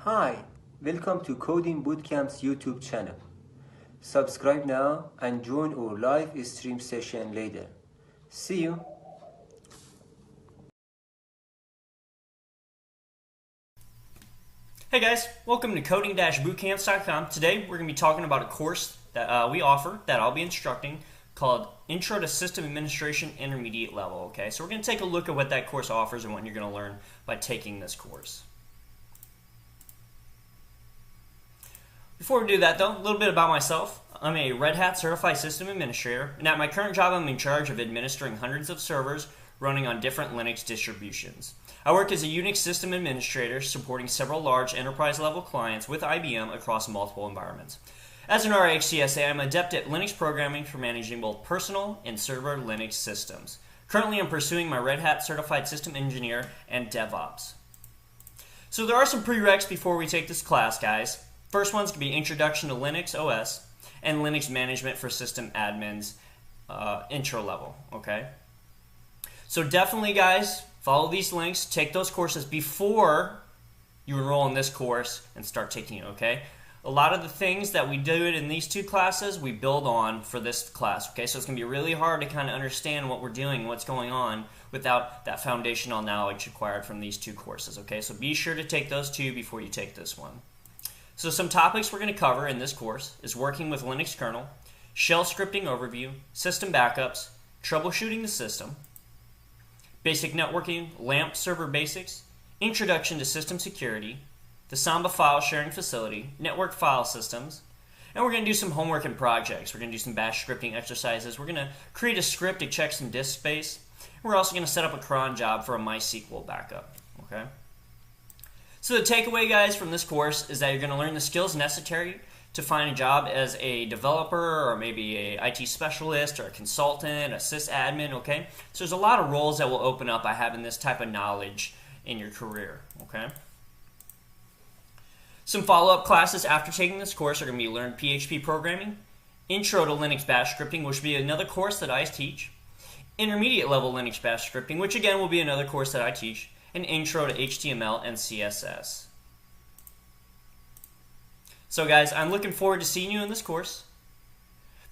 Hi, welcome to Coding Bootcamp's YouTube channel. Subscribe now and join our live stream session later. See you. Hey guys, welcome to coding-bootcamps.com. Today we're going to be talking about a course that we offer that I'll be instructing called Intro to System Administration Intermediate Level. Okay, so we're going to take a look at what that course offers and what you're going to learn by taking this course. Before we do that though, a little bit about myself. I'm a RedHat Certified System Administrator, and at my current job I'm in charge of administering hundreds of servers running on different Linux distributions. I work as a Unix system administrator supporting several large enterprise-level clients with IBM across multiple environments. As an RHCSA, I'm adept at Linux programming for managing both personal and server Linux systems. Currently, I'm pursuing my Red Hat Certified System Engineer and DevOps. So there are some prereqs before we take this class, guys. First one's going to be Introduction to Linux OS and Linux Management for System Admins intro level, okay? So definitely, guys, follow these links, take those courses before you enroll in this course and start taking it, okay? A lot of the things that we do in these two classes, we build on for this class, okay? So it's going to be really hard to kind of understand what we're doing, what's going on, without that foundational knowledge acquired from these two courses, okay? So be sure to take those two before you take this one. So some topics we're going to cover in this course is working with Linux kernel, shell scripting overview, system backups, troubleshooting the system, basic networking, LAMP server basics, introduction to system security, the Samba file sharing facility, network file systems, and we're going to do some homework and projects. We're going to do some bash scripting exercises. We're going to create a script to check some disk space. We're also going to set up a cron job for a MySQL backup. Okay. So the takeaway, guys, from this course is that you're going to learn the skills necessary to find a job as a developer or maybe a IT specialist or a consultant, a sysadmin, okay? So there's a lot of roles that will open up by having this type of knowledge in your career, okay? Some follow-up classes after taking this course are going to be Learn PHP Programming, Intro to Linux Bash Scripting, which will be another course that I teach, Intermediate Level Linux Bash Scripting, which again will be another course that I teach, and Intro to HTML and CSS. So guys, I'm looking forward to seeing you in this course.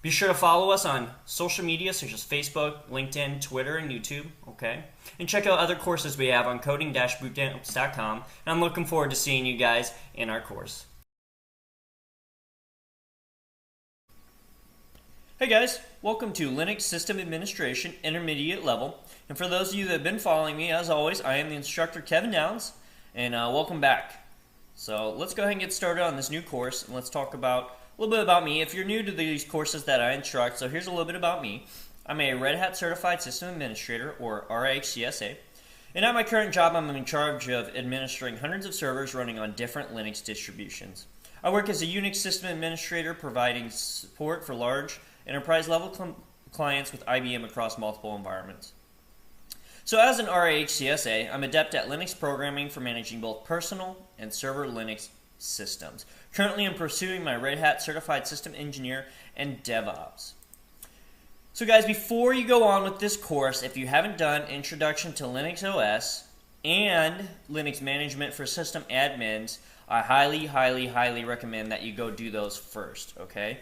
Be sure to follow us on social media such as Facebook, LinkedIn, Twitter, and YouTube, okay? And check out other courses we have on coding-bootcamps.com. And I'm looking forward to seeing you guys in our course. Hey guys, welcome to Linux System Administration Intermediate Level. And for those of you that have been following me, as always, I am the instructor Kevin Downs, and welcome back. So let's go ahead and get started on this new course, and let's talk about a little bit about me. If you're new to these courses that I instruct, so here's a little bit about me. I'm a Red Hat Certified System Administrator, or RHCSA, and at my current job I'm in charge of administering hundreds of servers running on different Linux distributions. I work as a Unix System Administrator providing support for large enterprise-level clients with IBM across multiple environments. So as an RHCSA, I'm adept at Linux programming for managing both personal and server Linux systems. Currently, I'm pursuing my Red Hat Certified System Engineer and DevOps. So guys, before you go on with this course, if you haven't done Introduction to Linux OS and Linux Management for System Admins, I highly recommend that you go do those first, okay?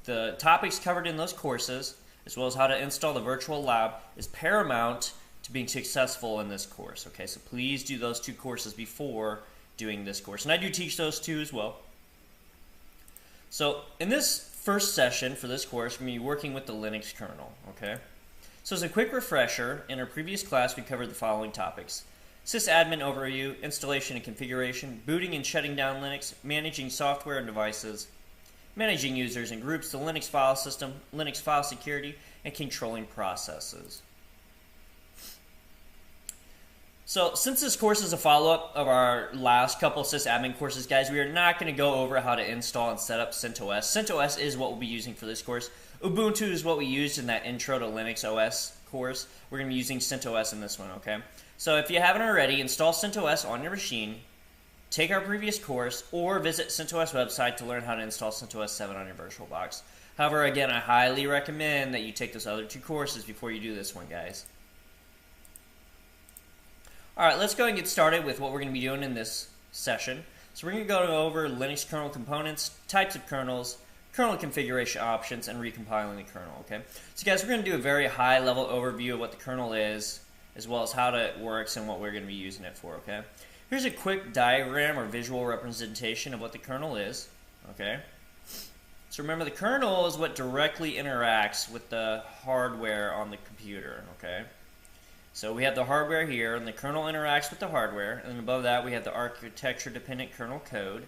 The topics covered in those courses, as well as how to install the virtual lab, is paramount to being successful in this course, okay? So please do those two courses before doing this course. And I do teach those two as well. So in this first session for this course, we're going to be working with the Linux kernel, okay? So as a quick refresher, in our previous class we covered the following topics: sysadmin overview, installation and configuration, booting and shutting down Linux, managing software and devices, managing users and groups, the Linux file system, Linux file security, and controlling processes. So since this course is a follow-up of our last couple sysadmin courses, guys, we are not going to go over how to install and set up CentOS. CentOS is what we'll be using for this course. Ubuntu is what we used in that Intro to Linux OS course. We're going to be using CentOS in this one, okay? So if you haven't already, install CentOS on your machine, take our previous course, or visit CentOS website to learn how to install CentOS 7 on your VirtualBox. However, again, I highly recommend that you take those other two courses before you do this one, guys. Alright, let's go and get started with what we're going to be doing in this session. So we're going to go over Linux kernel components, types of kernels, kernel configuration options, and recompiling the kernel, okay? So guys, we're going to do a very high-level overview of what the kernel is, as well as how it works and what we're going to be using it for, okay? Here's a quick diagram or visual representation of what the kernel is, okay? So remember, the kernel is what directly interacts with the hardware on the computer, okay? So we have the hardware here, and the kernel interacts with the hardware, and then above that we have the architecture-dependent kernel code.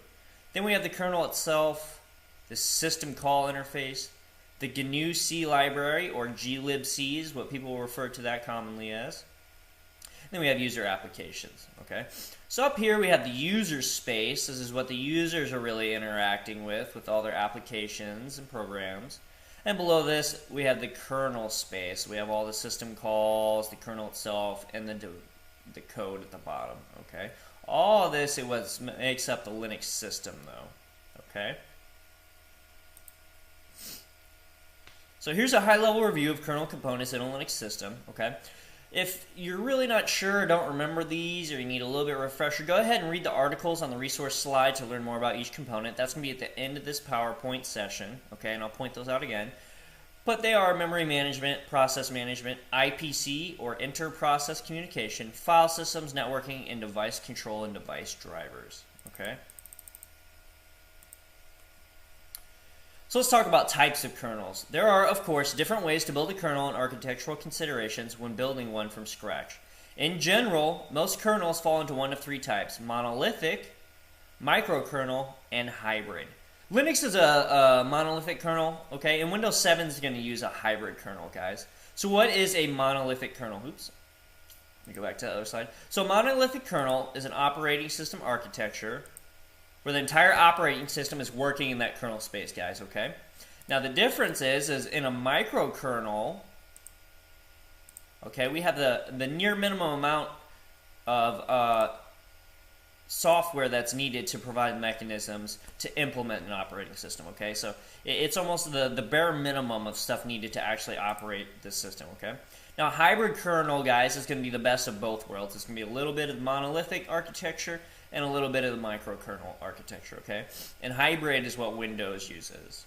Then we have the kernel itself, the system call interface, the GNU C library, or glibc is what people refer to that commonly as. Then we have user applications, okay? So up here we have the user space. This is what the users are really interacting with all their applications and programs. And below this, we have the kernel space. We have all the system calls, the kernel itself, and the code at the bottom, okay? All of this makes up the Linux system, though, okay? So here's a high-level review of kernel components in a Linux system, okay? If you're really not sure, don't remember these, or you need a little bit of a refresher, go ahead and read the articles on the resource slide to learn more about each component. That's going to be at the end of this PowerPoint session, okay, and I'll point those out again. But they are memory management, process management, IPC, or inter-process communication, file systems, networking, and device control and device drivers, okay? So let's talk about types of kernels. There are, of course, different ways to build a kernel and architectural considerations when building one from scratch. In general, most kernels fall into one of three types: monolithic, microkernel, and hybrid. Linux is a monolithic kernel, okay, and Windows 7 is going to use a hybrid kernel, guys. So what is a monolithic kernel? Oops. Let me go back to the other slide. So a monolithic kernel is an operating system architecture where the entire operating system is working in that kernel space, guys, okay? Now the difference is in a microkernel, okay, we have the near minimum amount of software that's needed to provide mechanisms to implement an operating system, okay? So it's almost the bare minimum of stuff needed to actually operate this system, okay? Now, a hybrid kernel, guys, is going to be the best of both worlds. It's going to be a little bit of monolithic architecture and a little bit of the microkernel architecture, okay? And hybrid is what Windows uses.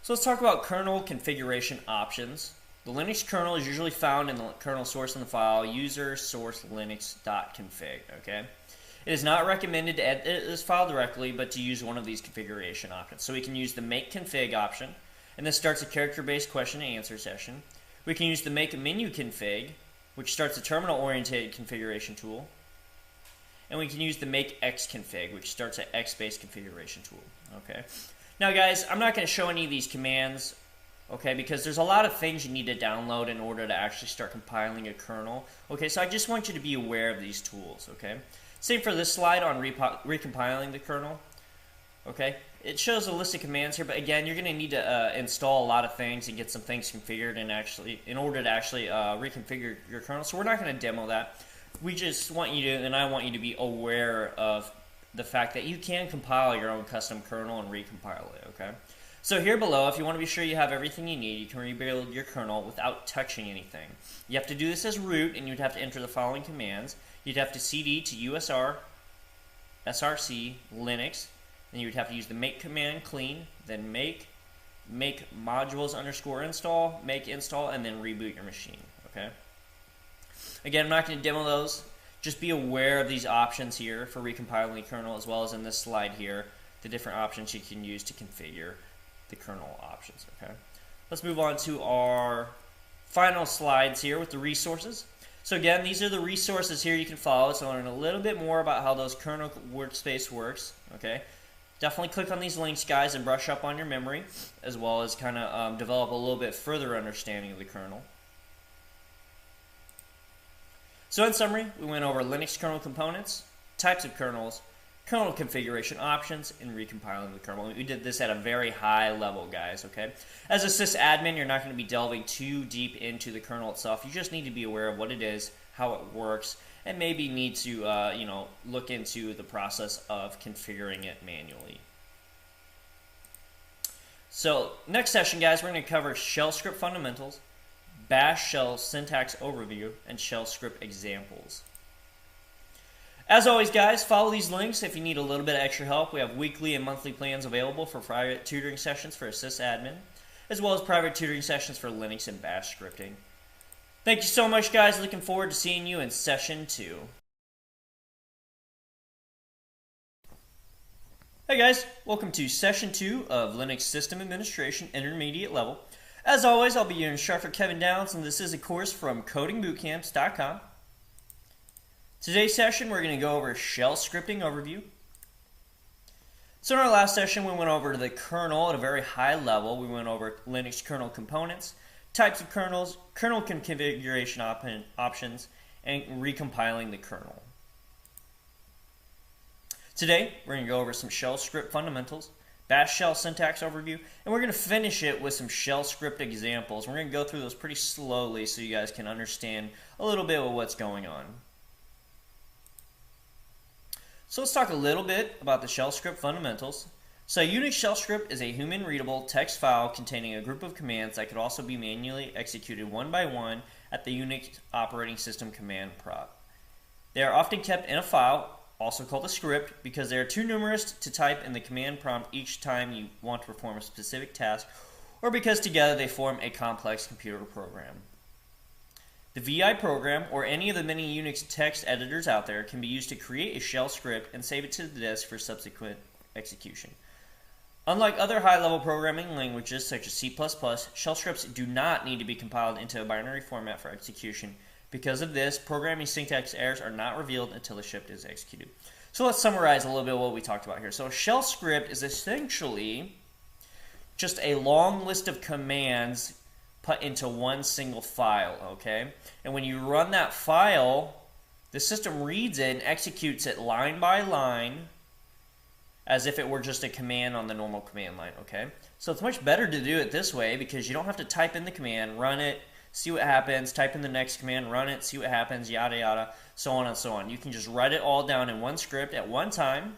So let's talk about kernel configuration options. The Linux kernel is usually found in the kernel source in the file user source linux.config, okay? It is not recommended to edit this file directly, but to use one of these configuration options. So we can use the make config option, and this starts a character-based question and answer session. We can use the make menu config, which starts a terminal-oriented configuration tool. And we can use the make xconfig, which starts an X-based configuration tool, okay? Now, guys, I'm not going to show any of these commands, okay, because there's a lot of things you need to download in order to actually start compiling a kernel, okay? So I just want you to be aware of these tools, okay? Same for this slide on recompiling the kernel, okay? It shows a list of commands here, but again, you're going to need to install a lot of things and get some things configured and in order to actually reconfigure your kernel. So we're not going to demo that. We just want you to, and I want you to be aware of the fact that you can compile your own custom kernel and recompile it, okay? So here below, if you want to be sure you have everything you need, you can rebuild your kernel without touching anything. You have to do this as root, and you'd have to enter the following commands. You'd have to cd to usr, src, linux. Then you would have to use the make command clean, then make modules underscore install, make install, and then reboot your machine, okay? Again, I'm not going to demo those. Just be aware of these options here for recompiling the kernel, as well as in this slide here, the different options you can use to configure the kernel options, okay? Let's move on to our final slides here with the resources. So again, these are the resources here you can follow to learn a little bit more about how those kernel workspace works, okay? Definitely click on these links, guys, and brush up on your memory, as well as kind of develop a little bit further understanding of the kernel. So in summary, we went over Linux kernel components, types of kernels, kernel configuration options, and recompiling the kernel. We did this at a very high level, guys, okay? As a sysadmin, you're not going to be delving too deep into the kernel itself. You just need to be aware of what it is, how it works, and maybe need to look into the process of configuring it manually. So next session, guys, we're going to cover shell script fundamentals, bash shell syntax overview, and shell script examples. As always, guys, follow these links if you need a little bit of extra help. We have weekly and monthly plans available for private tutoring sessions for sysadmin, as well as private tutoring sessions for Linux and Bash scripting. Thank you so much, guys. Looking forward to seeing you in session 2. Hey guys, welcome to session 2 of Linux System Administration Intermediate Level. As always, I'll be your instructor, Kevin Downs, and this is a course from codingbootcamps.com. Today's session, we're going to go over shell scripting overview. So in our last session, we went over the kernel at a very high level. We went over Linux kernel components, types of kernels, kernel configuration options, and recompiling the kernel. Today, we're going to go over some shell script fundamentals, bash shell syntax overview, and we're going to finish it with some shell script examples. We're going to go through those pretty slowly so you guys can understand a little bit of what's going on. So let's talk a little bit about the shell script fundamentals. So a Unix shell script is a human-readable text file containing a group of commands that could also be manually executed one by one at the Unix operating system command prompt. They are often kept in a file, also called a script, because they are too numerous to type in the command prompt each time you want to perform a specific task, or because together they form a complex computer program. The VI program, or any of the many Unix text editors out there, can be used to create a shell script and save it to the disk for subsequent execution. Unlike other high-level programming languages such as C++, shell scripts do not need to be compiled into a binary format for execution. Because of this, programming syntax errors are not revealed until the script is executed. So let's summarize a little bit what we talked about here. So a shell script is essentially just a long list of commands put into one single file, okay? And when you run that file, the system reads it and executes it line by line as if it were just a command on the normal command line, okay? So it's much better to do it this way because you don't have to type in the command, run it, see what happens, type in the next command, run it, see what happens, yada yada, so on and so on. You can just write it all down in one script at one time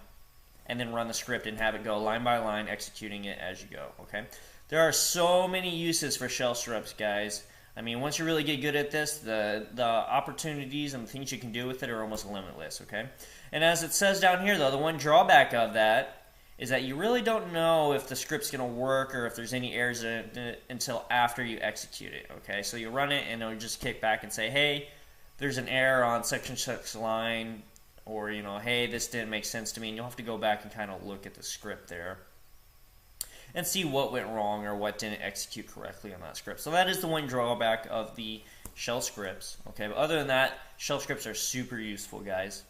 and then run the script and have it go line by line, executing it as you go, okay? There are so many uses for shell scripts, guys. I mean, once you really get good at this, the opportunities and the things you can do with it are almost limitless, okay? And as it says down here, though, the one drawback of that is that you really don't know if the script's going to work or if there's any errors in it until after you execute it, okay? So you run it and it'll just kick back and say, hey, there's an error on such and such line, or, you know, hey, this didn't make sense to me, and you'll have to go back and kind of look at the script there and see what went wrong or what didn't execute correctly on that script. So that is the one drawback of the shell scripts, okay? But other than that, shell scripts are super useful, guys.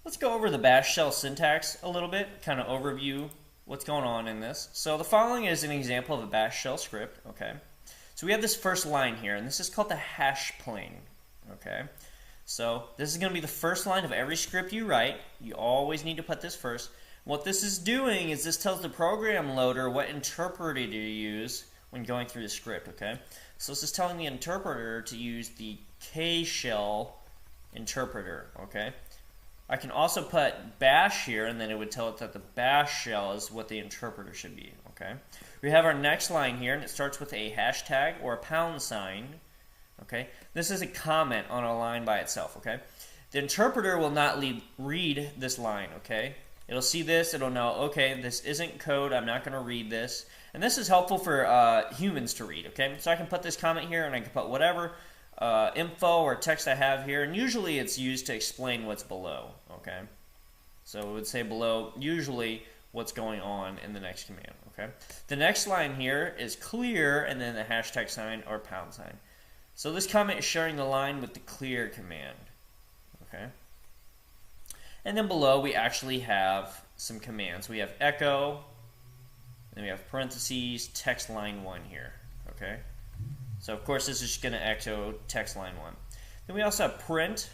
Let's go over the bash shell syntax a little bit, kind of overview what's going on in this. So the following is an example of a bash shell script, okay? So we have this first line here, and this is called the hash plane, okay? So this is going to be the first line of every script you write. You always need to put this first. What this is doing is this tells the program loader what interpreter to use when going through the script, okay? So this is telling the interpreter to use the K-shell interpreter, okay? I can also put bash here, and then it would tell it that the bash shell is what the interpreter should be, okay? We have our next line here, and it starts with a hashtag or a pound sign, okay? This is a comment on a line by itself, okay? The interpreter will not read this line, okay? It'll see this, it'll know, okay, this isn't code, I'm not going to read this. And this is helpful for humans to read, okay? So I can put this comment here, and I can put whatever info or text I have here, and usually it's used to explain what's below, okay? So it would say below, usually, what's going on in the next command, okay? The next line here is clear, and then the hashtag sign or pound sign. So this comment is sharing the line with the clear command, okay? And then below we actually have some commands. We have echo, then we have parentheses, text line 1 here, okay? So of course this is just going to echo text line 1. Then we also have print,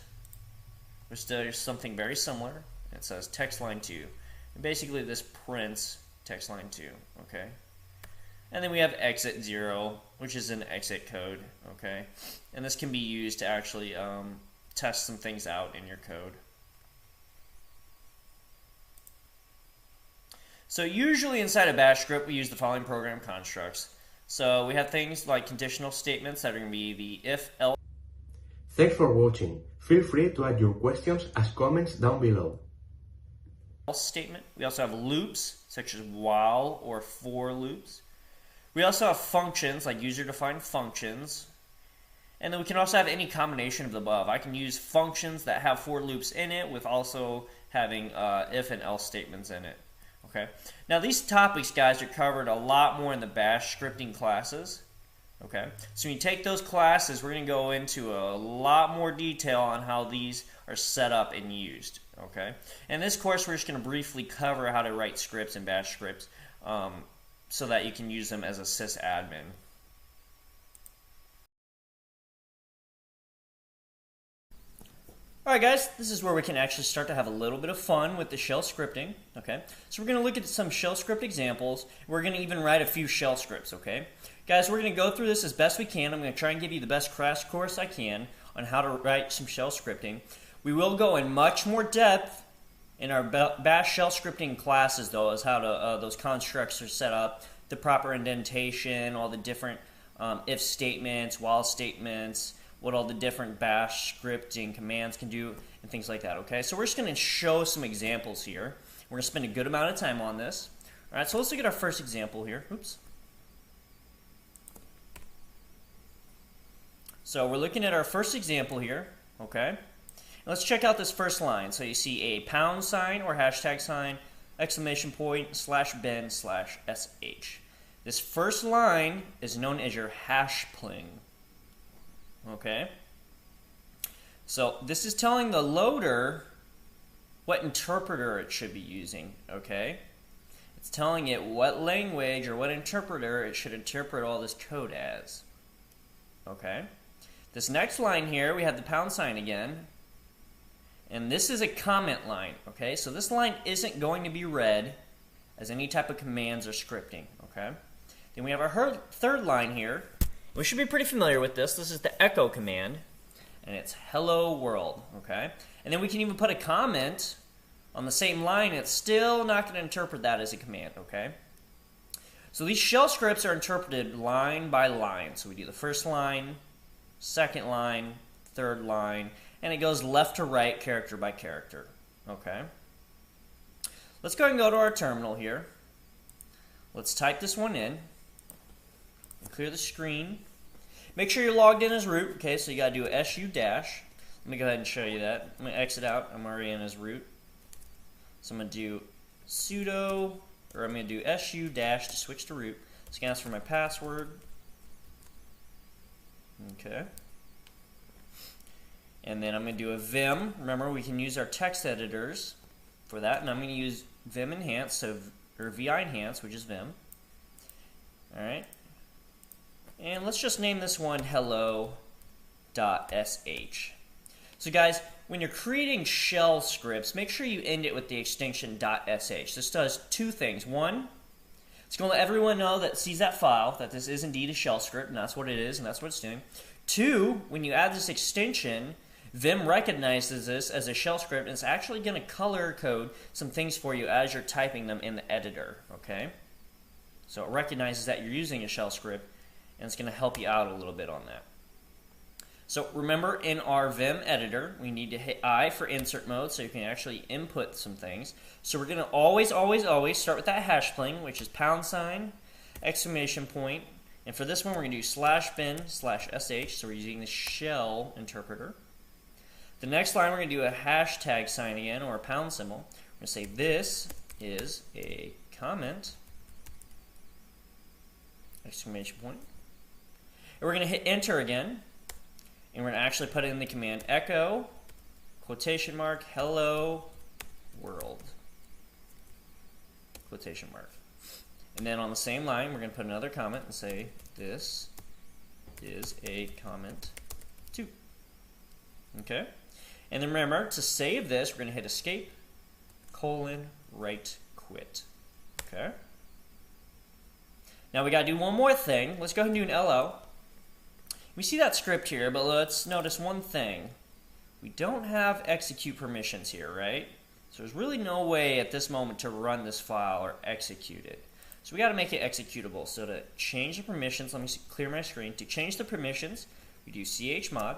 which does something very similar. It says text line 2. And basically this prints text line 2, okay? And then we have exit 0, which is an exit code, okay? And this can be used to actually test some things out in your code. So usually inside a bash script we use the following program constructs. So we have things like conditional statements that are going to be the if, else Thanks for watching. Feel free to add your questions as comments down below. statement. We also have loops, such as while or for loops. We also have functions, like user-defined functions. And then we can also have any combination of the above. I can use functions that have for loops in it with also having if and else statements in it. Okay. Now these topics, guys, are covered a lot more in the Bash scripting classes. Okay. So when you take those classes, we're going to go into a lot more detail on how these are set up and used. Okay. In this course, we're just going to briefly cover how to write scripts in Bash scripts so that you can use them as a sysadmin. Alright guys, this is where we can actually start to have a little bit of fun with the shell scripting, okay? So we're going to look at some shell script examples. We're going to even write a few shell scripts, okay? Guys, we're going to go through this as best we can. I'm going to try and give you the best crash course I can on how to write some shell scripting. We will go in much more depth in our Bash shell scripting classes, though, as how to, those constructs are set up, the proper indentation, all the different if statements, while statements, what all the different Bash scripting commands can do, and things like that, okay? So we're just going to show some examples here. We're going to spend a good amount of time on this. All right, so let's look at our first example here. Oops. So we're looking at our first example here, okay? And let's check out this first line. So you see a pound sign or hashtag sign, exclamation point, /bin /sh. This first line is known as your hash pling. Okay, so this is telling the loader what interpreter it should be using, okay? It's telling it what language or what interpreter it should interpret all this code as, okay? This next line here, we have the pound sign again, and this is a comment line, okay? So this line isn't going to be read as any type of commands or scripting, okay? Then we have our third line here. We should be pretty familiar with this. This is the echo command, and it's hello world, okay? And then we can even put a comment on the same line. It's still not going to interpret that as a command, okay? So these shell scripts are interpreted line by line. So we do the first line, second line, third line, and it goes left to right, character by character, okay? Let's go ahead and go to our terminal here. Let's type this one in. Clear the screen. Make sure you're logged in as root. Okay, so you got to do a su dash. Let me go ahead and show you that. I'm going to exit out. I'm already in as root. So I'm going to do sudo, or I'm going to do su dash to switch to root. It's going to ask for my password. Okay. And then I'm going to do a vim. Remember, we can use our text editors for that. And I'm going to use vim enhance, or vi enhance, which is vim. All right. And let's just name this one hello.sh. So guys, when you're creating shell scripts, make sure you end it with the extension .sh. This does two things. One, it's going to let everyone know that sees that file that this is indeed a shell script, and that's what it is, and that's what it's doing. Two, when you add this extension, Vim recognizes this as a shell script, and it's actually going to color code some things for you as you're typing them in the editor, okay? So it recognizes that you're using a shell script, and it's going to help you out a little bit on that. So remember, in our Vim editor, we need to hit I for insert mode so you can actually input some things. So we're going to always start with that hash pling, which is pound sign, exclamation point, and for this one we're going to do /bin /sh, so we're using the shell interpreter. The next line we're going to do a hashtag sign again, or a pound symbol. We're going to say this is a comment, exclamation point. And we're going to hit enter again, and we're going to actually put in the command echo, quotation mark, hello world, quotation mark. And then on the same line, we're going to put another comment and say this is a comment too. Okay? And then remember, to save this, we're going to hit escape, write quit. Okay? Now we got to do one more thing. Let's go ahead and do an LO. We see that script here, but let's notice one thing. We don't have execute permissions here, right? So there's really no way at this moment to run this file or execute it. So we got to make it executable. So to change the permissions, let me clear my screen. To change the permissions, we do chmod.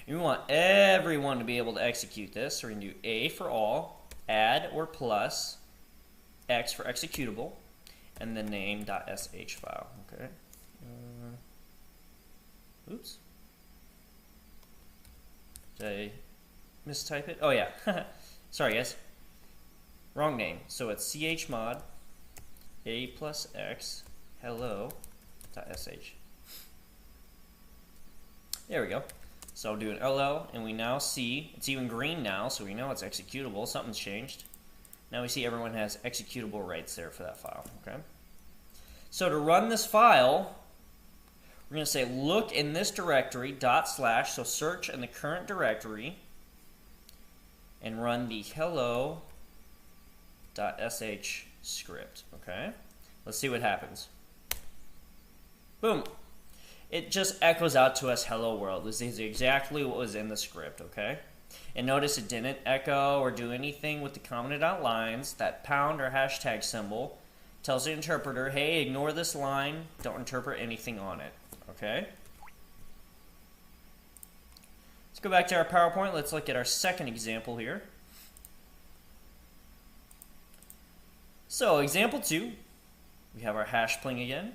And we want everyone to be able to execute this. So we're going to do A for all, add or plus, X for executable, and the name.sh file. Okay. Oops. Did I mistype it? Oh yeah. Sorry guys. Wrong name. So it's chmod A plus X hello.sh. There we go. So I'll do an LL, and we now see it's even green now, so we know it's executable. Something's changed. Now we see everyone has executable rights there for that file. Okay. So to run this file, we're going to say look in this directory /, so search in the current directory, and run the hello.sh script. Okay. Let's see what happens. Boom. It just echoes out to us hello world. This is exactly what was in the script, okay? And notice it didn't echo or do anything with the commented out lines. That pound or hashtag symbol tells the interpreter, hey, ignore this line, don't interpret anything on it, okay? Let's go back to our PowerPoint. Let's look at our second example here. So, example 2, we have our hash pling again.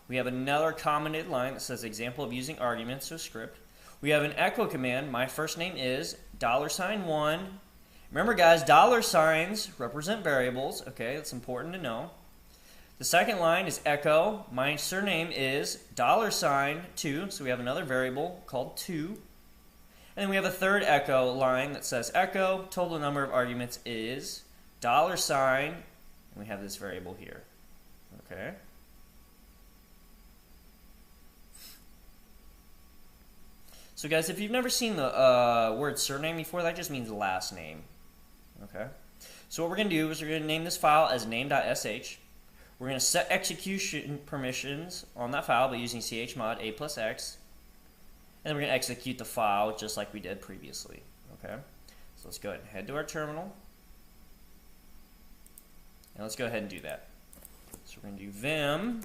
We have another commented line that says example of using arguments to a script. We have an echo command. My first name is $1. Remember guys, dollar signs represent variables. Okay, that's important to know. The second line is echo. My surname is $2. So we have another variable called 2. And then we have a third echo line that says echo. Total number of arguments is $. And we have this variable here. Okay. So guys, if you've never seen the word surname before, that just means last name. Okay. So what we're going to do is we're going to name this file as name.sh. We're going to set execution permissions on that file by using chmod A plus X. And then we're going to execute the file just like we did previously. Okay. So let's go ahead and head to our terminal. And let's go ahead and do that. So we're going to do vim.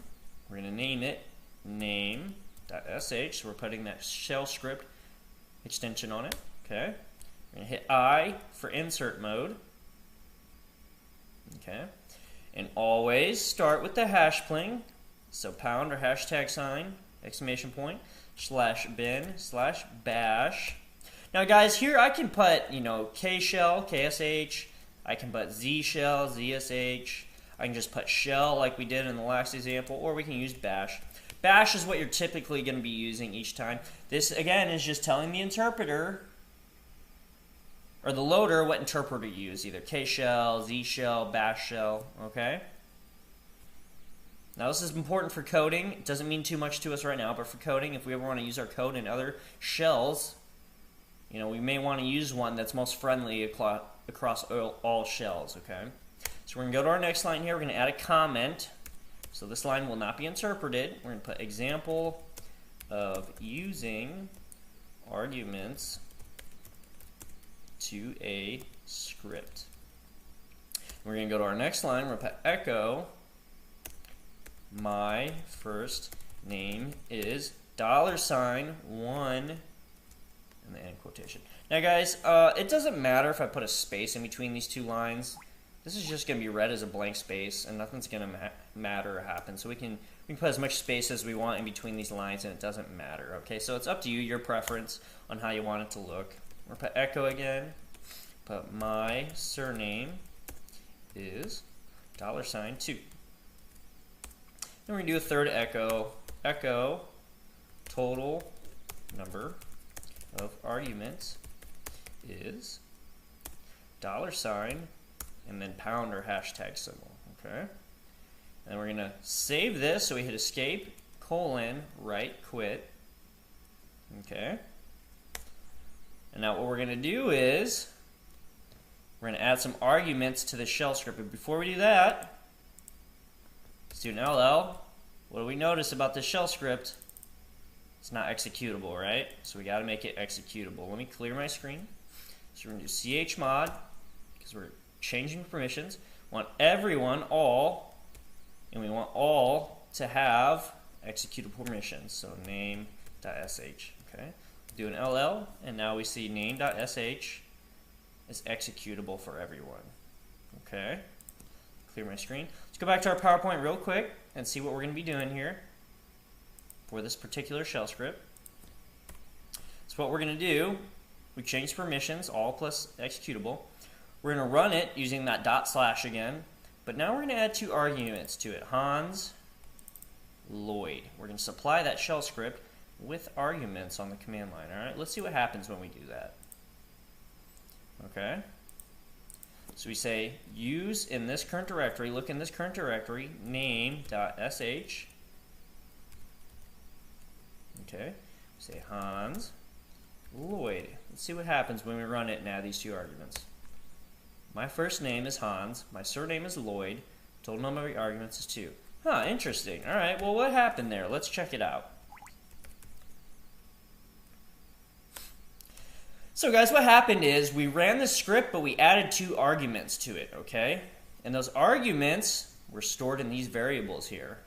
We're going to name it name.sh. So we're putting that shell script extension on it. Okay. We're going to hit I for insert mode. Okay. And always start with the hash pling. So pound or hashtag sign, exclamation point, /bin/bash. Now guys, here I can put, K shell, KSH. I can put Z shell, ZSH. I can just put shell like we did in the last example, or we can use bash. Bash is what you're typically going to be using each time. This, again, is just telling the interpreter, or the loader, what interpreter to use, either K shell, Z shell, bash shell, okay? Now this is important for coding. It doesn't mean too much to us right now, but for coding, if we ever want to use our code in other shells, we may want to use one that's most friendly across all shells, okay? So we're going to go to our next line here. We're going to add a comment. So this line will not be interpreted. We're going to put example of using arguments to a script. We're going to go to our next line. We're going to put echo. My first name is $1 and the end quotation. Now guys, it doesn't matter if I put a space in between these two lines. This is just going to be read as a blank space, and nothing's going to matter or happen. So we can put as much space as we want in between these lines, and it doesn't matter. Okay, so it's up to you, your preference on how you want it to look. We'll put echo again. Put my surname is $2. Then we're going to do a third echo. Echo total number of arguments is $, and then pound or hashtag symbol, okay? And we're going to save this, so we hit escape, write, quit, okay? And now what we're going to do is we're going to add some arguments to the shell script. But before we do that, let's do an LL. What do we notice about this shell script? It's not executable, right? So we got to make it executable. Let me clear my screen. So we're going to do chmod, because we're changing permissions. Want everyone, all, and we want all to have executable permissions. So name.sh. Okay. Do an LL, and now we see name.sh is executable for everyone. Okay. Clear my screen. Let's go back to our PowerPoint real quick and see what we're going to be doing here for this particular shell script. So what we're going to do, we change permissions, all plus executable. We're going to run it using that / again, but now we're going to add 2 arguments to it, Hans, Lloyd. We're going to supply that shell script with arguments on the command line. All right, let's see what happens when we do that. Okay. So we say use in this current directory, look in this current directory, name.sh. Okay. Say Hans, Lloyd. Let's see what happens when we run it and add these 2 arguments. My first name is Hans, my surname is Lloyd, total number of arguments is 2. Huh, interesting. Alright, well what happened there? Let's check it out. So guys, what happened is we ran the script, but we added 2 arguments to it, okay? And those arguments were stored in these variables here.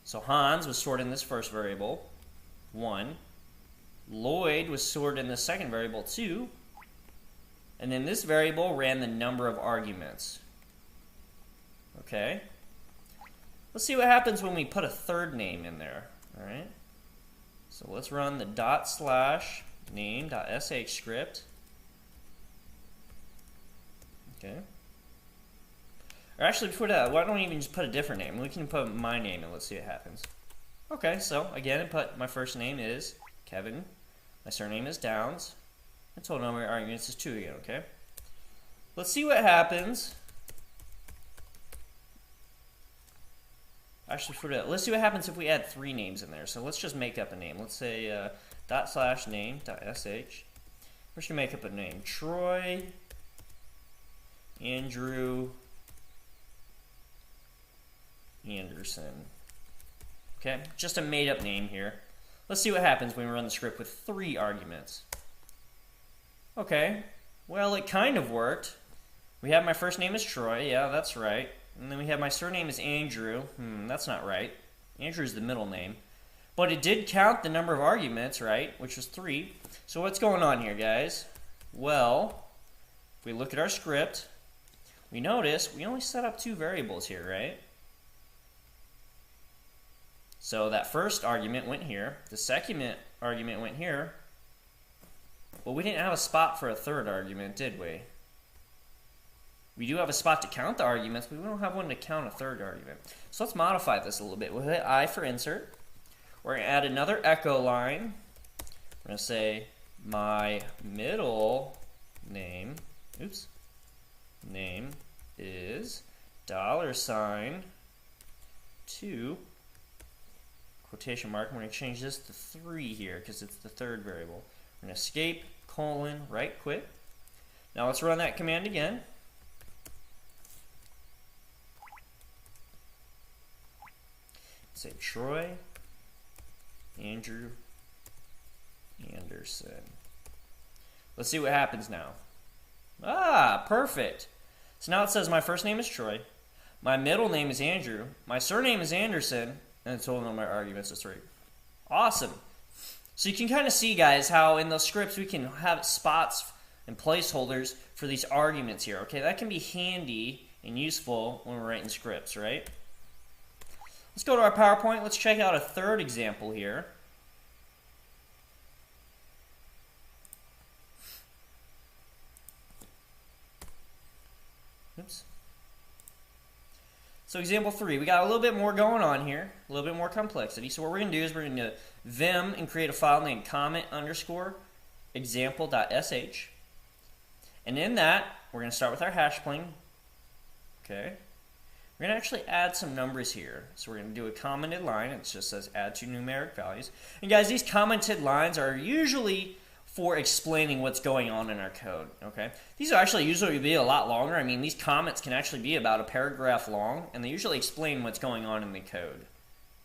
So Hans was stored in this first variable, 1. Lloyd was stored in the second variable, 2. And then this variable ran the number of arguments. Okay? Let's see what happens when we put a third name in there. Alright? So let's run the / name.sh script. Okay. Or actually, before that, why don't we even just put a different name? We can put my name and let's see what happens. Okay, so again, I put my first name is Kevin. My surname is Downs. The total number of arguments is 2 again, okay? Let's see what happens. Actually, for that, let's see what happens if we add 3 names in there. So let's just make up a name. Let's say / name.sh. We're just going to make up a name. Troy, Andrew, Anderson. Okay, just a made up name here. Let's see what happens when we run the script with 3 arguments. Okay, well it kind of worked. We have my first name is Troy, yeah, that's right. And then we have my surname is Andrew. That's not right. Andrew is the middle name. But it did count the number of arguments, right, which was 3. So what's going on here, guys? Well, if we look at our script, we notice we only set up 2 variables here, right? So that first argument went here. The second argument went here. Well, we didn't have a spot for a third argument, did we? We do have a spot to count the arguments, but we don't have one to count a third argument. So let's modify this a little bit. We'll hit I for insert. We're going to add another echo line. We're going to say my middle name, name is $2 quotation mark. We're going to change this to 3 here because it's the third variable. We're going to escape, right quit. Now let's run that command again. Say Troy, Andrew, Anderson. Let's see what happens now. Ah, perfect. So now it says my first name is Troy, my middle name is Andrew, my surname is Anderson, and the total number of arguments is 3. Awesome. So you can kind of see, guys, how in those scripts we can have spots and placeholders for these arguments here. Okay, that can be handy and useful when we're writing scripts, right? Let's go to our PowerPoint. Let's check out a third example here. Oops. So example 3, we got a little bit more going on here, a little bit more complexity. So what we're going to do is we're going to vim and create a file named comment_example.sh. And in that, we're going to start with our hash plane. Okay. We're going to actually add some numbers here. So we're going to do a commented line. It just says add 2 numeric values. And guys, these commented lines are usually for explaining what's going on in our code. Okay, these are actually usually be a lot longer. I mean, these comments can actually be about a paragraph long, and they usually explain what's going on in the code.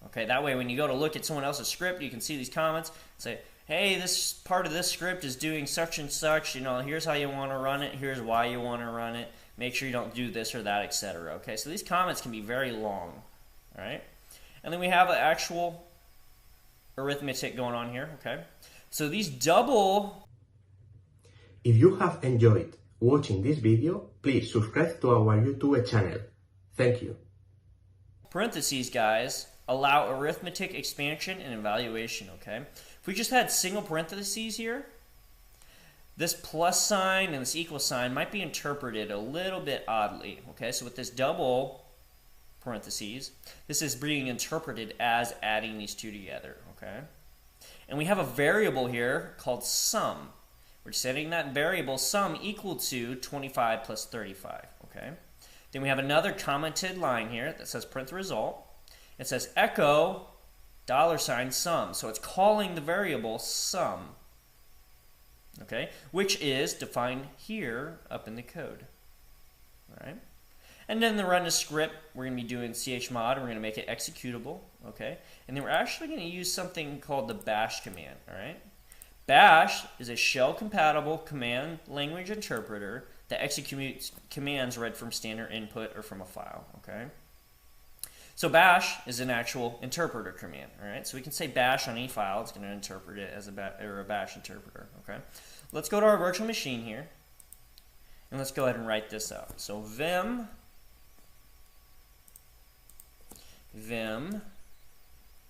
Okay, that way when you go to look at someone else's script, you can see these comments and say, hey, this part of this script is doing such and such, you know, here's how you want to run it, here's why you want to run it, make sure you don't do this or that, etc. Okay, so these comments can be very long. All right, and then we have an actual arithmetic going on here. Okay, so these double. If you have enjoyed watching this video, please subscribe to our YouTube channel. Thank you. Parentheses, guys, allow arithmetic expansion and evaluation. Okay, if we just had single parentheses here, this plus sign and this equal sign might be interpreted a little bit oddly. Okay, so with this double parentheses, this is being interpreted as adding these two together. Okay, and we have a variable here called sum. We're setting that variable sum equal to 25 plus 35. Okay, then we have another commented line here that says print the result. It says echo $sum, so it's calling the variable sum. Okay, which is defined here up in the code. All right, and then to run the script, we're going to be doing chmod, and we're going to make it executable. Okay, and then we're actually going to use something called the bash command. All right, bash is a shell-compatible command language interpreter that executes commands read from standard input or from a file. Okay, so bash is an actual interpreter command. All right, so we can say bash on any file. It's going to interpret it as a bash interpreter. Okay, let's go to our virtual machine here, and let's go ahead and write this out. So vim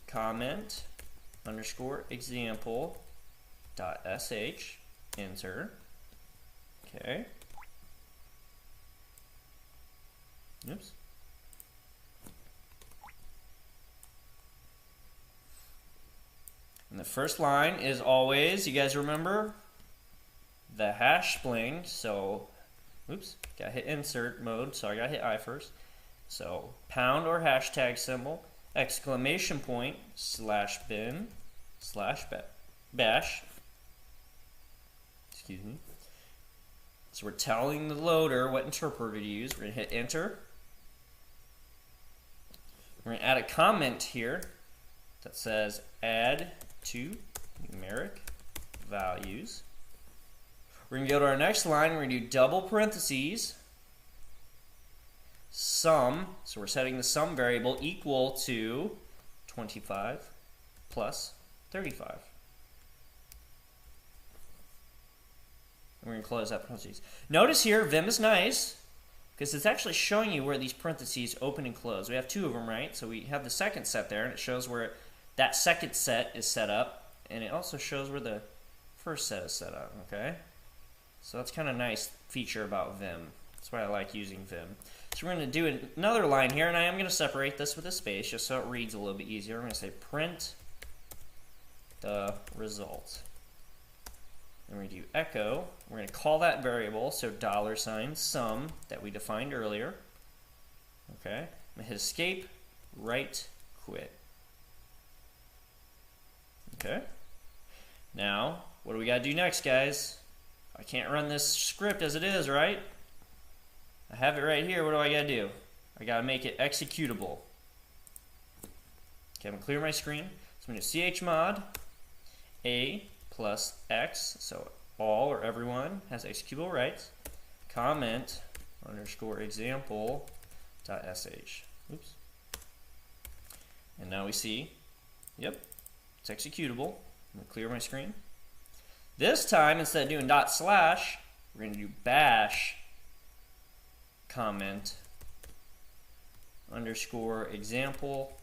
comment underscore example dot sh, enter. Okay. Oops. And the first line is always, you guys remember, the hash spling. So, oops, got hit insert mode, so I got hit I first. So, pound or hashtag symbol, exclamation point, /bin, /bash. Excuse me. So we're telling the loader what interpreter to use. We're going to hit enter. We're going to add a comment here that says add to numeric values. We're going to go to our next line. We're going to do double parentheses sum. So we're setting the sum variable equal to 25 plus 35. We're going to close that parentheses. Notice here, Vim is nice because it's actually showing you where these parentheses open and close. We have two of them, right? So we have the second set there, and it shows where that second set is set up, and it also shows where the first set is set up, okay? So that's kind of a nice feature about Vim. That's why I like using Vim. So we're going to do another line here, and I am going to separate this with a space just so it reads a little bit easier. I'm going to say print the result. And we're going to do echo. We're going to call that variable, so $sum that we defined earlier. Okay. I'm going to hit escape, write, quit. Okay. Now, what do we got to do next, guys? I can't run this script as it is, right? I have it right here. What do I got to do? I got to make it executable. Okay, I'm going to clear my screen. So I'm going to chmod a plus x, so all or everyone has executable rights, comment underscore example dot sh. Oops. And now we see, yep, it's executable. I'm going to clear my screen. This time, instead of doing /, we're going to do bash comment underscore example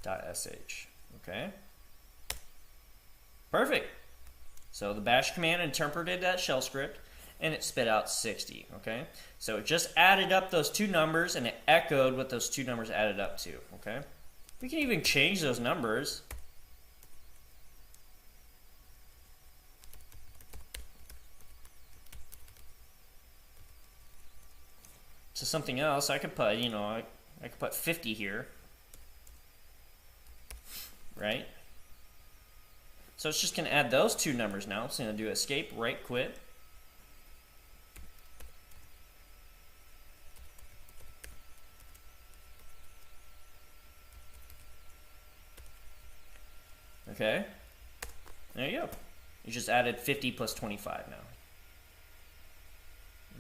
dot sh. Okay? Perfect. So the bash command interpreted that shell script, and it spit out 60, okay? So it just added up those two numbers, and it echoed what those two numbers added up to, okay? We can even change those numbers. To something else. I could put, I could put 50 here, right? So it's just going to add those two numbers now. It's going to do escape, write, quit. Okay. There you go. You just added 50 plus 25 now.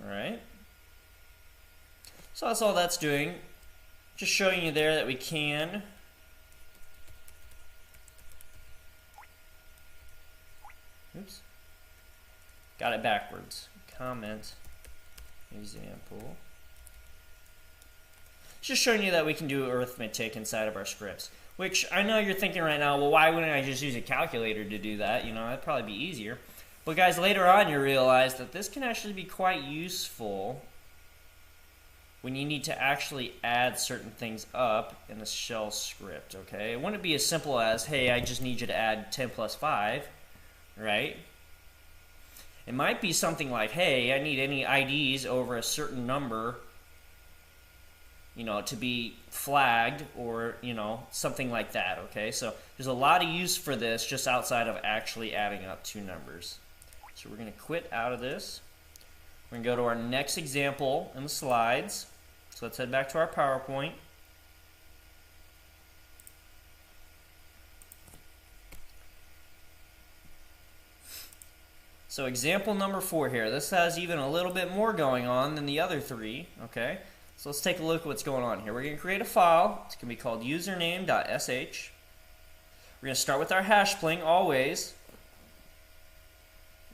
All right. So that's all that's doing. Just showing you there that we can oops, got it backwards. Comment example. Just showing you that we can do arithmetic inside of our scripts. Which I know you're thinking right now, well, why wouldn't I just use a calculator to do that? You know, that'd probably be easier. But guys, later on you realize that this can actually be quite useful when you need to actually add certain things up in a shell script, okay? It wouldn't be as simple as, hey, I just need you to add 10 plus 5, right? It might be something like, hey, I need any IDs over a certain number, you know, to be flagged, or, you know, something like that, okay? So there's a lot of use for this just outside of actually adding up two numbers. So we're going to quit out of this. We're going to go to our next example in the slides. So let's head back to our PowerPoint. So example number 4 here. This has even a little bit more going on than the other 3, okay? So let's take a look at what's going on here. We're going to create a file. It's going to be called username.sh. We're going to start with our hash pling always,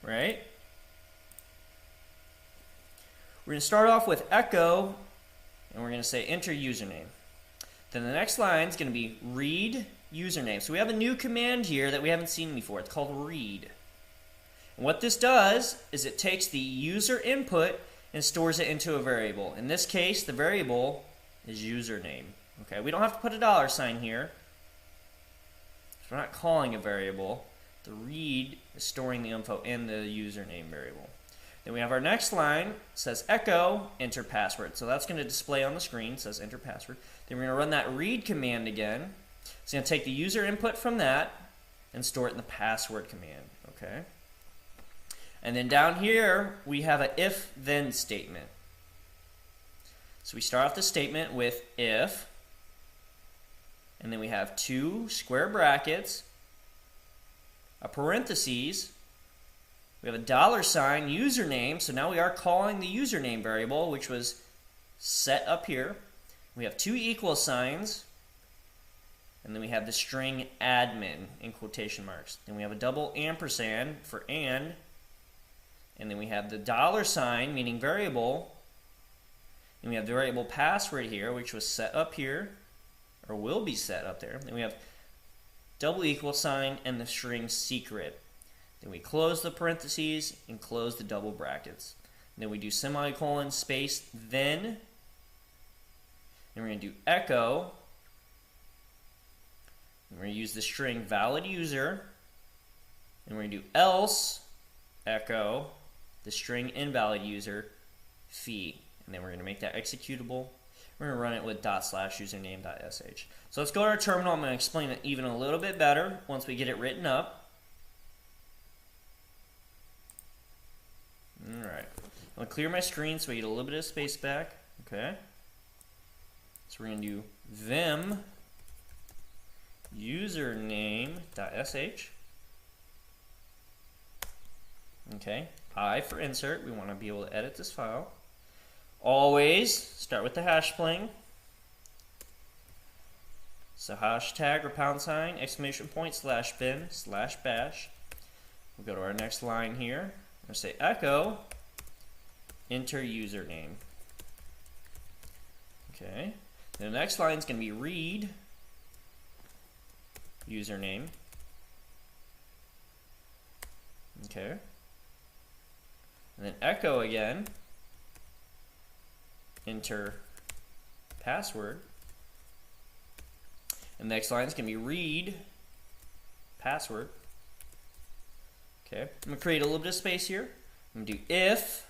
right? We're going to start off with echo, and we're going to say enter username. Then the next line is going to be read username. So we have a new command here that we haven't seen before. It's called read. And what this does is it takes the user input and stores it into a variable. In this case, the variable is username. Okay, we don't have to put a $sign here. We're not calling a variable. The read is storing the info in the username variable. Then we have our next line. It says echo enter password. So that's going to display on the screen. It says enter password. Then we're going to run that read command again. It's going to take the user input from that and store it in the password command. Okay. And then down here we have an if-then statement. So we start off the statement with if, and then we have 2 square brackets, a parentheses, we have a $sign username, so now we are calling the username variable, which was set up here. We have 2 equal signs, and then we have the string admin in quotation marks. Then we have a double ampersand for and then we have the $sign, meaning variable, and we have the variable password here, which was set up here, or will be set up there. Then we have double equal sign and the string secret. Then we close the parentheses and close the double brackets. And then we do semicolon space then. Then we're going to do echo. And we're going to use the string valid user. And we're going to do else echo the string invalid user fee. And then we're going to make that executable. We're going to run it with /username.sh. So let's go to our terminal. I'm going to explain it even a little bit better once we get it written up. Alright. I'm going to clear my screen so we get a little bit of space back. Okay. So we're going to do vim username.sh. Okay. I for insert. We want to be able to edit this file. Always start with the hash pling. So hashtag or #, exclamation point, /bin, /bash. We'll go to our next line here. We'll say echo, enter username. Okay. The next line is going to be read username. Okay. And then echo again, enter password. And the next line is going to be read password. Okay, I'm going to create a little bit of space here. I'm going to do if,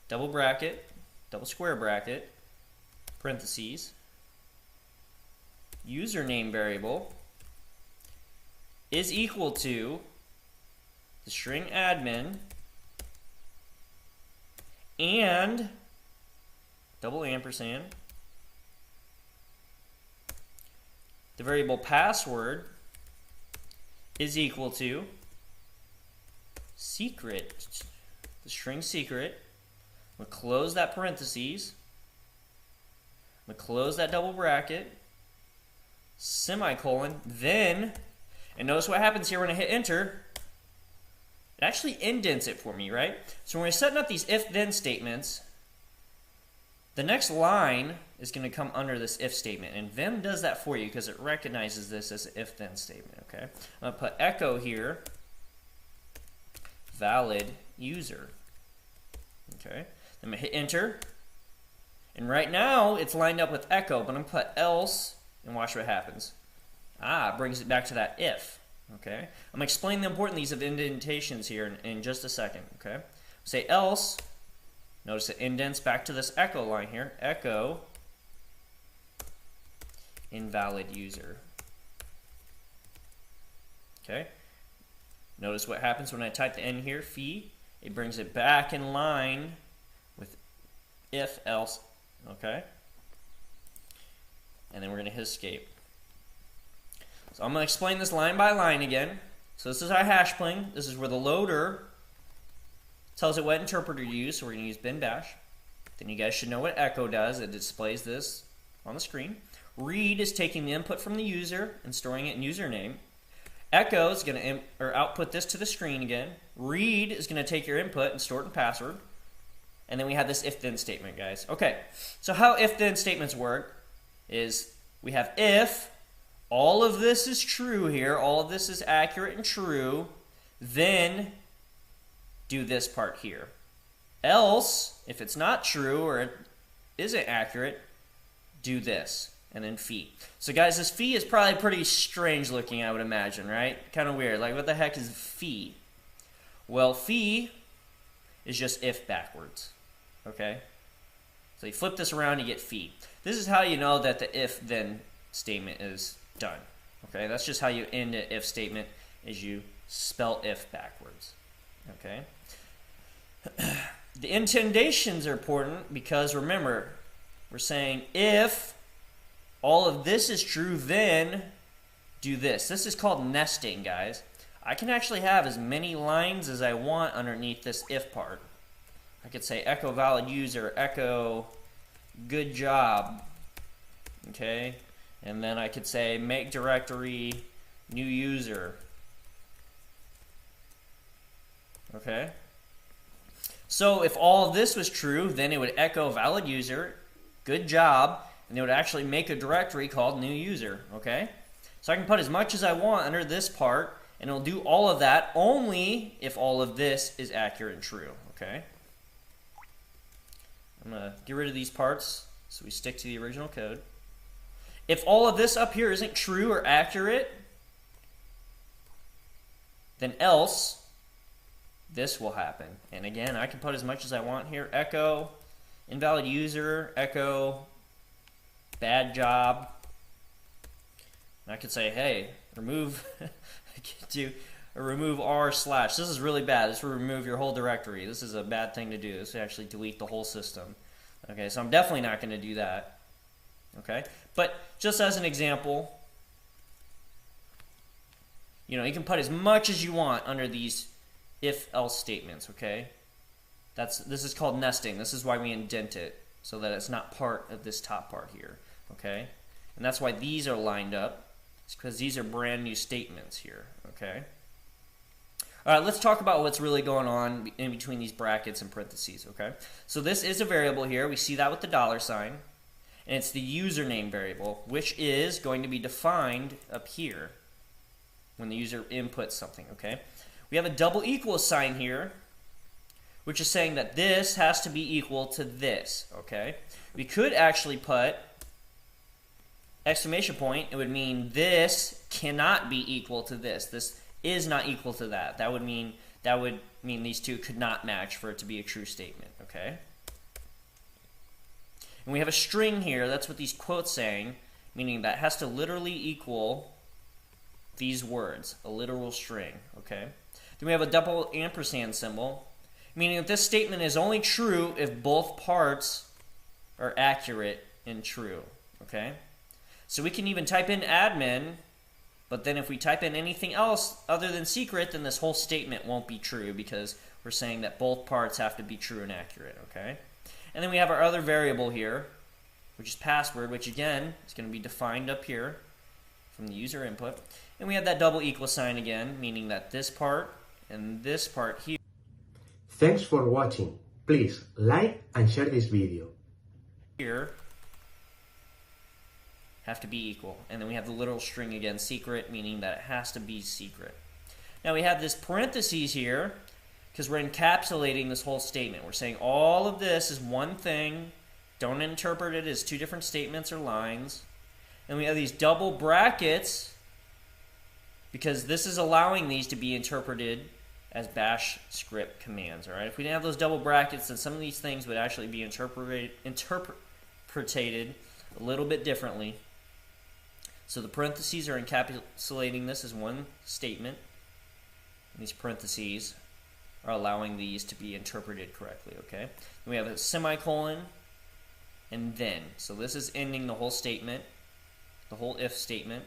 double bracket, double square bracket, parentheses, username variable is equal to the string admin and double ampersand, the variable password is equal to secret, the string secret. We'll close that parentheses. I'm going to close that double bracket, semicolon, then, and notice what happens here when I hit enter. It actually indents it for me, right? So when we're setting up these if-then statements, the next line is going to come under this if statement. And Vim does that for you because it recognizes this as an if-then statement, okay? I'm going to put echo here, valid user. Okay? I'm going to hit enter. And right now, it's lined up with echo, but I'm going to put else, and watch what happens. It brings it back to that if. Okay, I'm going to explain the importance of indentations here in just a second. Okay, say else. Notice it indents back to this echo line here. Echo invalid user. Okay, notice what happens when I type the N here, fee. It brings it back in line with if else. Okay, and then we're going to hit escape. So I'm going to explain this line by line again. So this is our hash pling. This is where the loader tells it what interpreter to use. So we're going to use bin bash. Then you guys should know what echo does. It displays this on the screen. Read is taking the input from the user and storing it in username. Echo is going to output this to the screen again. Read is going to take your input and store it in password. And then we have this if-then statement, guys. Okay, so how if-then statements work is we have if all of this is true here, all of this is accurate and true, then do this part here. Else, if it's not true or it isn't accurate, do this, and then fee. So guys, this fee is probably pretty strange looking, I would imagine, right? Kind of weird. Like, what the heck is fee? Well, fee is just if backwards, okay? So you flip this around, you get fee. This is how you know that the if-then statement is done. Okay, that's just how you end an if statement, is you spell if backwards. Okay. The indentations are important because remember, we're saying if all of this is true, then do this. This is called nesting, guys. I can actually have as many lines as I want underneath this if part. I could say echo valid user, echo good job. Okay. And then I could say make directory new user. Okay? So if all of this was true, then it would echo valid user, good job, and it would actually make a directory called new user. Okay? So I can put as much as I want under this part, and it'll do all of that only if all of this is accurate and true. Okay? I'm going to get rid of these parts so we stick to the original code. If all of this up here isn't true or accurate, then else this will happen. And again, I can put as much as I want here. Echo invalid user, echo bad job. And I could say, hey, remove remove r/. This is really bad. This will remove your whole directory. This is a bad thing to do. This will actually delete the whole system. Okay, so I'm definitely not going to do that. Okay, but just as an example, you can put as much as you want under these if-else statements. Okay, this is called nesting. This is why we indent it so that it's not part of this top part here. Okay, and that's why these are lined up. It's because these are brand new statements here. Okay. All right, let's talk about what's really going on in between these brackets and parentheses. Okay, so this is a variable here. We see that with the $sign. And it's the username variable, which is going to be defined up here when the user inputs something, okay? We have a double equal sign here, which is saying that this has to be equal to this, okay? We could actually put exclamation point. It would mean this cannot be equal to this. This is not equal to that. That would mean these two could not match for it to be a true statement, okay? And we have a string here. That's what these quotes saying, meaning that has to literally equal these words, a literal string, okay? Then we have a double ampersand symbol, meaning that this statement is only true if both parts are accurate and true, okay? So we can even type in admin, but then if we type in anything else other than secret, then this whole statement won't be true because we're saying that both parts have to be true and accurate, okay? And then we have our other variable here, which is password, which again is going to be defined up here from the user input. And we have that double equal sign again, meaning that this part and this part Thanks for watching. Please like and share this video. here have to be equal. And then we have the literal string again, secret, meaning that it has to be secret. Now we have this parentheses here because we're encapsulating this whole statement. We're saying all of this is one thing. Don't interpret it as two different statements or lines. And we have these double brackets because this is allowing these to be interpreted as bash script commands. All right? If we didn't have those double brackets, then some of these things would actually be interpreted a little bit differently. So the parentheses are encapsulating this as one statement. And these parentheses are allowing these to be interpreted correctly, okay? And we have a semicolon and then. So this is ending the whole statement, the whole if statement,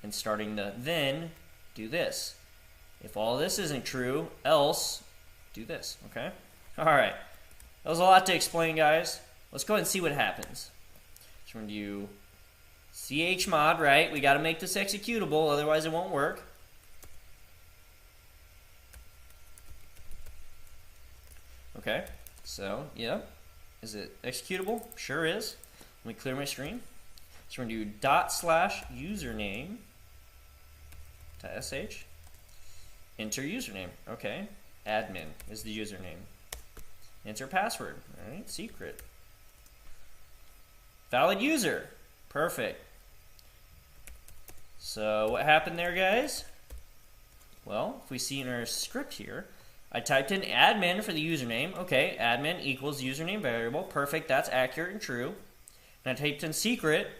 and starting the then, do this. If all this isn't true, else do this, okay? All right. That was a lot to explain, guys. Let's go ahead and see what happens. So we're going to do chmod, right? We got to make this executable, otherwise it won't work. Okay, so, yeah. Is it executable? Sure is. Let me clear my screen. So we're going to do ./username.sh. Enter username. Okay. Admin is the username. Enter password. All right, secret. Valid user. Perfect. So what happened there, guys? Well, if we see in our script here, I typed in admin for the username. Okay, admin equals username variable. Perfect, that's accurate and true. And I typed in secret,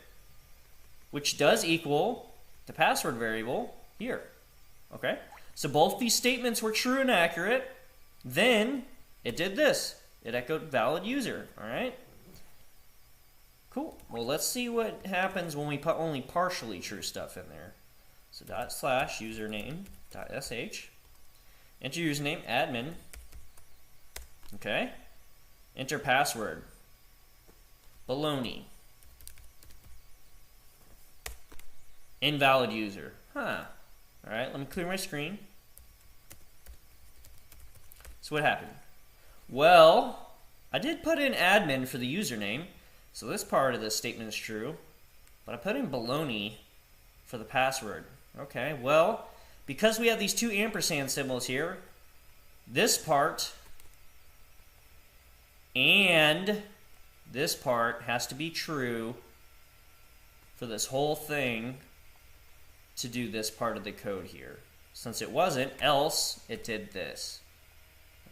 which does equal the password variable here. Okay, so both these statements were true and accurate. Then it did this. It echoed valid user. All right. Cool. Well, let's see what happens when we put only partially true stuff in there. So ./username.sh. Enter username, admin. Okay. Enter password. Baloney. Invalid user. Huh. Alright, let me clear my screen. So what happened? Well, I did put in admin for the username, so this part of the statement is true, but I put in baloney for the password. Okay, well, because we have these two ampersand symbols here, this part and this part has to be true for this whole thing to do this part of the code here. Since it wasn't, else it did this.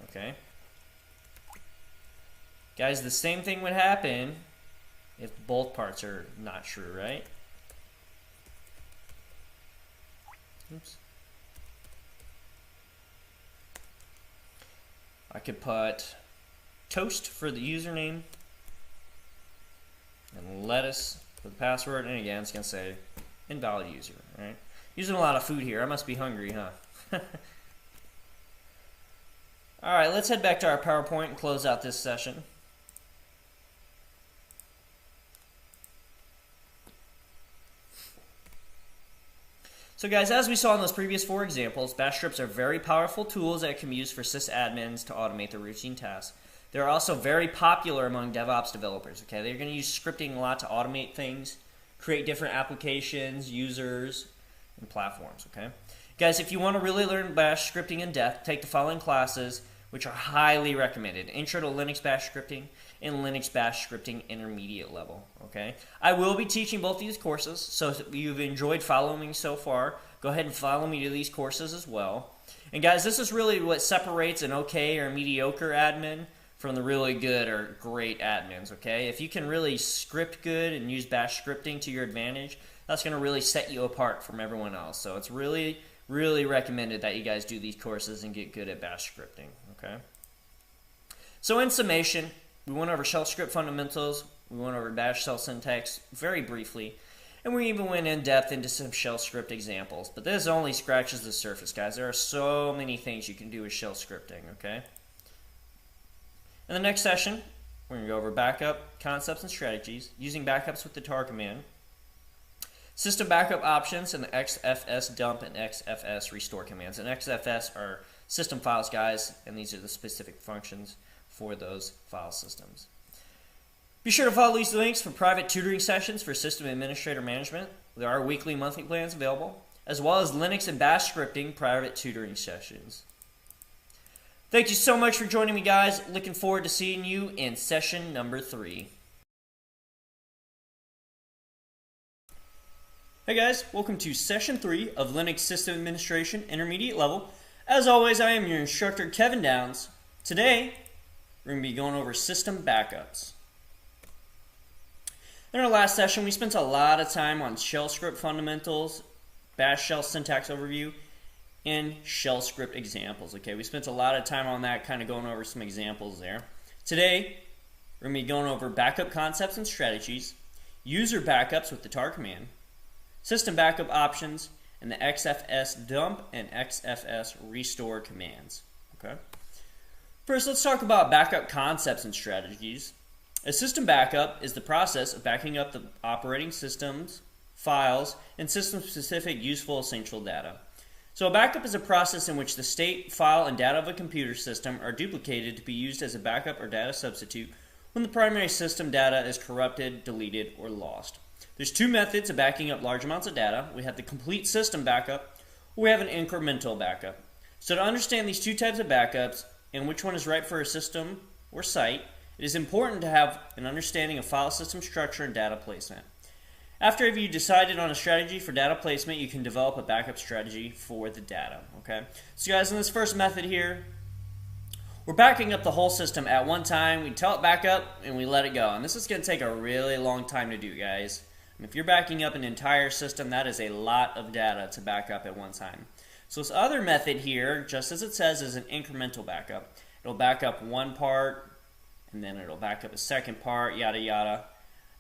Okay? Guys, the same thing would happen if both parts are not true, right? Oops. I could put toast for the username and lettuce for the password, and again it's going to say invalid user, right? Using a lot of food here. I must be hungry, huh? Alright, let's head back to our PowerPoint and close out this session. So guys, as we saw in those previous 4 examples, bash scripts are very powerful tools that can be used for sysadmins to automate their routine tasks. They're also very popular among DevOps developers. Okay, they're going to use scripting a lot to automate things, create different applications, users, and platforms. Okay, guys, if you want to really learn bash scripting in depth, take the following classes, which are highly recommended: Intro to Linux Bash Scripting and Linux Bash Scripting Intermediate Level. Okay, I will be teaching both these courses, so if you've enjoyed following me so far, go ahead and follow me to these courses as well. And guys, this is really what separates an okay or mediocre admin from the really good or great admins. Okay, if you can really script good and use bash scripting to your advantage, that's going to really set you apart from everyone else. So it's really recommended that you guys do these courses and get good at bash scripting. Okay, so in summation, we went over shell script fundamentals, we went over bash shell syntax very briefly, and we even went in depth into some shell script examples. But this only scratches the surface, guys. There are so many things you can do with shell scripting. Okay, in the next session, We're going to go over backup concepts and strategies, using backups with the tar command, system backup options, and the XFS dump and XFS restore commands. And XFS are system files, guys, and these are the specific functions for those file systems. Be sure to follow these links for private tutoring sessions for system administrator management. There are weekly and monthly plans available, as well as Linux and Bash scripting private tutoring sessions. Thank you so much for joining me, guys. Looking forward to seeing you in session number 3. Hey guys, welcome to session 3 of Linux System Administration Intermediate Level. As always, I am your instructor, Kevin Downs. Today, we're going to be going over system backups. In our last session, we spent a lot of time on shell script fundamentals, bash shell syntax overview, and shell script examples. Okay, we spent a lot of time on that, kind of going over some examples there. Today, we're going to be going over backup concepts and strategies, user backups with the tar command, system backup options, and the XFS dump and XFS restore commands. Okay. First, let's talk about backup concepts and strategies. A system backup is the process of backing up the operating systems, files, and system-specific useful essential data. So a backup is a process in which the state, file, and data of a computer system are duplicated to be used as a backup or data substitute when the primary system data is corrupted, deleted, or lost. There's 2 methods of backing up large amounts of data. We have the complete system backup, or we have an incremental backup. So to understand these 2 types of backups and which one is right for a system or site, it is important to have an understanding of file system structure and data placement. After you've decided on a strategy for data placement, you can develop a backup strategy for the data. Okay. So guys, in this first method here, we're backing up the whole system at one time. We tell it back up and we let it go. And this is going to take a really long time to do, guys. If you're backing up an entire system, that is a lot of data to back up at one time. So this other method here, just as it says, is an incremental backup. It'll back up one part, and then it'll back up a second part, yada yada,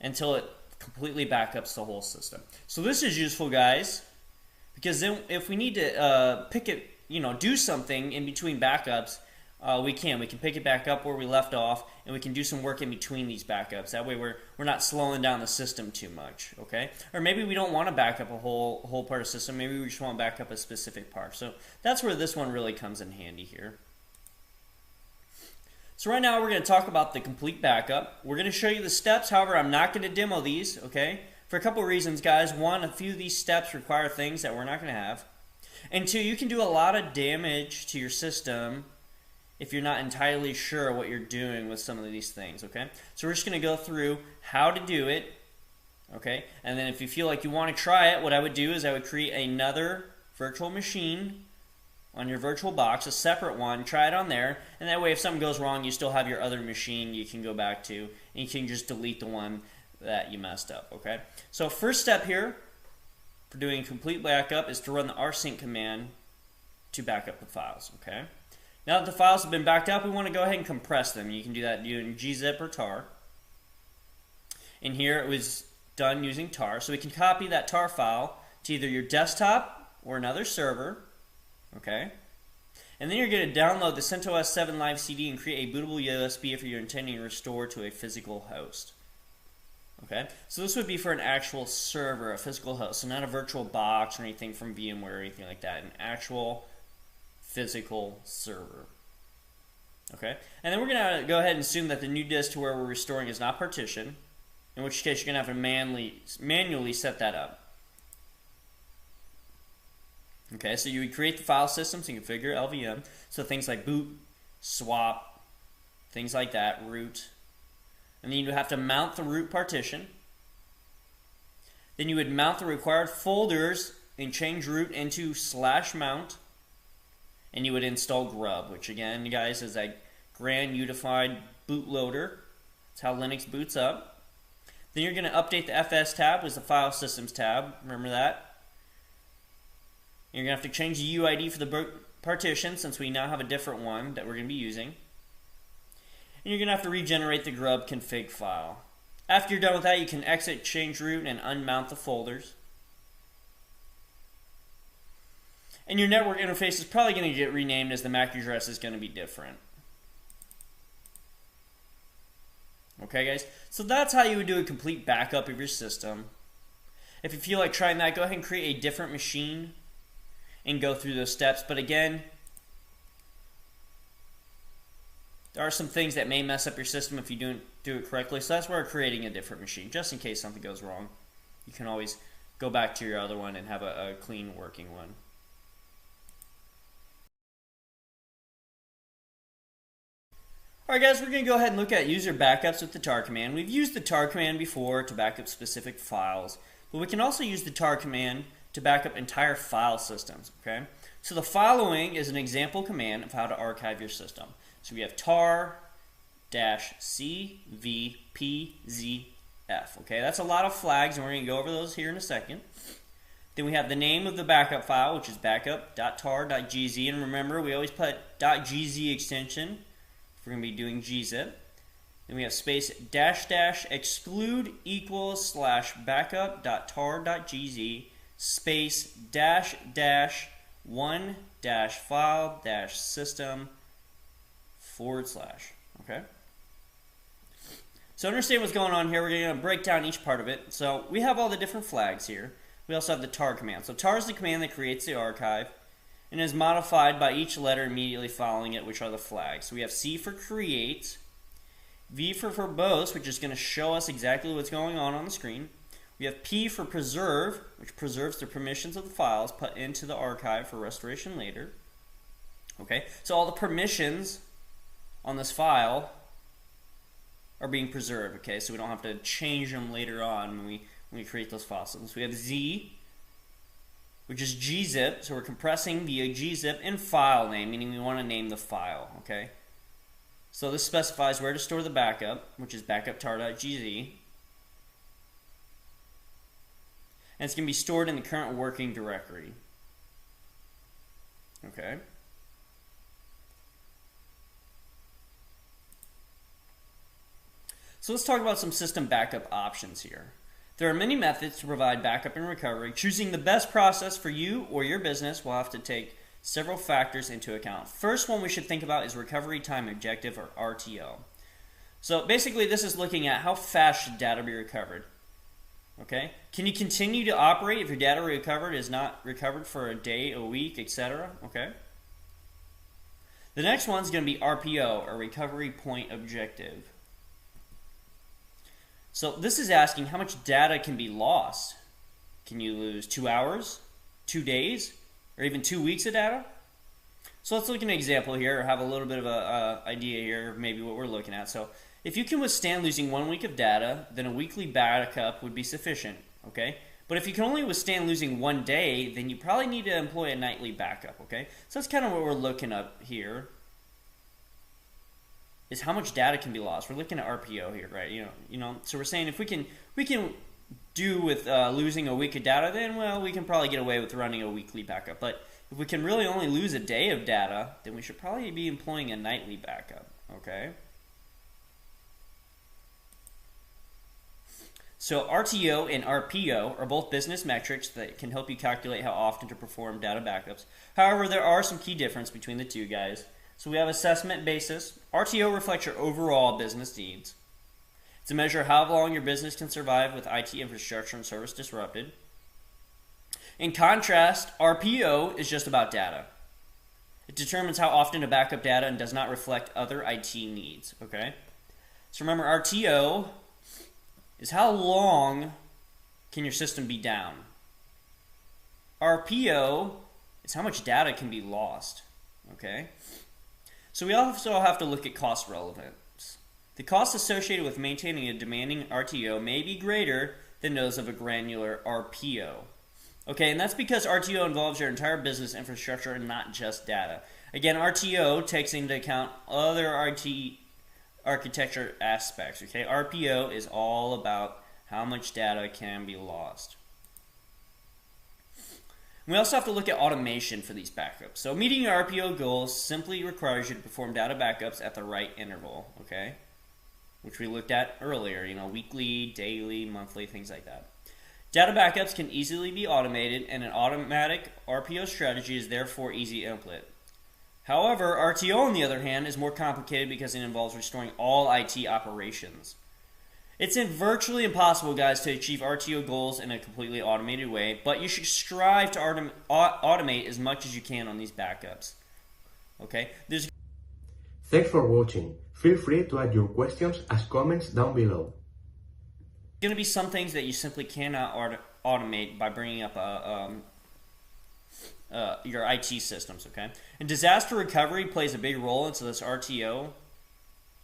until it completely backups the whole system. So this is useful, guys, because then if we need to pick it, do something in between backups, we can pick it back up where we left off, and we can do some work in between these backups. That way we're not slowing down the system too much, okay? Or maybe we don't want to back up a whole part of the system. Maybe we just want to back up a specific part. So that's where this one really comes in handy here. So right now we're going to talk about the complete backup. We're going to show you the steps. However, I'm not going to demo these, okay? For a couple of reasons, guys. One, a few of these steps require things that we're not going to have. And 2, you can do a lot of damage to your system if you're not entirely sure what you're doing with some of these things, okay? So we're just going to go through how to do it, okay? And then if you feel like you want to try it, what I would do is I would create another virtual machine on your virtual box, a separate one, try it on there, and that way if something goes wrong, you still have your other machine you can go back to, and you can just delete the one that you messed up, okay? So first step here for doing complete backup is to run the rsync command to back up the files, okay? Now that the files have been backed up, we want to go ahead and compress them. You can do that using gzip or tar. And here it was done using tar, so we can copy that tar file to either your desktop or another server. Okay, and then you're going to download the CentOS 7 Live CD and create a bootable USB if you're intending to restore to a physical host. Okay, so this would be for an actual server, a physical host, so not a virtual box or anything from VMware or anything like that, an actual physical server. Okay, and then we're going to go ahead and assume that the new disk to where we're restoring is not partitioned, in which case you're going to have to manually set that up. Okay, so you would create the file systems and configure LVM. So things like boot, swap, things like that, root. And then you would have to mount the root partition. Then you would mount the required folders and change root into /mount. And you would install grub, which again, guys, is a grand unified bootloader. That's how Linux boots up. Then you're going to update the FS tab with the file systems tab. Remember that? You're going to have to change the UID for the partition since we now have a different one that we're going to be using. And you're going to have to regenerate the grub config file. After you're done with that, you can exit change root and unmount the folders. And your network interface is probably going to get renamed as the MAC address is going to be different. Okay, guys? So that's how you would do a complete backup of your system. If you feel like trying that, go ahead and create a different machine and go through those steps. But again, there are some things that may mess up your system if you don't do it correctly. So that's why we're creating a different machine, just in case something goes wrong. You can always go back to your other one and have a clean working one. Alright guys, we're going to go ahead and look at user backups with the tar command. We've used the tar command before to back up specific files, but we can also use the tar command to back up entire file systems. Okay, so the following is an example command of how to archive your system. So we have tar-cvpzf. Okay, that's a lot of flags, and we're going to go over those here in a second. Then we have the name of the backup file, which is backup.tar.gz, and remember, we always put .gz extension. We're going to be doing gzip. Then we have space -- exclude equals / backup.tar.gz space -- 1 - file - system / okay. So understand what's going on here. We're going to break down each part of it. So we have all the different flags here. We also have the tar command. So tar is the command that creates the archive and is modified by each letter immediately following it, which are the flags. So we have C for create, V for verbose, which is going to show us exactly what's going on the screen. We have P for preserve, which preserves the permissions of the files put into the archive for restoration later. Okay, so all the permissions on this file are being preserved. Okay, so we don't have to change them later on when we create those files. So we have Z, which is gzip, so we're compressing via gzip in file name, meaning we want to name the file, okay? So this specifies where to store the backup, which is backup.tar.gz. And it's going to be stored in the current working directory. Okay? So let's talk about some system backup options here. There are many methods to provide backup and recovery. Choosing the best process for you or your business will have to take several factors into account. First one we should think about is recovery time objective, or RTO. So basically this is looking at how fast should data be recovered. Okay? Can you continue to operate if your data is not recovered for a day, a week, etc.? Okay? The next one is going to be RPO, or recovery point objective. So this is asking how much data can be lost. Can you lose 2 hours, 2 days, or even 2 weeks of data? So let's look at an example here, or have a little bit of an idea here of maybe what we're looking at. So if you can withstand losing 1 week of data, then a weekly backup would be sufficient. Okay? But if you can only withstand losing 1 day, then you probably need to employ a nightly backup. Okay? So that's kind of what we're looking up here. Is how much data can be lost. We're looking at RPO here, right? You know. So we're saying if we can do with losing a week of data, then well, we can probably get away with running a weekly backup. But if we can really only lose a day of data, then we should probably be employing a nightly backup. Okay. So RTO and RPO are both business metrics that can help you calculate how often to perform data backups. However, there are some key differences between the two, guys. So we have assessment basis. RTO reflects your overall business needs. It's a measure of how long your business can survive with IT infrastructure and service disrupted. In contrast, RPO is just about data. It determines how often to back up data and does not reflect other IT needs. Okay? So remember, RTO is how long can your system be down. RPO is how much data can be lost. Okay? So we also have to look at cost relevance. The costs associated with maintaining a demanding RTO may be greater than those of a granular RPO. Okay, and that's because RTO involves your entire business infrastructure and not just data. Again, RTO takes into account other IT architecture aspects. Okay, RPO is all about how much data can be lost. We also have to look at automation for these backups. So meeting your RPO goals simply requires you to perform data backups at the right interval, okay? Which we looked at earlier, weekly, daily, monthly, things like that. Data backups can easily be automated, and an automatic RPO strategy is therefore easy to implement. However, RTO, on the other hand, is more complicated because it involves restoring all IT operations. It's virtually impossible, guys, to achieve RTO goals in a completely automated way, but you should strive to automate as much as you can on these backups. Okay? There's Thanks for watching. Feel free to add your questions as comments down below. going to be some things that you simply cannot automate by bringing up your IT systems, okay? And disaster recovery plays a big role into this RTO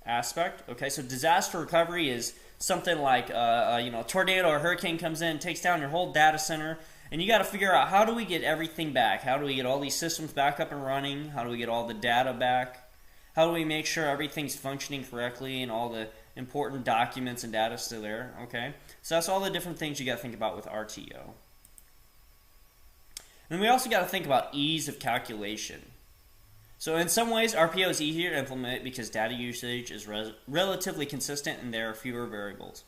aspect, okay? So disaster recovery is something like a tornado or hurricane comes in, takes down your whole data center, and you got to figure out, how do we get everything back? How do we get all these systems back up and running? How do we get all the data back? How do we make sure everything's functioning correctly and all the important documents and data still there, okay? So that's all the different things you got to think about with RTO. And we also got to think about ease of calculation. So in some ways, RPO is easier to implement because data usage is relatively consistent and there are fewer variables.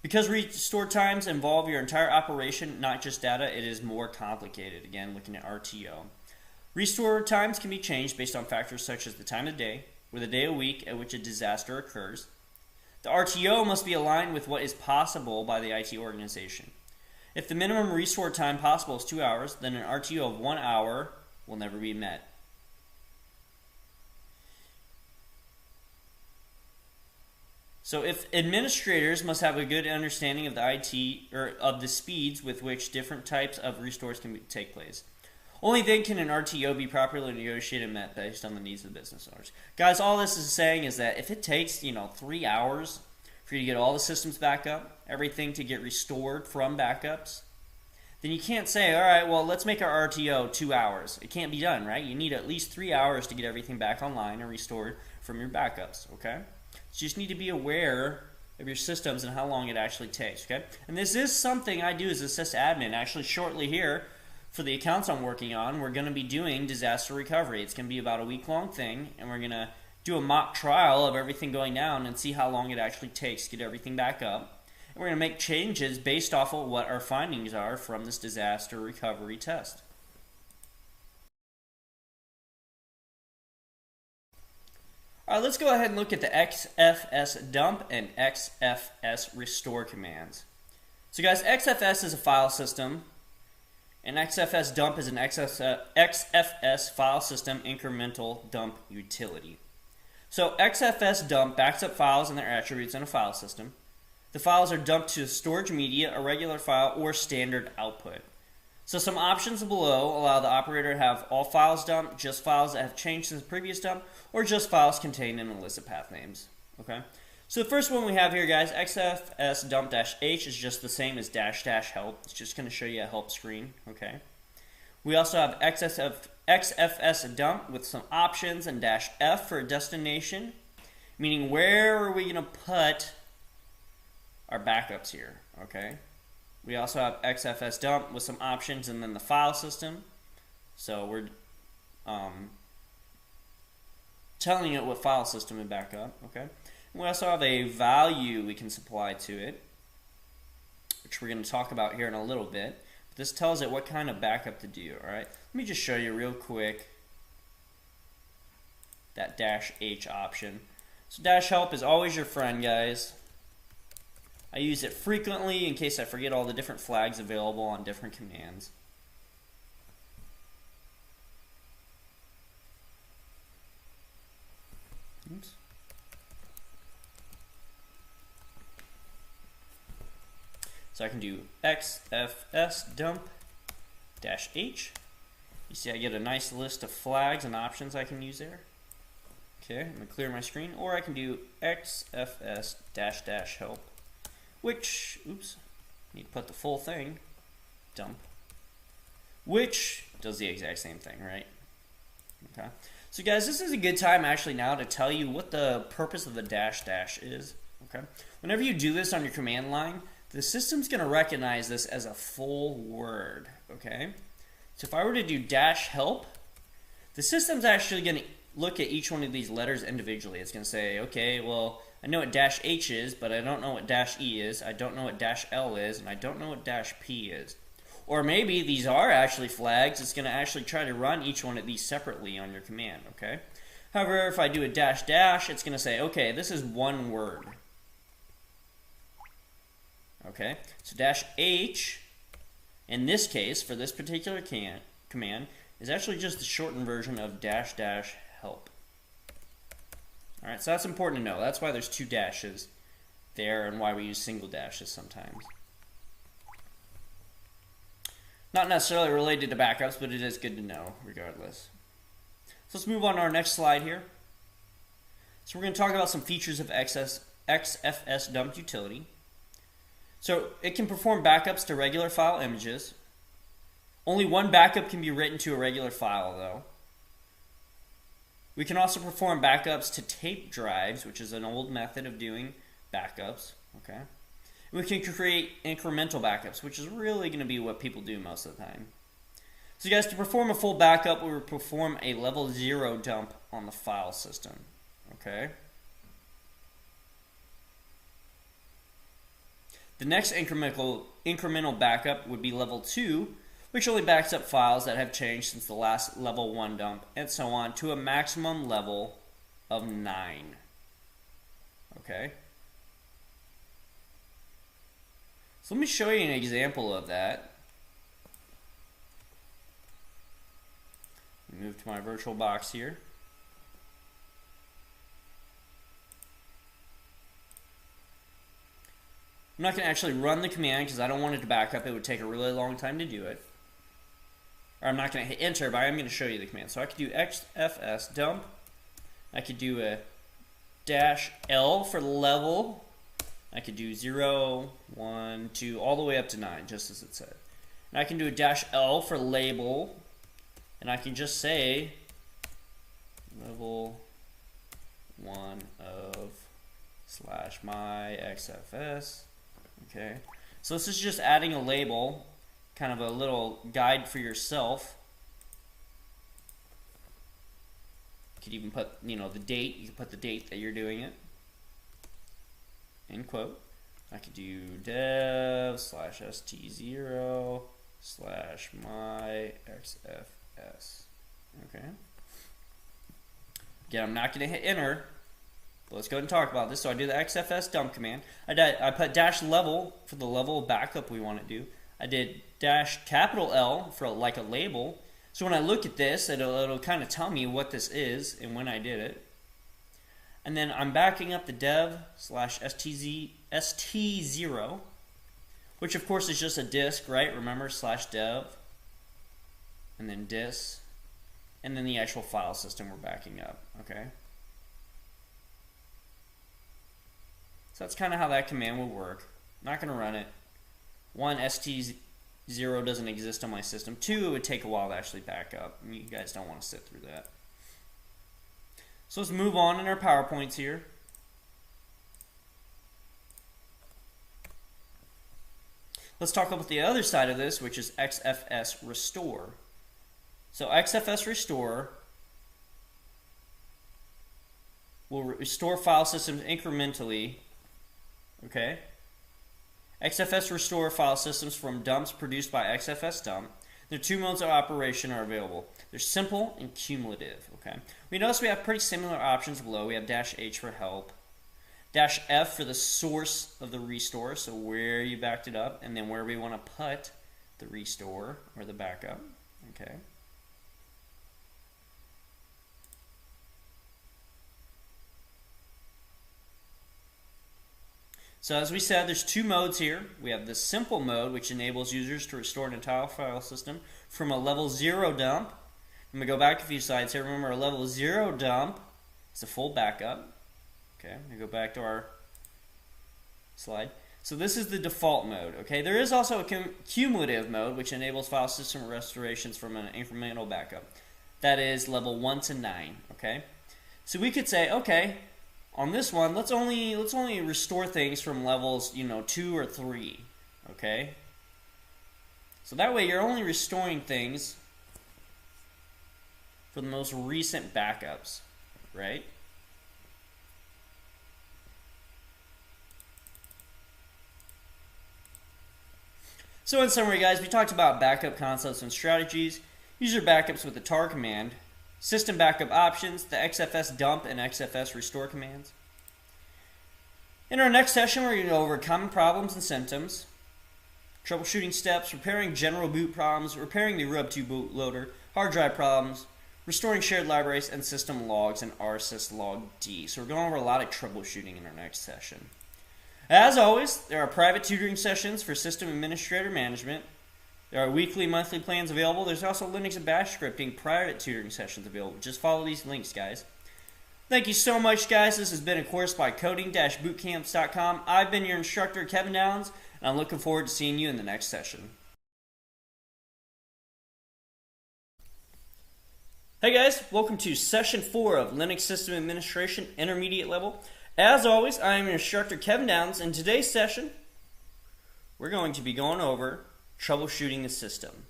Because restore times involve your entire operation, not just data, it is more complicated. Again, looking at RTO. Restore times can be changed based on factors such as the time of day, or the day of week at which a disaster occurs. The RTO must be aligned with what is possible by the IT organization. If the minimum restore time possible is 2 hours, then an RTO of 1 hour will never be met. So if administrators must have a good understanding of the IT or of the speeds with which different types of restores can take place. Only then can an RTO be properly negotiated and met based on the needs of the business owners. Guys, all this is saying is that if it takes 3 hours for you to get all the systems back up, everything to get restored from backups, then you can't say, all right, well, let's make our RTO 2 hours. It can't be done, right? You need at least 3 hours to get everything back online and restored from your backups, okay? So you just need to be aware of your systems and how long it actually takes, okay? And this is something I do as a sysadmin. Actually, shortly here, for the accounts I'm working on, we're going to be doing disaster recovery. It's going to be about a week-long thing, and we're going to do a mock trial of everything going down and see how long it actually takes to get everything back up. And we're going to make changes based off of what our findings are from this disaster recovery test. All right, let's go ahead and look at the XFS dump and XFS restore commands. So guys, XFS is a file system, and XFS dump is an XFS file system incremental dump utility. So XFS dump backs up files and their attributes in a file system. The files are dumped to storage media, a regular file, or standard output. So some options below allow the operator to have all files dumped, just files that have changed since the previous dump, or just files contained in illicit path names. Okay. So the first one we have here, guys, XFS dump-h is just the same as -- help. It's just going to show you a help screen. Okay. We also have XFS dump with some options and -f for a destination, meaning where are we going to put our backups here. Okay. We also have XFS dump with some options and then the file system. So we're telling it what file system to back up. Okay. And we also have a value we can supply to it, which we're going to talk about here in a little bit. But this tells it what kind of backup to do. All right. Let me just show you real quick that -h option. So -help is always your friend, guys. I use it frequently in case I forget all the different flags available on different commands. Oops. So I can do XFS dump -h. You see I get a nice list of flags and options I can use there. Okay, I'm going to clear my screen. Or I can do XFS -help. Which, oops, need to put the full thing, dump, which does the exact same thing, right? Okay. So guys, this is a good time actually now to tell you what the purpose of the -- is. Okay. Whenever you do this on your command line, the system's going to recognize this as a full word. Okay. So if I were to do -help, the system's actually going to look at each one of these letters individually. It's going to say, okay, well, I know what -h is, but I don't know what -e is. I don't know what -l is, and I don't know what -p is. Or maybe these are actually flags. It's going to actually try to run each one of these separately on your command, okay? However, if I do a -- it's going to say, okay, this is one word. Okay, so dash H, in this case, for this particular command, is actually just the shortened version of dash dash help. All right, so that's important to know. That's why there's two dashes there and why we use single dashes sometimes. Not necessarily related to backups, but it is good to know regardless. So let's move on to our next slide here. So we're going to talk about some features of XFS dump utility. So it can perform backups to regular file images. Only one backup can be written to a regular file though. We can also perform backups to tape drives, which is an old method of doing backups. Okay. We can create incremental backups, which is really going to be what people do most of the time. So guys, to perform a full backup, we will perform a level 0 dump on the file system. Okay. The next incremental backup would be level 2, which only backs up files that have changed since the last level 1 dump, and so on, to a maximum level of 9. Okay. So let me show you an example of that. Move to my virtual box here. I'm not going to actually run the command because I don't want it to back up. It would take a really long time to do it. Or I'm not going to hit enter, but I am going to show you the command. So I could do XFS dump. I could do a dash L for level. I could do 0, 1, 2, all the way up to 9, just as it said. And I can do a dash L for label. And I can just say level 1 of / my XFS. Okay, so this is just adding a label, kind of a little guide for yourself. You could even put, the date. You could put the date that you're doing it. End quote. I could do dev /st0 / my XFS. Okay. Again, I'm not going to hit enter. But let's go ahead and talk about this. So I do the XFS dump command. I put dash level for the level of backup we want to do. I did dash capital L for like a label. So when I look at this, it'll kind of tell me what this is and when I did it. And then I'm backing up the dev /st0, which of course is just a disk, right? Remember, /dev, and then disk, and then the actual file system we're backing up, okay? So that's kind of how that command will work. Not going to run it. 1, st0 doesn't exist on my system. 2, it would take a while to actually back up. You guys don't want to sit through that. So let's move on in our PowerPoints here. Let's talk about the other side of this, which is XFS restore. So XFS restore will restore file systems incrementally. Okay. XFS restore file systems from dumps produced by XFS dump. The two modes of operation are available. They're simple and cumulative. Okay. We notice we have pretty similar options below. We have dash H for help, dash F for the source of the restore, so where you backed it up, and then where we want to put the restore or the backup. Okay. So as we said, there's two modes here. We have the simple mode, which enables users to restore an entire file system from a level 0 dump. I'm going to go back a few slides here. Remember, a level 0 dump is a full backup. Okay, I'm going to go back to our slide. So this is the default mode. Okay, there is also a cumulative mode, which enables file system restorations from an incremental backup. That is level 1 to 9. Okay, so we could say, okay, on this one, let's only restore things from levels, 2 or 3, okay? So that way you're only restoring things for the most recent backups, right? So in summary, guys, we talked about backup concepts and strategies, user backups with the tar command, system backup options, the XFS dump and XFS restore commands. In our next session, we're going to go over common problems and symptoms, troubleshooting steps, repairing general boot problems, repairing the Rub2 bootloader, hard drive problems, restoring shared libraries, and system logs and rsyslog-d. So we're going over a lot of troubleshooting in our next session. As always, there are private tutoring sessions for system administrator management. There are weekly, monthly plans available. There's also Linux and Bash scripting private tutoring sessions available. Just follow these links, guys. Thank you so much, guys. This has been a course by coding-bootcamps.com. I've been your instructor, Kevin Downs, and I'm looking forward to seeing you in the next session. Hey guys, welcome to session 4 of Linux System Administration Intermediate Level. As always, I am your instructor, Kevin Downs, and today's session, we're going to be going over troubleshooting the system.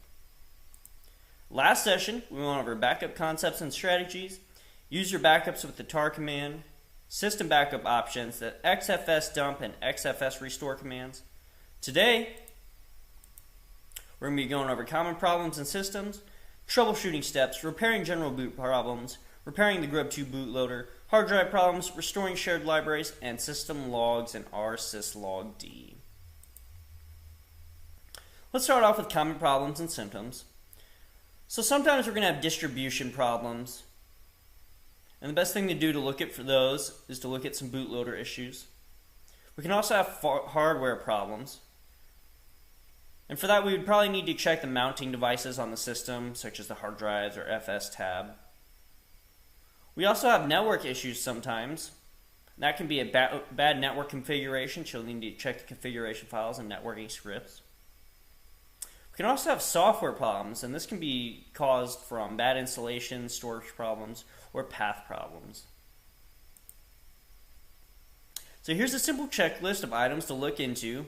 Last session, we went over backup concepts and strategies, user backups with the tar command, system backup options, the xfs dump and xfs restore commands. Today, we're going to be going over common problems in systems, troubleshooting steps, repairing general boot problems, repairing the Grub2 bootloader, hard drive problems, restoring shared libraries, and system logs and rsyslog-d. Let's start off with common problems and symptoms. So sometimes we're going to have distribution problems. And the best thing to do to look at for those is to look at some bootloader issues. We can also have hardware problems. And for that, we would probably need to check the mounting devices on the system, such as the hard drives or FS tab. We also have network issues sometimes. That can be a bad network configuration, so you'll need to check the configuration files and networking scripts. We can also have software problems, and this can be caused from bad installation, storage problems, or path problems. So here's a simple checklist of items to look into.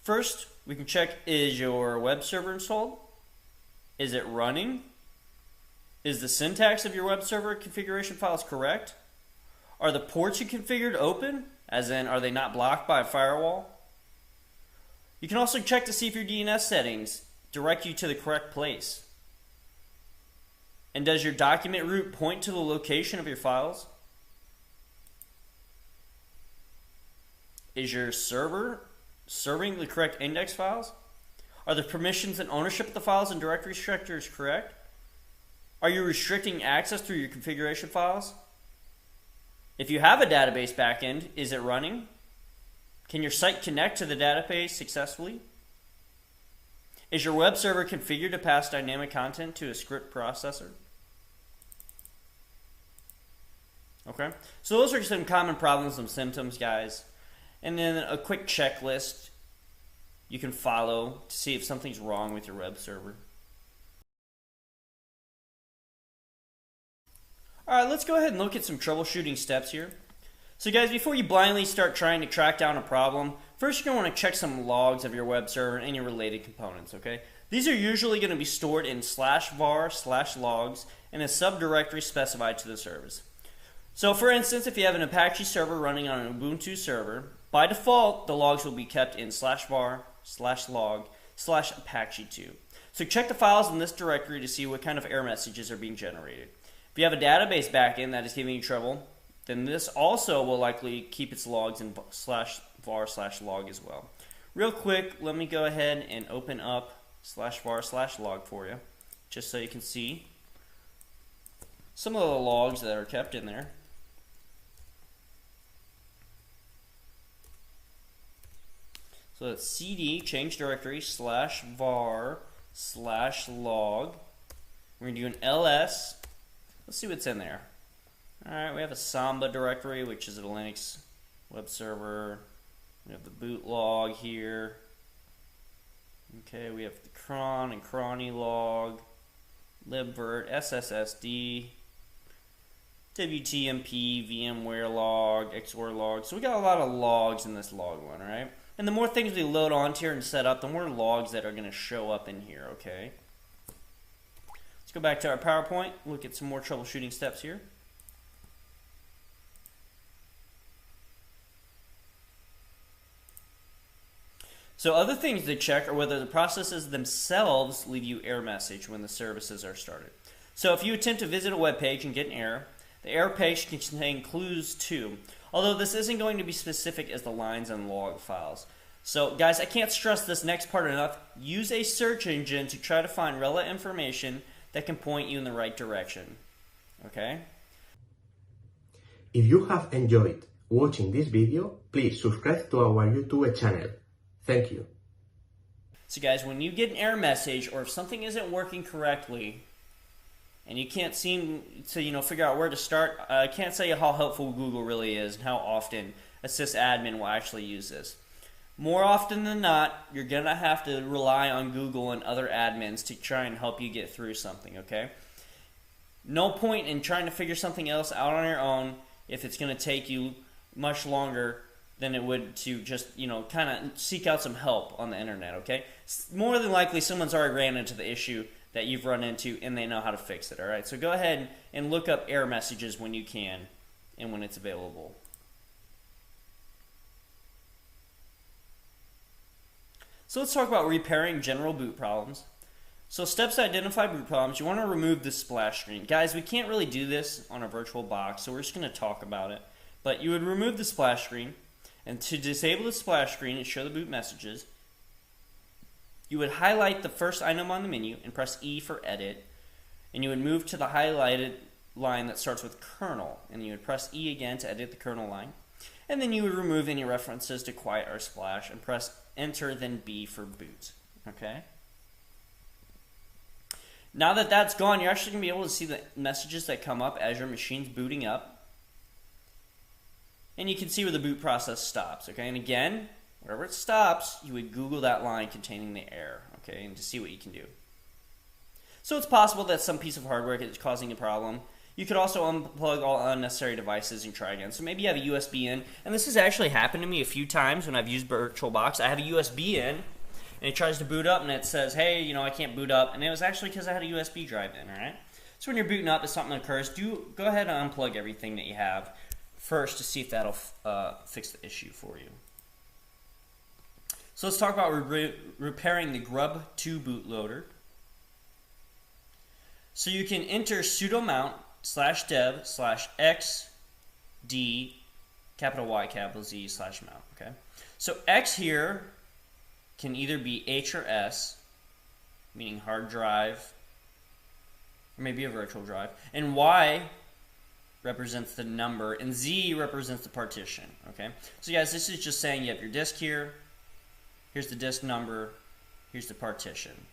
First, we can check, is your web server installed? Is it running? Is the syntax of your web server configuration files correct? Are the ports you configured open? As in, are they not blocked by a firewall? You can also check to see if your DNS settings direct you to the correct place. And does your document root point to the location of your files? Is your server serving the correct index files? Are the permissions and ownership of the files and directory structures correct? Are you restricting access through your configuration files? If you have a database backend, is it running? Can your site connect to the database successfully? Is your web server configured to pass dynamic content to a script processor? Okay, so those are some common problems and symptoms, guys. And then a quick checklist you can follow to see if something's wrong with your web server. Alright, let's go ahead and look at some troubleshooting steps here. So guys, before you blindly start trying to track down a problem, first you're going to want to check some logs of your web server and your related components, okay? These are usually going to be stored in /var/logs in a subdirectory specified to the service. So for instance, if you have an Apache server running on an Ubuntu server, by default, the logs will be kept in /var/log/apache2. So check the files in this directory to see what kind of error messages are being generated. If you have a database backend that is giving you trouble, then this also will likely keep its logs in /var/log as well. Real quick, let me go ahead and open up /var/log for you, just so you can see some of the logs that are kept in there. So it's cd change directory /var/log. We're going to do an ls. Let's see what's in there. Alright, we have a Samba directory, which is a Linux web server. We have the boot log here. Okay, we have the cron and cronny log, libvirt, sssd, wtmp, vmware log, xor log. So we got a lot of logs in this log one, right? And the more things we load onto here and set up, the more logs that are going to show up in here, okay? Let's go back to our PowerPoint, look at some more troubleshooting steps here. So other things to check are whether the processes themselves leave you error message when the services are started. So if you attempt to visit a web page and get an error, The error page can contain clues too, although this isn't going to be specific as the lines and log files. So guys, I can't stress this next part enough. Use a search engine to try to find relevant information that can point you in the right direction. Okay? If you have enjoyed watching this video, please subscribe to our YouTube channel. Thank you. So guys, when you get an error message or if something isn't working correctly and you can't seem to figure out where to start, I can't tell you how helpful Google really is and how often a sysadmin will actually use this. More often than not, you're going to have to rely on Google and other admins to try and help you get through something, okay? No point in trying to figure something else out on your own if it's going to take you much longer than it would to just, kind of seek out some help on the internet, okay? More than likely, someone's already ran into the issue that you've run into and they know how to fix it, all right? So go ahead and look up error messages when you can and when it's available. So let's talk about repairing general boot problems. So steps to identify boot problems, you want to remove the splash screen. Guys, we can't really do this on a virtual box, so we're just going to talk about it. But you would remove the splash screen, and to disable the splash screen and show the boot messages, you would highlight the first item on the menu and press E for edit, and you would move to the highlighted line that starts with kernel, and you would press E again to edit the kernel line. And then you would remove any references to quiet or splash and press enter, then B for boot. Okay? Now that that's gone, you're actually going to be able to see the messages that come up as your machine's booting up. And you can see where the boot process stops. Okay? And again, wherever it stops, you would Google that line containing the error. Okay? And to see what you can do. So it's possible that some piece of hardware is causing a problem. You could also unplug all unnecessary devices and try again. So maybe you have a USB in, and this has actually happened to me a few times when I've used VirtualBox. I have a USB in, and it tries to boot up, and it says, hey, I can't boot up. And it was actually because I had a USB drive in, all right? So when you're booting up, if something occurs, go ahead and unplug everything that you have first to see if that'll fix the issue for you. So let's talk about repairing the grub2 bootloader. So you can enter sudo mount /dev/xd capital Y capital Z /mount. Okay, so X here can either be H or S, meaning hard drive, or maybe a virtual drive, and Y represents the number, and Z represents the partition. Okay, so guys, this is just saying you have your disk here. Here's the disk number. Here's the partition.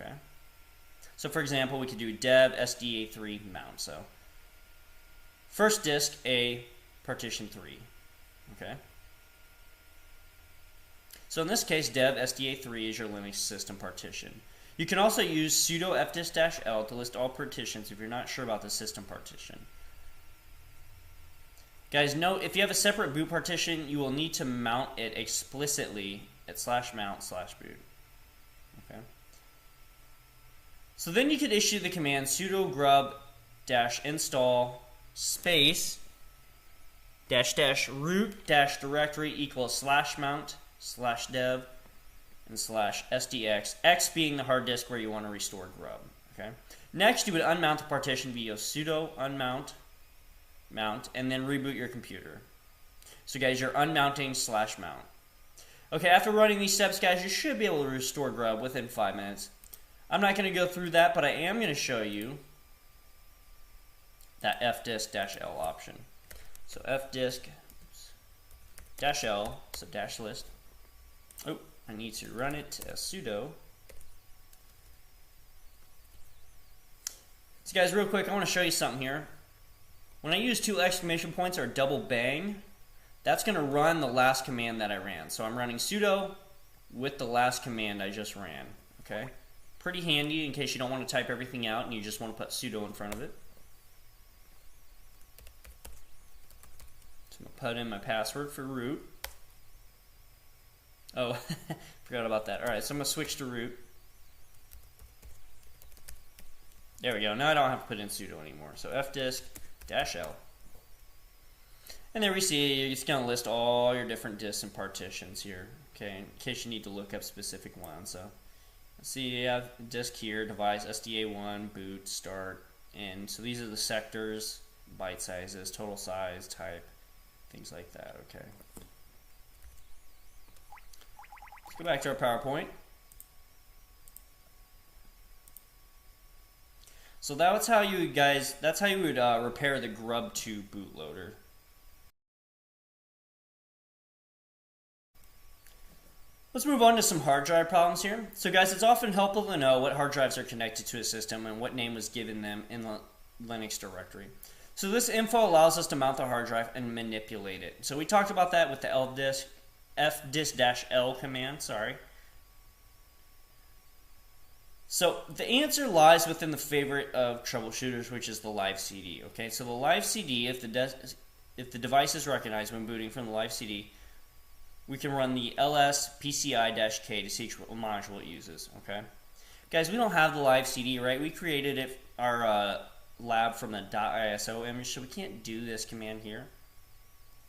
Okay. So for example, we could do dev SDA3 mount. So first disk A, partition 3. Okay. So in this case, dev SDA3 is your Linux system partition. You can also use sudo fdisk-l to list all partitions if you're not sure about the system partition. Guys, note if you have a separate boot partition, you will need to mount it explicitly at /mount/boot. Okay. So then you could issue the command sudo grub-install space --root-directory equals /mount/dev and /sdx, X being the hard disk where you want to restore grub. Okay. Next, you would unmount the partition via sudo unmount mount and then reboot your computer. So guys, you're unmounting /mount. Okay, after running these steps, guys, you should be able to restore grub within 5 minutes. I'm not going to go through that, but I am going to show you that fdisk-l option. So fdisk-l, so dash list. Oh, I need to run it as sudo. So guys, real quick, I want to show you something here. When I use 2 exclamation points or a double bang, that's going to run the last command that I ran. So I'm running sudo with the last command I just ran. Okay. Pretty handy in case you don't want to type everything out and you just want to put sudo in front of it. So I'm going to put in my password for root. Oh, forgot about that. Alright, so I'm going to switch to root. There we go. Now I don't have to put in sudo anymore. So fdisk-l. And there we see it's going to list all your different disks and partitions here. Okay, in case you need to look up specific ones. So see, you have disk here, device, SDA1, boot, start, in. So these are the sectors, byte sizes, total size, type, things like that. Okay. Let's go back to our PowerPoint. So that's how you guys, that's how you would repair the grub2 bootloader. Let's move on to some hard drive problems here. So guys, it's often helpful to know what hard drives are connected to a system and what name was given them in the Linux directory. So this info allows us to mount the hard drive and manipulate it. So we talked about that with the fdisk-l command, sorry. So the answer lies within the favorite of troubleshooters, which is the live CD. Okay, so the live CD, if the device is recognized when booting from the live CD, we can run the ls pci-k to see what module it uses. Okay, guys, we don't have the live CD, right? We created it our lab from the .iso image, so we can't do this command here.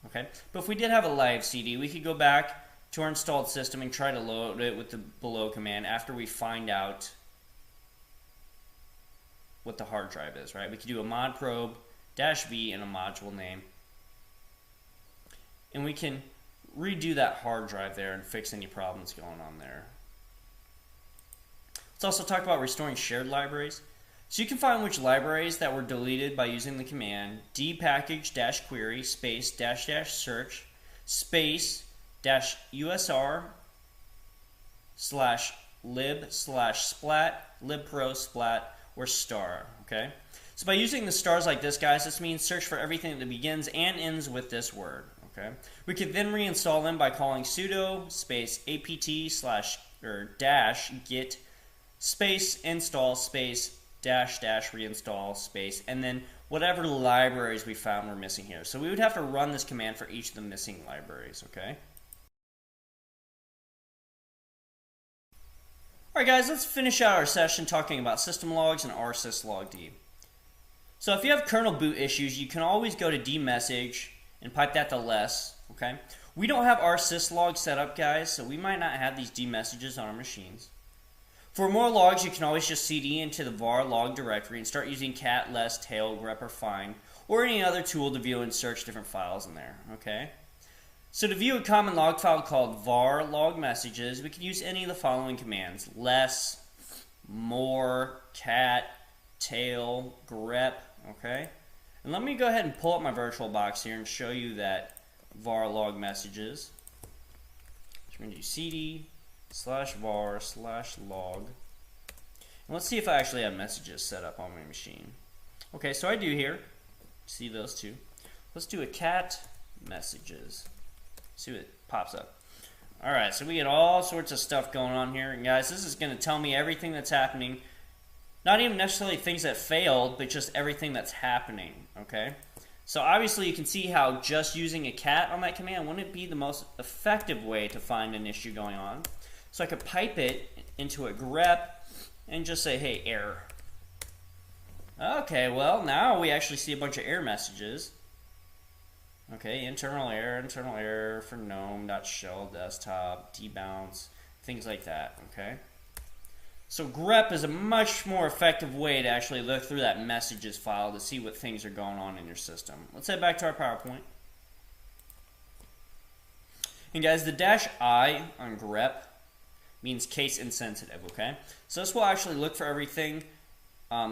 Okay, but if we did have a live CD, we could go back to our installed system and try to load it with the below command after we find out what the hard drive is, right? We could do a mod probe -v and a module name, and we can redo that hard drive there and fix any problems going on there. Let's also talk about restoring shared libraries. So you can find which libraries that were deleted by using the command dpackage-query space -- search space -usr /lib/splat libpro splat or star. Okay, so by using the stars like this, guys, this means search for everything that begins and ends with this word. Okay, we could then reinstall them by calling sudo space apt/git space install space -- reinstall space, and then whatever libraries we found were missing here. So we would have to run this command for each of the missing libraries. Okay. Alright guys, let's finish out our session talking about system logs and rsyslogd. So if you have kernel boot issues, you can always go to dmessage and pipe that to less. Okay, we don't have rsyslog set up, guys, so we might not have these dmessages on our machines. For more logs, you can always just cd into the var log directory and start using cat, less, tail, grep, or find, or any other tool to view and search different files in there. Okay. So to view a common log file called var log messages, we can use any of the following commands: less, more, cat, tail, grep. Okay. And let me go ahead and pull up my virtual box here and show you that var log messages. So we're going to do cd/var/log. And let's see if I actually have messages set up on my machine. Okay, so I do here. See those two. Let's do a cat messages. See what pops up. Alright, so we get all sorts of stuff going on here. And guys, this is going to tell me everything that's happening. Not even necessarily things that failed, but just everything that's happening. Okay? So obviously you can see how just using a cat on that command wouldn't be the most effective way to find an issue going on. So I could pipe it into a grep and just say, hey, error. Okay, well, now we actually see a bunch of error messages. Okay, internal error for gnome.shell desktop, debounce, things like that. Okay. So grep is a much more effective way to actually look through that messages file to see what things are going on in your system. Let's head back to our PowerPoint. And guys, the -i on grep means case insensitive, okay? So this will actually look for everything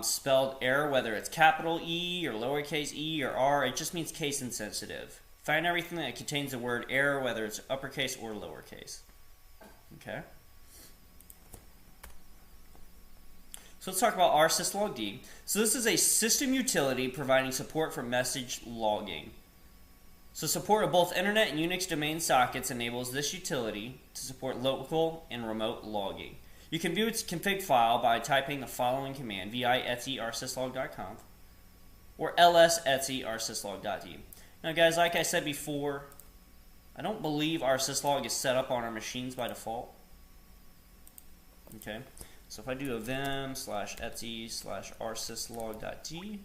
spelled error, whether it's capital E or lowercase e or r. It just means case insensitive. Find everything that contains the word error, whether it's uppercase or lowercase. Okay? So let's talk about rsyslogd. So this is a system utility providing support for message logging. So support of both Internet and Unix domain sockets enables this utility to support local and remote logging. You can view its config file by typing the following command: vi etsy rsyslog.conf or ls etsy rsyslog.d. Now guys, like I said before, I don't believe rsyslog is set up on our machines by default. Okay, so if I do a vim/etsy/rsyslog.d,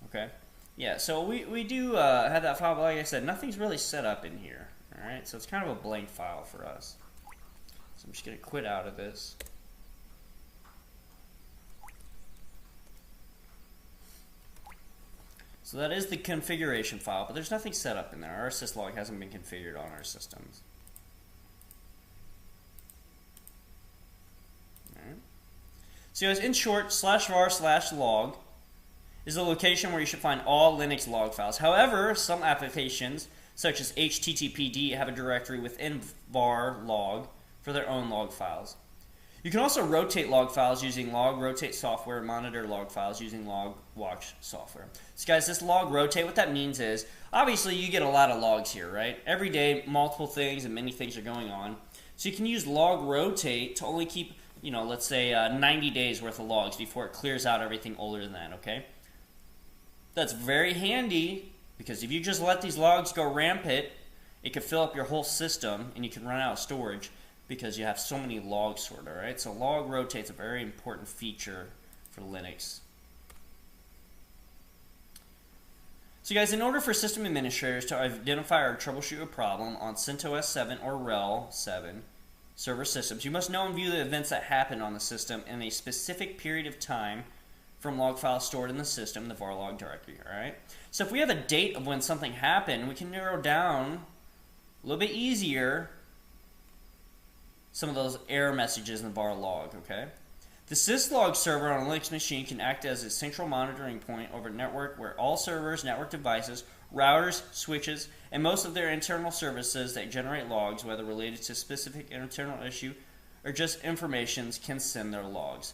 okay, yeah, so we do have that file, but like I said, nothing's really set up in here. Alright, so it's kind of a blank file for us. So I'm just going to quit out of this. So that is the configuration file, but there's nothing set up in there. Our syslog hasn't been configured on our systems. Alright. So guys, in short, /var/log is the location where you should find all Linux log files. However, some applications, such as HTTPD, have a directory within var log for their own log files. You can also rotate log files using log rotate software and monitor log files using log watch software. So guys, this log rotate, what that means is, obviously you get a lot of logs here, right? Every day, multiple things and many things are going on. So you can use log rotate to only keep, let's say 90 days worth of logs before it clears out everything older than that, okay? That's very handy because if you just let these logs go rampant, it could fill up your whole system and you can run out of storage because you have so many logs stored, alright? So log rotate's a very important feature for Linux. So guys, in order for system administrators to identify or troubleshoot a problem on CentOS 7 or RHEL 7 server systems, you must know and view the events that happen on the system in a specific period of time from log files stored in the system, the var log directory, alright? So if we have a date of when something happened, we can narrow down a little bit easier some of those error messages in the var log, okay? The syslog server on a Linux machine can act as a central monitoring point over a network where all servers, network devices, routers, switches, and most of their internal services that generate logs, whether related to a specific internal issue or just informations, can send their logs,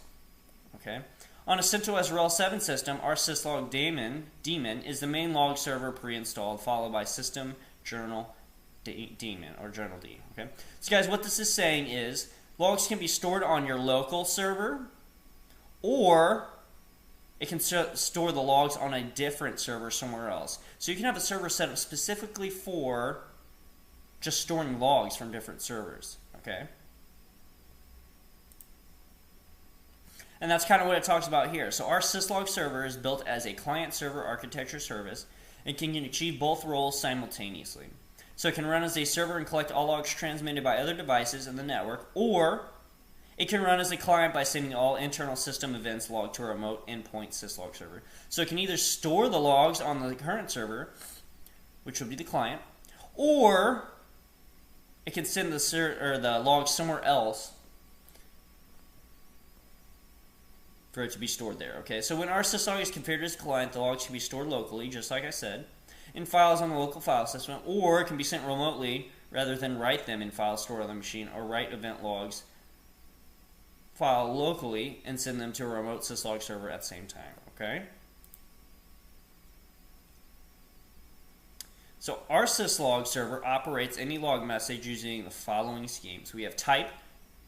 okay? On a CentOS RHEL 7 system, our syslog daemon is the main log server pre-installed, followed by system journal daemon, or journal D, okay? So guys, what this is saying is logs can be stored on your local server, or it can store the logs on a different server somewhere else. So you can have a server set up specifically for just storing logs from different servers, okay? And that's kind of what it talks about here. So our syslog server is built as a client-server architecture service and can achieve both roles simultaneously. So it can run as a server and collect all logs transmitted by other devices in the network, or it can run as a client by sending all internal system events logged to a remote endpoint syslog server. So it can either store the logs on the current server, which would be the client, or it can send the logs somewhere else for it to be stored there, okay? So when our syslog is configured as a client, the logs can be stored locally, just like I said, in files on the local file system, or it can be sent remotely rather than write them in files stored on the machine, or write event logs file locally and send them to a remote syslog server at the same time, okay? So our syslog server operates any log message using the following schemes. We have type,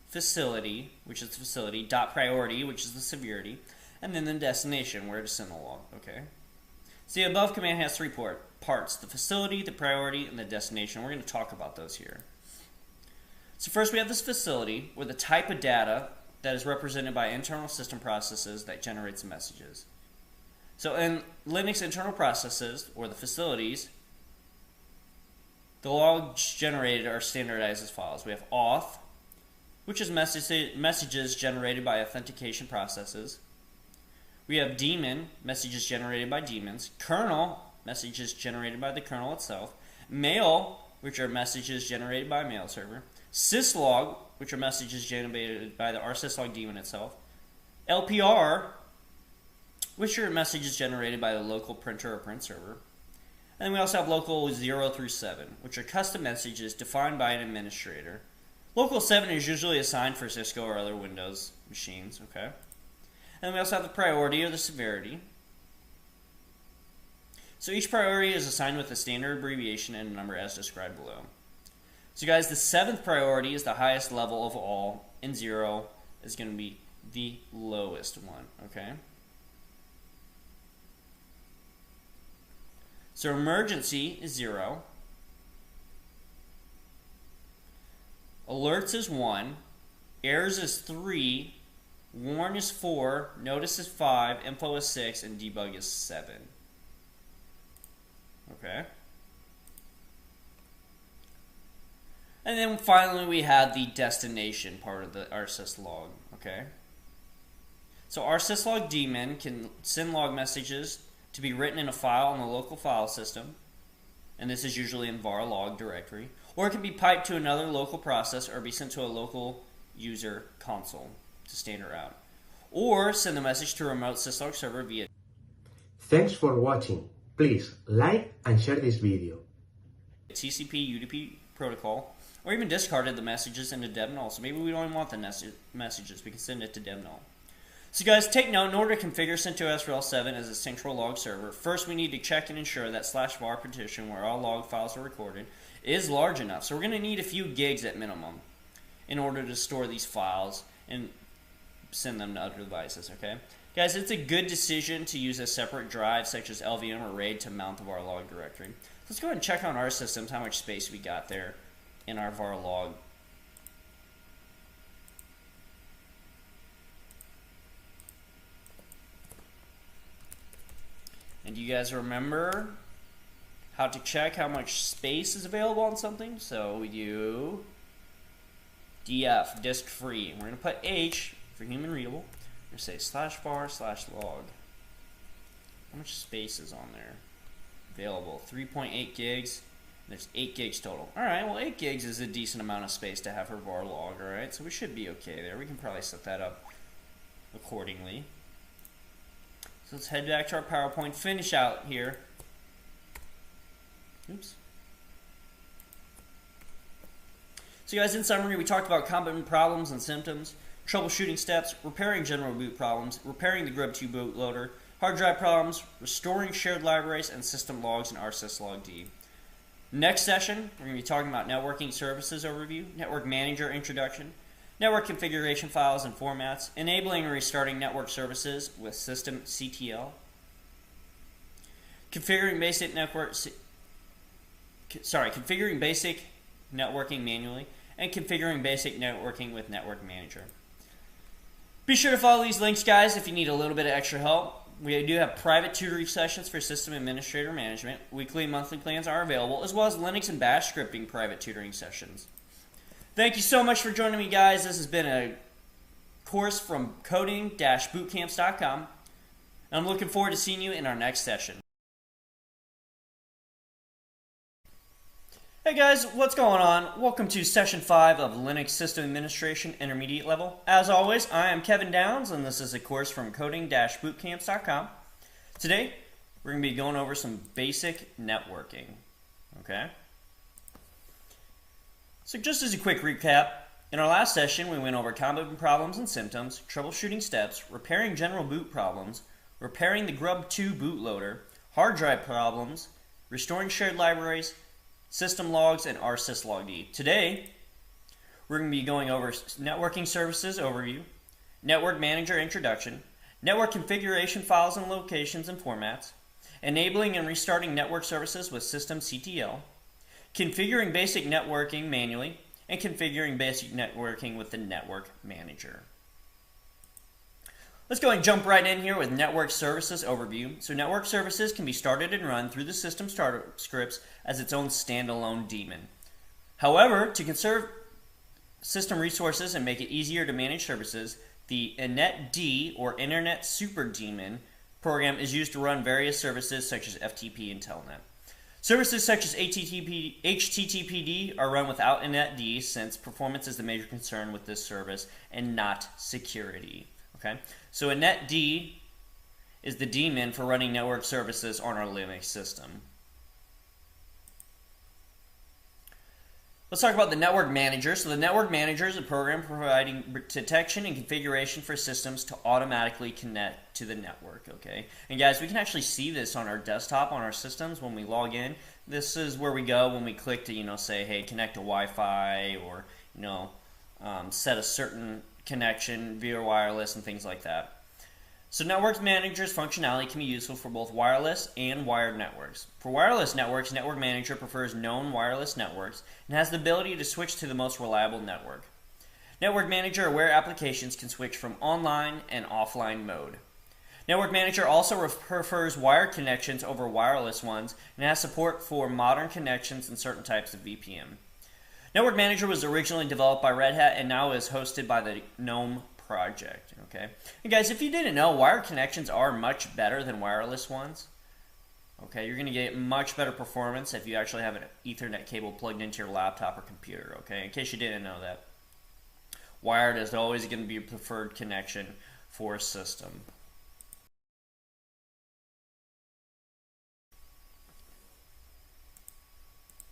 facility, which is the facility, dot priority, which is the severity, and then the destination, where to send the log, okay? So the above command has three parts, the facility, the priority, and the destination. We're going to talk about those here. So first we have this facility, where the type of data that is represented by internal system processes that generates the messages. So in Linux internal processes, or the facilities, the logs generated are standardized as follows. We have auth, which is messages generated by authentication processes. We have daemon, messages generated by daemons. Kernel, messages generated by the kernel itself. Mail, which are messages generated by a mail server. Syslog, which are messages generated by the rsyslog daemon itself. LPR, which are messages generated by the local printer or print server. And then we also have local 0 through 7, which are custom messages defined by an administrator. Local 7 is usually assigned for Cisco or other Windows machines, okay? And we also have the priority or the severity. So each priority is assigned with a standard abbreviation and a number as described below. So guys, the 7th priority is the highest level of all, and 0 is going to be the lowest one, okay? So emergency is 0. Alerts is 1. Errors is 3. Warn is 4, notice is 5, info is 6, and debug is 7. Okay. And then finally we have the destination part of the rsyslog. Okay. So rsyslog daemon can send log messages to be written in a file on the local file system, and this is usually in var log directory, or it can be piped to another local process or be sent to a local user console to standard out, or send the message to a remote syslog server via. Thanks for watching. Please like and share this video. TCP UDP protocol, or even discarded the messages into dev-null. So maybe we don't even want the messages. We can send it to dev-null. So guys, take note, in order to configure CentOS-RHEL7 as a central log server, first we need to check and ensure that /var partition, where all log files are recorded, is large enough. So we're going to need a few gigs at minimum in order to store these files and send them to other devices, okay? Guys, it's a good decision to use a separate drive such as LVM or RAID to mount the var log directory. Let's go ahead and check on our systems how much space we got there in our var log. And you guys remember how to check how much space is available on something? So we do df, disk free. We're going to put h for human readable. We're going to say /var/log. How much space is on there? Available 3.8 gigs. There's 8 gigs total. Alright, well 8 gigs is a decent amount of space to have for var log, alright? So we should be okay there. We can probably set that up accordingly. So let's head back to our PowerPoint, finish out here. Oops. So guys, in summary, we talked about common problems and symptoms, troubleshooting steps, repairing general boot problems, repairing the grub2 bootloader, hard drive problems, restoring shared libraries, and system logs in rsyslog-d. Next session, we're going to be talking about networking services overview, network manager introduction, network configuration files and formats, enabling and restarting network services with systemctl, configuring basic networking manually, and configuring basic networking with Network Manager. Be sure to follow these links, guys, if you need a little bit of extra help. We do have private tutoring sessions for system administrator management. Weekly and monthly plans are available, as well as Linux and Bash scripting private tutoring sessions. Thank you so much for joining me, guys. This has been a course from coding-bootcamps.com. I'm looking forward to seeing you in our next session. Hey guys, what's going on? Welcome to Session 5 of Linux System Administration Intermediate Level. As always, I am Kevin Downs, and this is a course from coding-bootcamps.com. Today, we're going to be going over some basic networking, okay? So just as a quick recap, in our last session, we went over common problems and symptoms, troubleshooting steps, repairing general boot problems, repairing the grub2 bootloader, hard drive problems, restoring shared libraries, system logs, and rsyslog-d. Today, we're going to be going over networking services overview, network manager introduction, network configuration files and locations and formats, enabling and restarting network services with systemctl, configuring basic networking manually, and configuring basic networking with the network manager. Let's go and jump right in here with network services overview. So network services can be started and run through the system startup scripts as its own standalone daemon. However, to conserve system resources and make it easier to manage services, the inetd or Internet Super Daemon program is used to run various services such as FTP and Telnet. Services such as HTTPD are run without inetd since performance is the major concern with this service and not security. Okay, so inetd is the daemon for running network services on our Linux system. Let's talk about the network manager. So the network manager is a program providing detection and configuration for systems to automatically connect to the network, okay? And guys, we can actually see this on our desktop on our systems when we log in. This is where we go when we click to, say, hey, connect to Wi-Fi, or, set a certain connection via wireless and things like that. So network manager's functionality can be useful for both wireless and wired networks. For wireless networks, Network Manager prefers known wireless networks and has the ability to switch to the most reliable network. Network Manager aware applications can switch from online and offline mode. Network Manager also prefers wired connections over wireless ones and has support for modern connections and certain types of VPN. Network Manager was originally developed by RedHat and now is hosted by the GNOME project. Okay, and guys, if you didn't know, wired connections are much better than wireless ones. Okay, you're going to get much better performance if you actually have an Ethernet cable plugged into your laptop or computer. Okay, in case you didn't know that. Wired is always going to be a preferred connection for a system.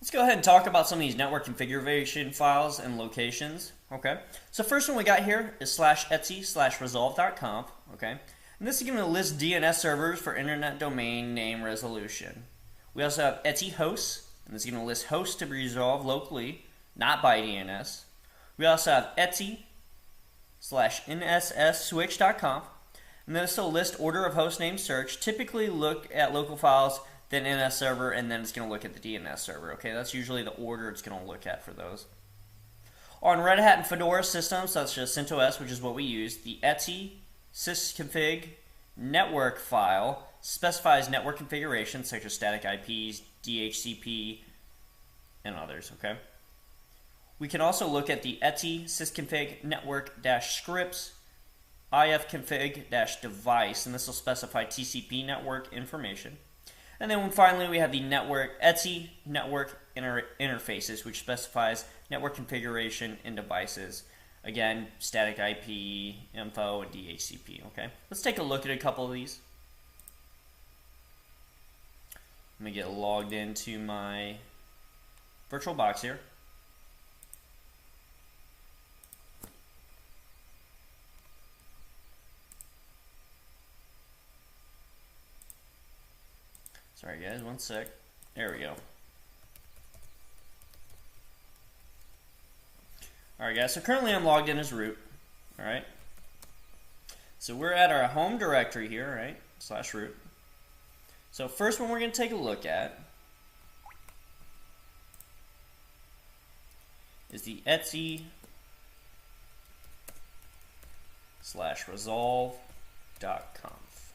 Let's go ahead and talk about some of these network configuration files and locations. Okay, so first one we got here is /etsy/resolve.conf. Okay, and this is going to list DNS servers for internet domain name resolution. We also have Etsy hosts, and this is going to list hosts to be resolved locally, not by DNS. We also have Etsy/NSSSwitch.conf, and this will list order of host name search. Typically look at local files, then NS server, and then it's going to look at the DNS server. Okay, that's usually the order it's going to look at for those. On Red Hat and Fedora systems such as CentOS, which is what we use, the Etsy sysconfig network file specifies network configurations such as static IPs, DHCP, and others. Okay. We can also look at the Etsy sysconfig network-scripts ifconfig-device, and this will specify TCP network information. And then finally we have the Etsy network interfaces, which specifies network configuration and devices. Again, static IP, info, and DHCP. Okay, let's take a look at a couple of these. Let me get logged into my virtual box here. Sorry guys, one sec. There we go. Alright guys, so currently I'm logged in as root. Alright. So we're at our home directory here, right? /root. So first one we're going to take a look at is the Etsy/resolve.conf.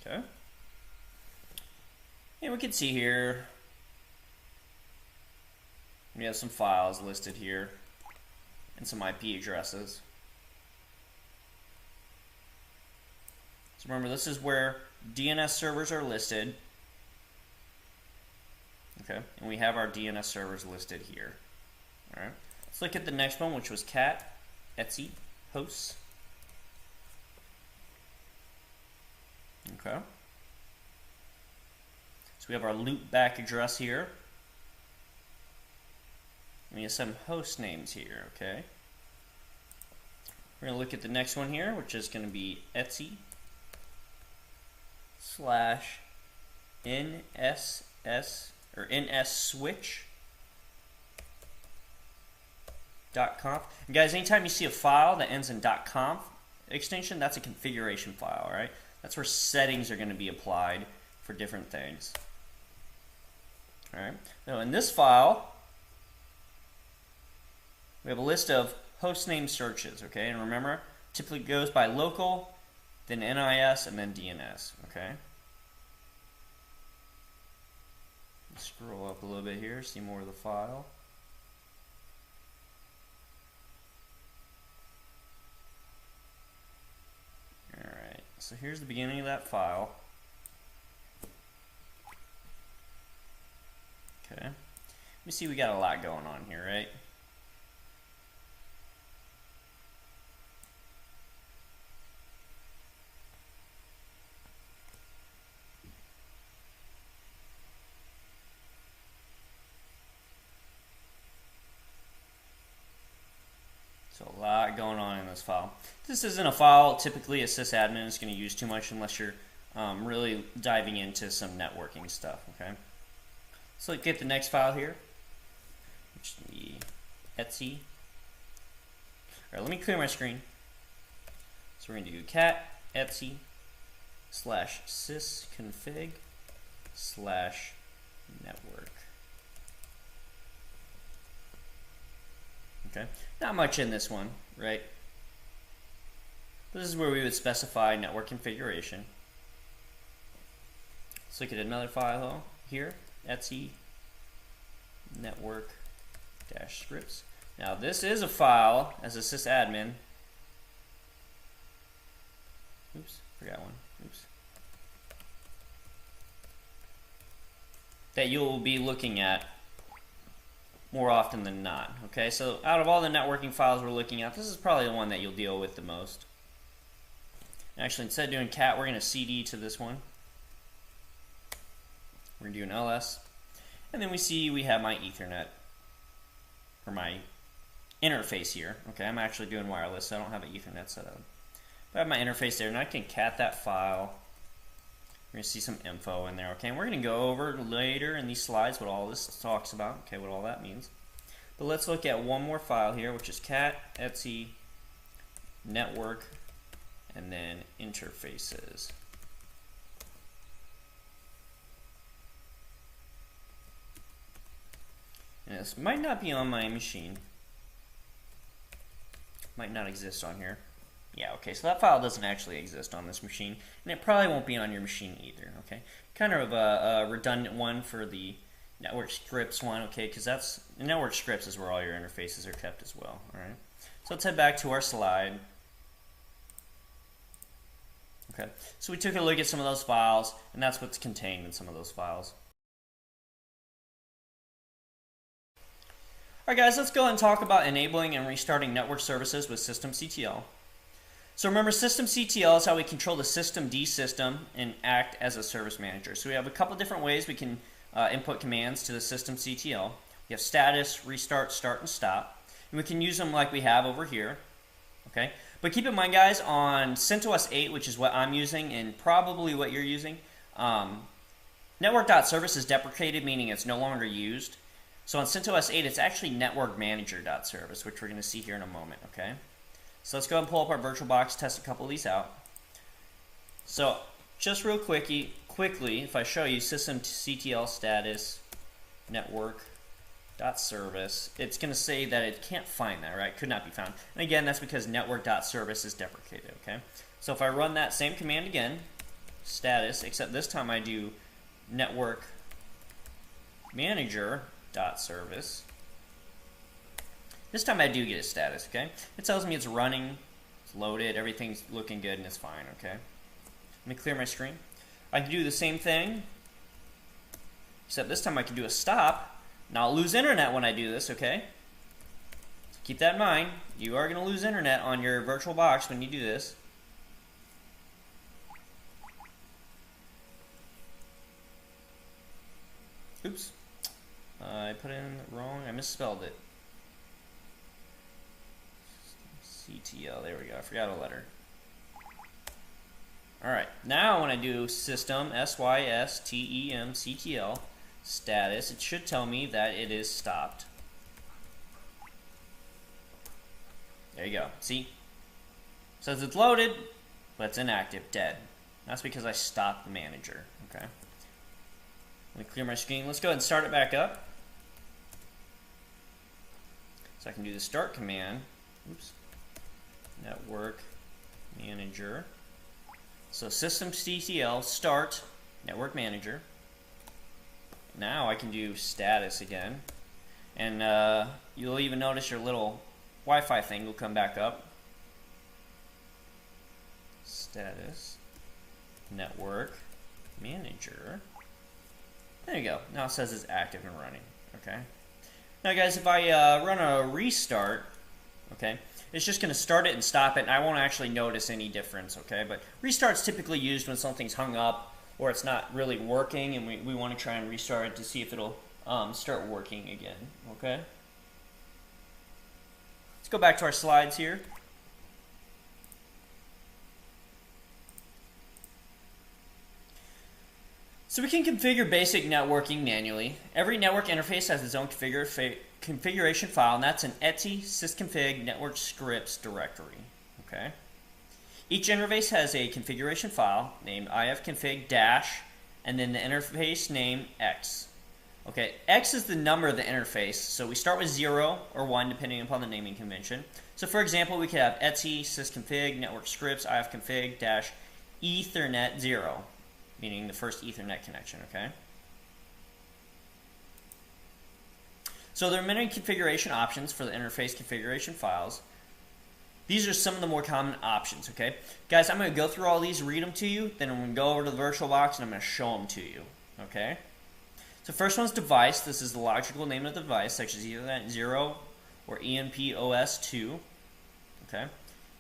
Okay. And we can see here we have some files listed here and some IP addresses. So remember, this is where DNS servers are listed. Okay, and we have our DNS servers listed here. All right, let's look at the next one, which was cat Etsy hosts. Okay. So we have our loopback address here. We have some host names here, okay? We're going to look at the next one here, which is going to be Etsy/NSS or NSSwitch.conf. And guys, anytime you see a file that ends in .conf extension, that's a configuration file, all right? That's where settings are going to be applied for different things. All right. Now in this file, we have a list of hostname searches. Okay, and remember, typically goes by local, then NIS, and then DNS. Okay. Let's scroll up a little bit here, see more of the file. All right. So here's the beginning of that file. Okay, let me see, we got a lot going on here, right? So a lot going on in this file. This isn't a file typically a sysadmin is going to use too much unless you're really diving into some networking stuff, okay? So let's get the next file here, which is the Etsy. All right, let me clear my screen. So we're going to do cat Etsy/sysconfig/network. Okay, not much in this one, right? This is where we would specify network configuration. Let's look at another file here. Etsy network-scripts. Now this is a file as a sysadmin. Oops, forgot one. Oops. that you'll be looking at more often than not. Okay, so out of all the networking files we're looking at, this is probably the one that you'll deal with the most. Actually, instead of doing cat, we're going to cd to this one. We're going to do an ls. And then we have my Ethernet, or my interface here. Okay, I'm actually doing wireless, so I don't have an Ethernet set up. But I have my interface there, and I can cat that file. We're going to see some info in there. Okay, and we're going to go over later in these slides what all this talks about. Okay, what all that means. But let's look at one more file here, which is cat etc network and then interfaces. And this might not be on my machine. Might not exist on here. Yeah, okay, so that file doesn't actually exist on this machine, and it probably won't be on your machine either, okay? Kind of a redundant one for the network scripts one, okay, because that's, the network scripts is where all your interfaces are kept as well, alright? So let's head back to our slide. Okay, so we took a look at some of those files, and that's what's contained in some of those files. Alright guys, let's go ahead and talk about enabling and restarting network services with systemctl. So remember, systemctl is how we control the systemd system and act as a service manager. So we have a couple different ways we can input commands to the systemctl. We have status, restart, start, and stop. And we can use them like we have over here. Okay, but keep in mind, guys, on CentOS 8, which is what I'm using and probably what you're using, network.service is deprecated, meaning it's no longer used. So on CentOS 8, it's actually networkmanager.service, which we're going to see here in a moment. Okay, so let's go ahead and pull up our VirtualBox, test a couple of these out. So just real quickly, if I show you systemctl status network.service, it's going to say that it can't find that, right? Could not be found. And again, that's because network.service is deprecated, okay? So if I run that same command again, status, except this time I do network manager.service. This time I do get a status, okay? It tells me it's running, it's loaded, everything's looking good, and it's fine, okay? Let me clear my screen. I can do the same thing, except this time I can do a stop. Now I'll lose internet when I do this, okay? So keep that in mind. You are going to lose internet on your VirtualBox when you do this. Oops. I put in wrong. I misspelled it. CTL. There we go. I forgot a letter. Alright. Now when I do system SYSTEMCTL status, it should tell me that it is stopped. There you go. See? It says it's loaded, but it's inactive, dead. That's because I stopped the manager. Okay. Let me clear my screen. Let's go ahead and start it back up. So I can do the start command. Oops. Network manager. So systemctl start network manager. Now I can do status again, and you'll even notice your little Wi-Fi thing will come back up. Status network manager. There you go. Now it says it's active and running. Okay. Now guys, if I run a restart, okay, it's just going to start it and stop it, and I won't actually notice any difference. Okay, but restart's typically used when something's hung up or it's not really working, and we want to try and restart it to see if it'll start working again. Okay. Let's go back to our slides here. So we can configure basic networking manually. Every network interface has its own configuration file, and that's an etc sysconfig network scripts directory. Okay. Each interface has a configuration file named ifconfig dash, and then the interface name x. Okay, x is the number of the interface, so we start with 0 or 1 depending upon the naming convention. So for example, we could have etc sysconfig network scripts ifconfig dash ethernet 0, meaning the first Ethernet connection. Okay. So there are many configuration options for the interface configuration files. These are some of the more common options, okay? Guys, I'm going to go through all these, read them to you, then I'm going to go over to the VirtualBox and I'm going to show them to you, okay? So first one's device. This is the logical name of the device, such as Ethernet 0 or EMP-OS2. Okay.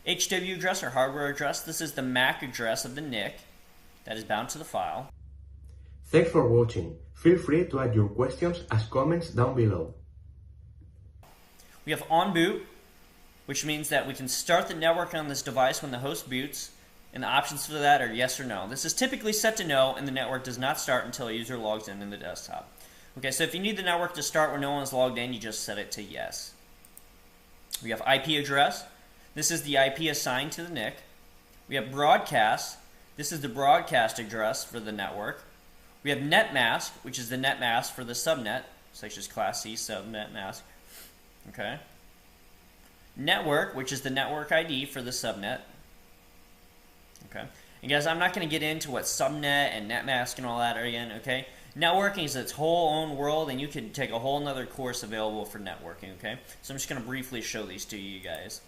HW address or hardware address. This is the MAC address of the NIC that is bound to the file. Thanks for watching. Feel free to add your questions as comments down below. We have on boot, which means that we can start the network on this device when the host boots, and the options for that are yes or no. This is typically set to no, and the network does not start until a user logs in the desktop. Okay, so if you need the network to start when no one is logged in, you just set it to yes. We have IP address. This is the IP assigned to the NIC. We have broadcast. This is the broadcast address for the network. We have net mask, which is the net mask for the subnet, such as Class C subnet mask. Okay. Network, which is the network ID for the subnet. Okay. And guys, I'm not going to get into what subnet and netmask and all that are again, okay? Networking is its whole own world, and you can take a whole nother course available for networking, okay? So I'm just going to briefly show these to you guys.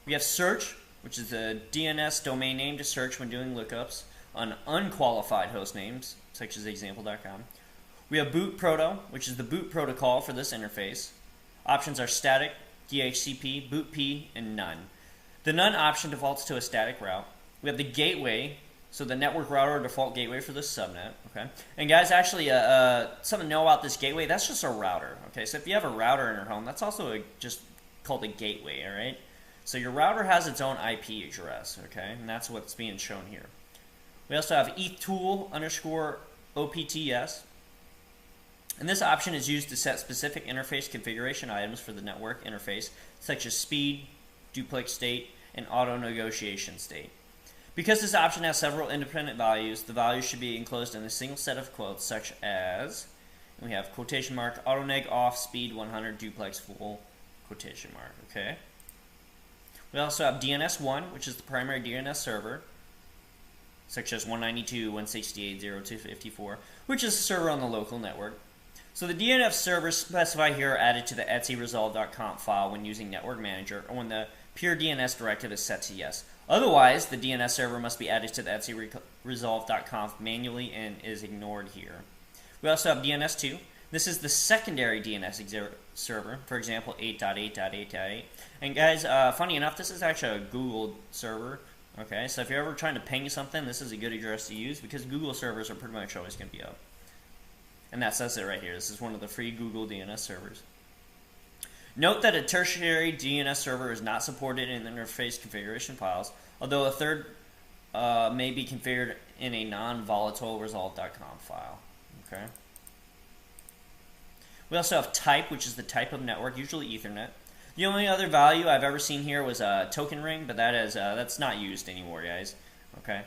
We have search, which is the DNS domain name to search when doing lookups on unqualified host names, such as example.com. We have boot proto, which is the boot protocol for this interface. Options are static, DHCP, bootp, and none. The none option defaults to a static route. We have the gateway, so the network router or default gateway for the subnet. Okay, and guys, actually, something to know about this gateway, that's just a router. Okay, so if you have a router in your home, that's also just called a gateway, all right? So your router has its own IP address, okay, and that's what's being shown here. We also have ethtool_OPTS. And this option is used to set specific interface configuration items for the network interface, such as speed, duplex state, and auto negotiation state. Because this option has several independent values, the values should be enclosed in a single set of quotes, such as, and we have quotation mark, autoneg off, speed 100, duplex full, quotation mark, okay? We also have DNS1, which is the primary DNS server, such as 192.168.0.254, which is a server on the local network. So the DNS servers specified here are added to the etcresolve.conf file when using Network Manager or when the pure DNS directive is set to yes. Otherwise, the DNS server must be added to the etcresolve.conf manually and is ignored here. We also have DNS2. This is the secondary DNS server, for example, 8.8.8.8. And guys, funny enough, this is actually a Google server. Okay, so if you're ever trying to ping something, this is a good address to use because Google servers are pretty much always going to be up. And that says it right here. This is one of the free Google DNS servers. Note that a tertiary DNS server is not supported in the interface configuration files, although a third may be configured in a non-volatile resolve.conf file. Okay. We also have type, which is the type of network, usually Ethernet. The only other value I've ever seen here was a token ring, but that is that's not used anymore, guys. Okay.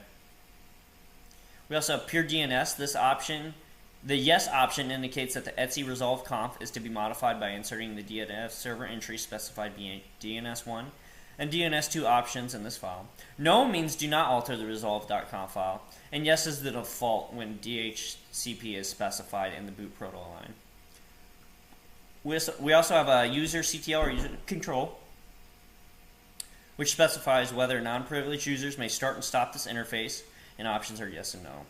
We also have pure DNS. This option, the yes option, indicates that the etc resolve conf is to be modified by inserting the DNS server entry specified being DNS1 and DNS2 options in this file. No means do not alter the resolve.conf file, and yes is the default when DHCP is specified in the boot proto line. We also have a user CTL or user control, which specifies whether non-privileged users may start and stop this interface, and options are yes and no.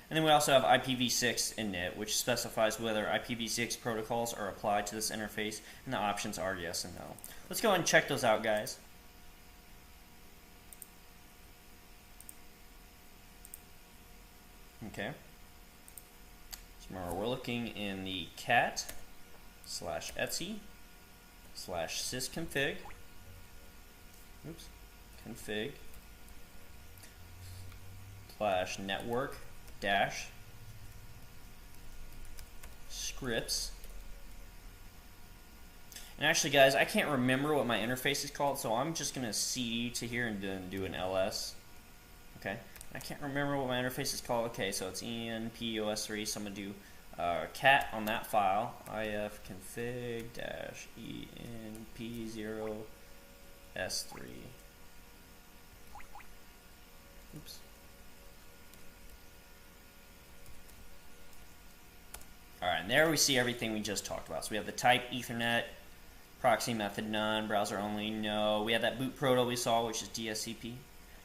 And then we also have IPv6 init, which specifies whether IPv6 protocols are applied to this interface, and the options are yes and no. Let's go ahead and check those out, guys. Okay. So remember, we're looking in the cat/etc/sysconfig. Oops. Config /network scripts. And actually, guys, I can't remember what my interface is called, so I'm just going to cd to here and then do an ls. Okay. I can't remember what my interface is called. Okay, so it's enpos3, so I'm going to do cat on that file, ifconfig-enp0s3. Oops. Alright, and there we see everything we just talked about. So we have the type, Ethernet, proxy method, none, browser only, no. We have that boot proto we saw, which is DSCP.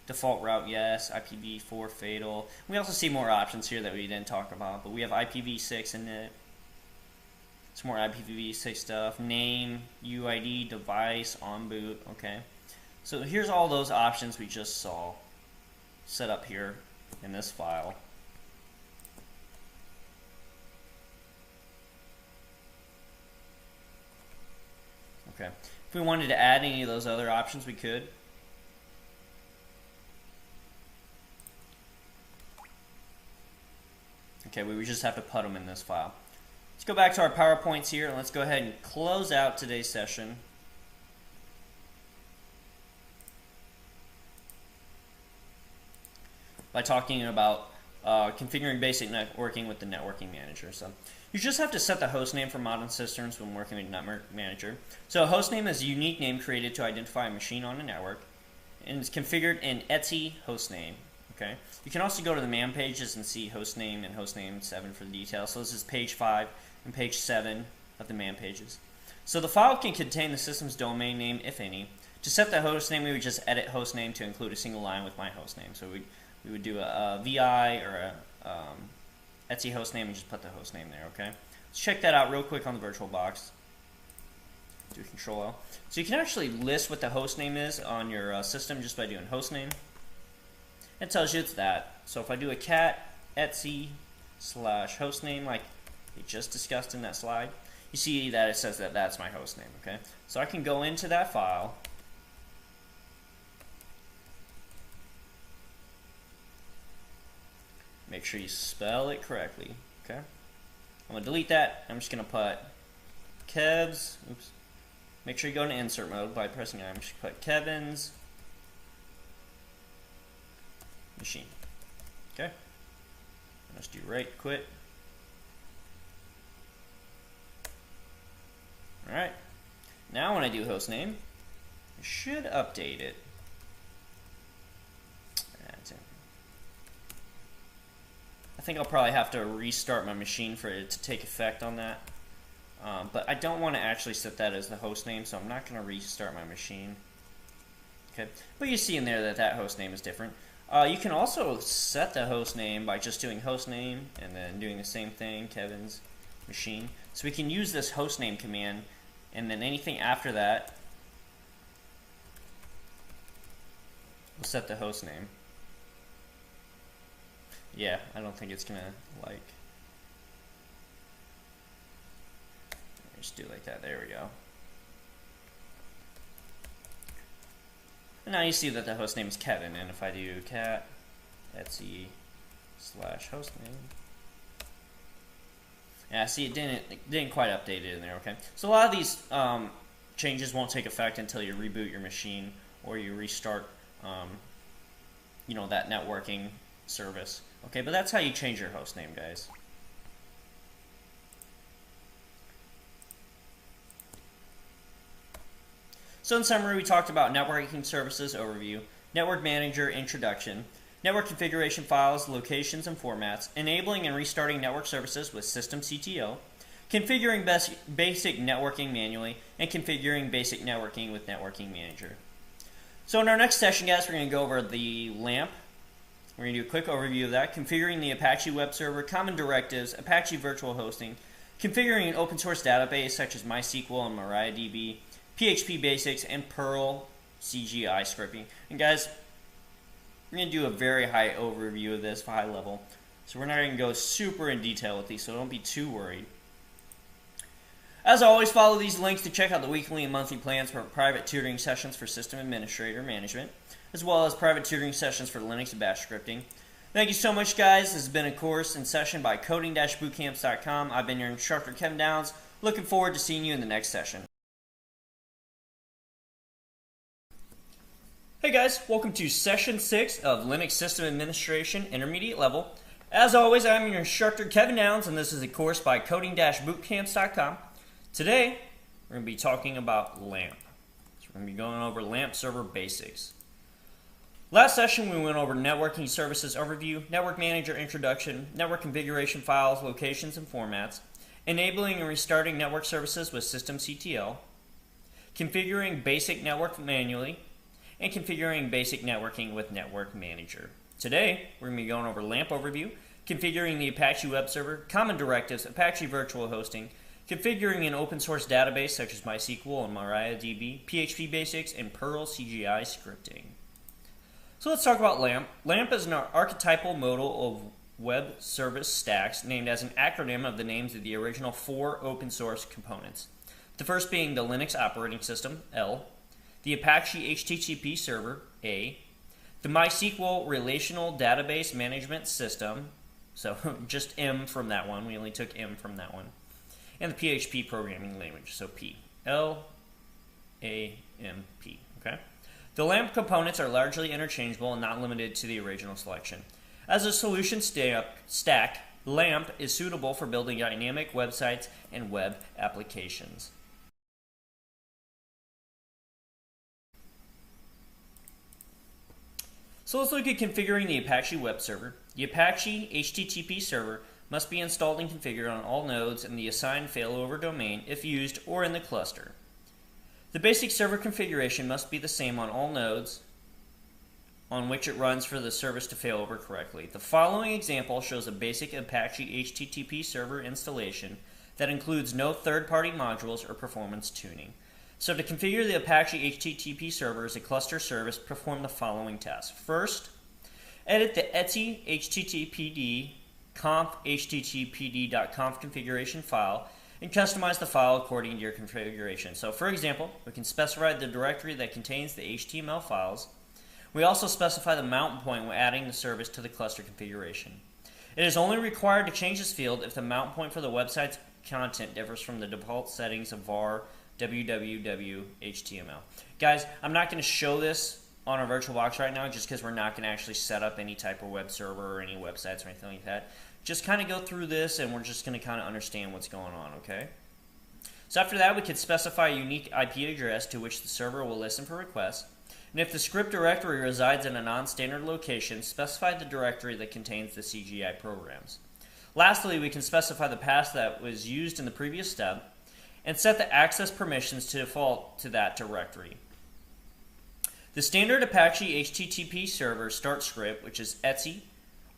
Default route, yes. IPv4, fatal. We also see more options here that we didn't talk about, but we have IPv6 in it. some more IPv6 stuff, name, UID, device, on boot, okay. So here's all those options we just saw set up here in this file. Okay, if we wanted to add any of those other options, we could. Okay, we would just have to put them in this file. Let's go back to our PowerPoints here, and let's go ahead and close out today's session. By talking about configuring basic networking with the networking manager. So you just have to set the host name for modern systems when working with network manager. So a host name is a unique name created to identify a machine on a network, and it's configured in etc hostname. Okay. You can also go to the man pages and see hostname and hostname 7 for the details. So this is page 5 and page 7 of the man pages. So the file can contain the system's domain name, if any. To set the host name, we would just edit hostname to include a single line with my hostname. So we would do a VI or a etc hostname and just put the hostname there. Okay. Let's check that out real quick on the VirtualBox. Do Control L. So you can actually list what the hostname is on your system just by doing hostname. It tells you it's that. So if I do a cat etc / hostname like we just discussed in that slide, you see that it says that that's my hostname. Okay, so I can go into that file, make sure you spell it correctly. Okay, I'm gonna delete that. I'm just gonna put Kev's. Oops. Make sure you go into insert mode by pressing I. I'm just gonna put Kevin's machine. Okay. Let's do right quit. Alright. Now when I do hostname, I should update it. That's it. I think I'll probably have to restart my machine for it to take effect on that. But I don't want to actually set that as the hostname, so I'm not going to restart my machine. Okay. But you see in there that that hostname is different. You can also set the host name by just doing host name and then doing the same thing, Kevin's machine. So we can use this host name command, and then anything after that, we'll set the host name. Yeah, I don't think it's gonna like. Just do it like that. There we go. And now you see that the host name is Kevin, and if I do cat etc / hostname, yeah, see it didn't quite update it in there. Okay, so a lot of these changes won't take effect until you reboot your machine or you restart, you know, that networking service. Okay, but that's how you change your host name, guys. So in summary, we talked about networking services overview, network manager introduction, network configuration files, locations and formats, enabling and restarting network services with systemctl, configuring basic networking manually, and configuring basic networking with networking manager. So in our next session, guys, we're going to go over the LAMP. We're going to do a quick overview of that, configuring the Apache web server, common directives, Apache virtual hosting, configuring an open source database such as MySQL and MariaDB, PHP basics, and Perl CGI scripting. And guys, we're going to do a very high overview of this, high level. So we're not going to go super in detail with these, so don't be too worried. As always, follow these links to check out the weekly and monthly plans for private tutoring sessions for system administrator management, as well as private tutoring sessions for Linux and Bash scripting. Thank you so much, guys. This has been a course and session by coding-bootcamps.com. I've been your instructor, Kevin Downs. Looking forward to seeing you in the next session. Hey guys, welcome to session 6 of Linux System Administration Intermediate Level. As always, I'm your instructor, Kevin Downs, and this is a course by coding-bootcamps.com. Today, we're going to be talking about LAMP. So we're going to be going over LAMP server basics. Last session, we went over networking services overview, network manager introduction, network configuration files, locations and formats, enabling and restarting network services with systemctl, configuring basic network manually, and configuring basic networking with Network Manager. Today, we're going to be going over LAMP overview, configuring the Apache web server, common directives, Apache virtual hosting, configuring an open source database such as MySQL and MariaDB, PHP basics, and Perl CGI scripting. So let's talk about LAMP. LAMP is an archetypal model of web service stacks named as an acronym of the names of the original 4 open source components. The first being the Linux operating system, L, the Apache HTTP server, A, the MySQL relational database management system, so just M from that one, we only took M from that one, and the PHP programming language, so P, L, A, M, P, okay? The LAMP components are largely interchangeable and not limited to the original selection. As a solution stack, LAMP is suitable for building dynamic websites and web applications. So let's look at configuring the Apache web server. The Apache HTTP server must be installed and configured on all nodes in the assigned failover domain if used or in the cluster. The basic server configuration must be the same on all nodes on which it runs for the service to fail over correctly. The following example shows a basic Apache HTTP server installation that includes no third-party modules or performance tuning. So to configure the Apache HTTP server as a cluster service, perform the following tasks. First, edit the etc httpd conf httpd.conf configuration file and customize the file according to your configuration. So for example, we can specify the directory that contains the HTML files. We also specify the mount point when adding the service to the cluster configuration. It is only required to change this field if the mount point for the website's content differs from the default settings of var www HTML. Guys, I'm not going to show this on our VirtualBox right now just because we're not going to actually set up any type of web server or any websites or anything like that. Just kind of go through this and we're just going to kind of understand what's going on, okay? So after that, we could specify a unique IP address to which the server will listen for requests. And if the script directory resides in a non-standard location, specify the directory that contains the CGI programs. Lastly, we can specify the path that was used in the previous step and set the access permissions to default to that directory. The standard Apache HTTP server start script, which is etc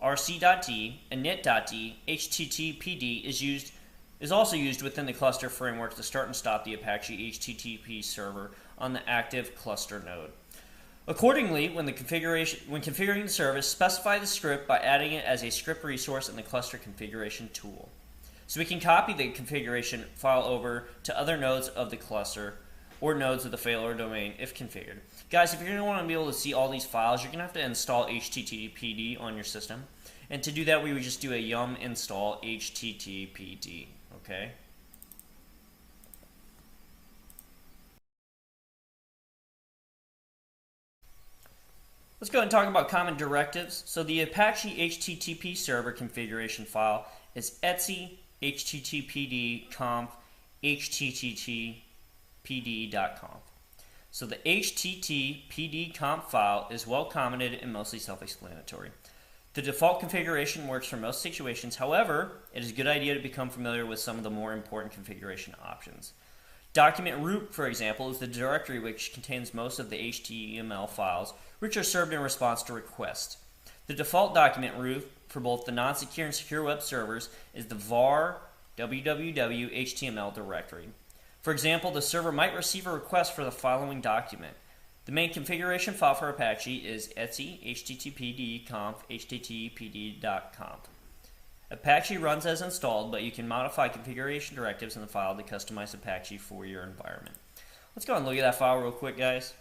rc.d and init.d httpd is also used within the cluster framework to start and stop the Apache HTTP server on the active cluster node. Accordingly, when configuring the service, specify the script by adding it as a script resource in the cluster configuration tool. So we can copy the configuration file over to other nodes of the cluster or nodes of the failover domain if configured. Guys, if you're going to want to be able to see all these files, you're going to have to install HTTPD on your system. And to do that, we would just do a yum install HTTPD, okay? Let's go ahead and talk about common directives. So the Apache HTTP server configuration file is etc httpd conf httpd.conf. So the httpd conf file is well commented and mostly self-explanatory. The default configuration works for most situations. However, it is a good idea to become familiar with some of the more important configuration options. Document root, for example, is the directory which contains most of the HTML files which are served in response to requests. The default document root for both the non-secure and secure web servers is the var www HTML directory. For example, the server might receive a request for the following document. The main configuration file for Apache is etc httpd conf httpd.conf. Apache runs as installed, but you can modify configuration directives in the file to customize Apache for your environment. Let's go and look at that file real quick, guys.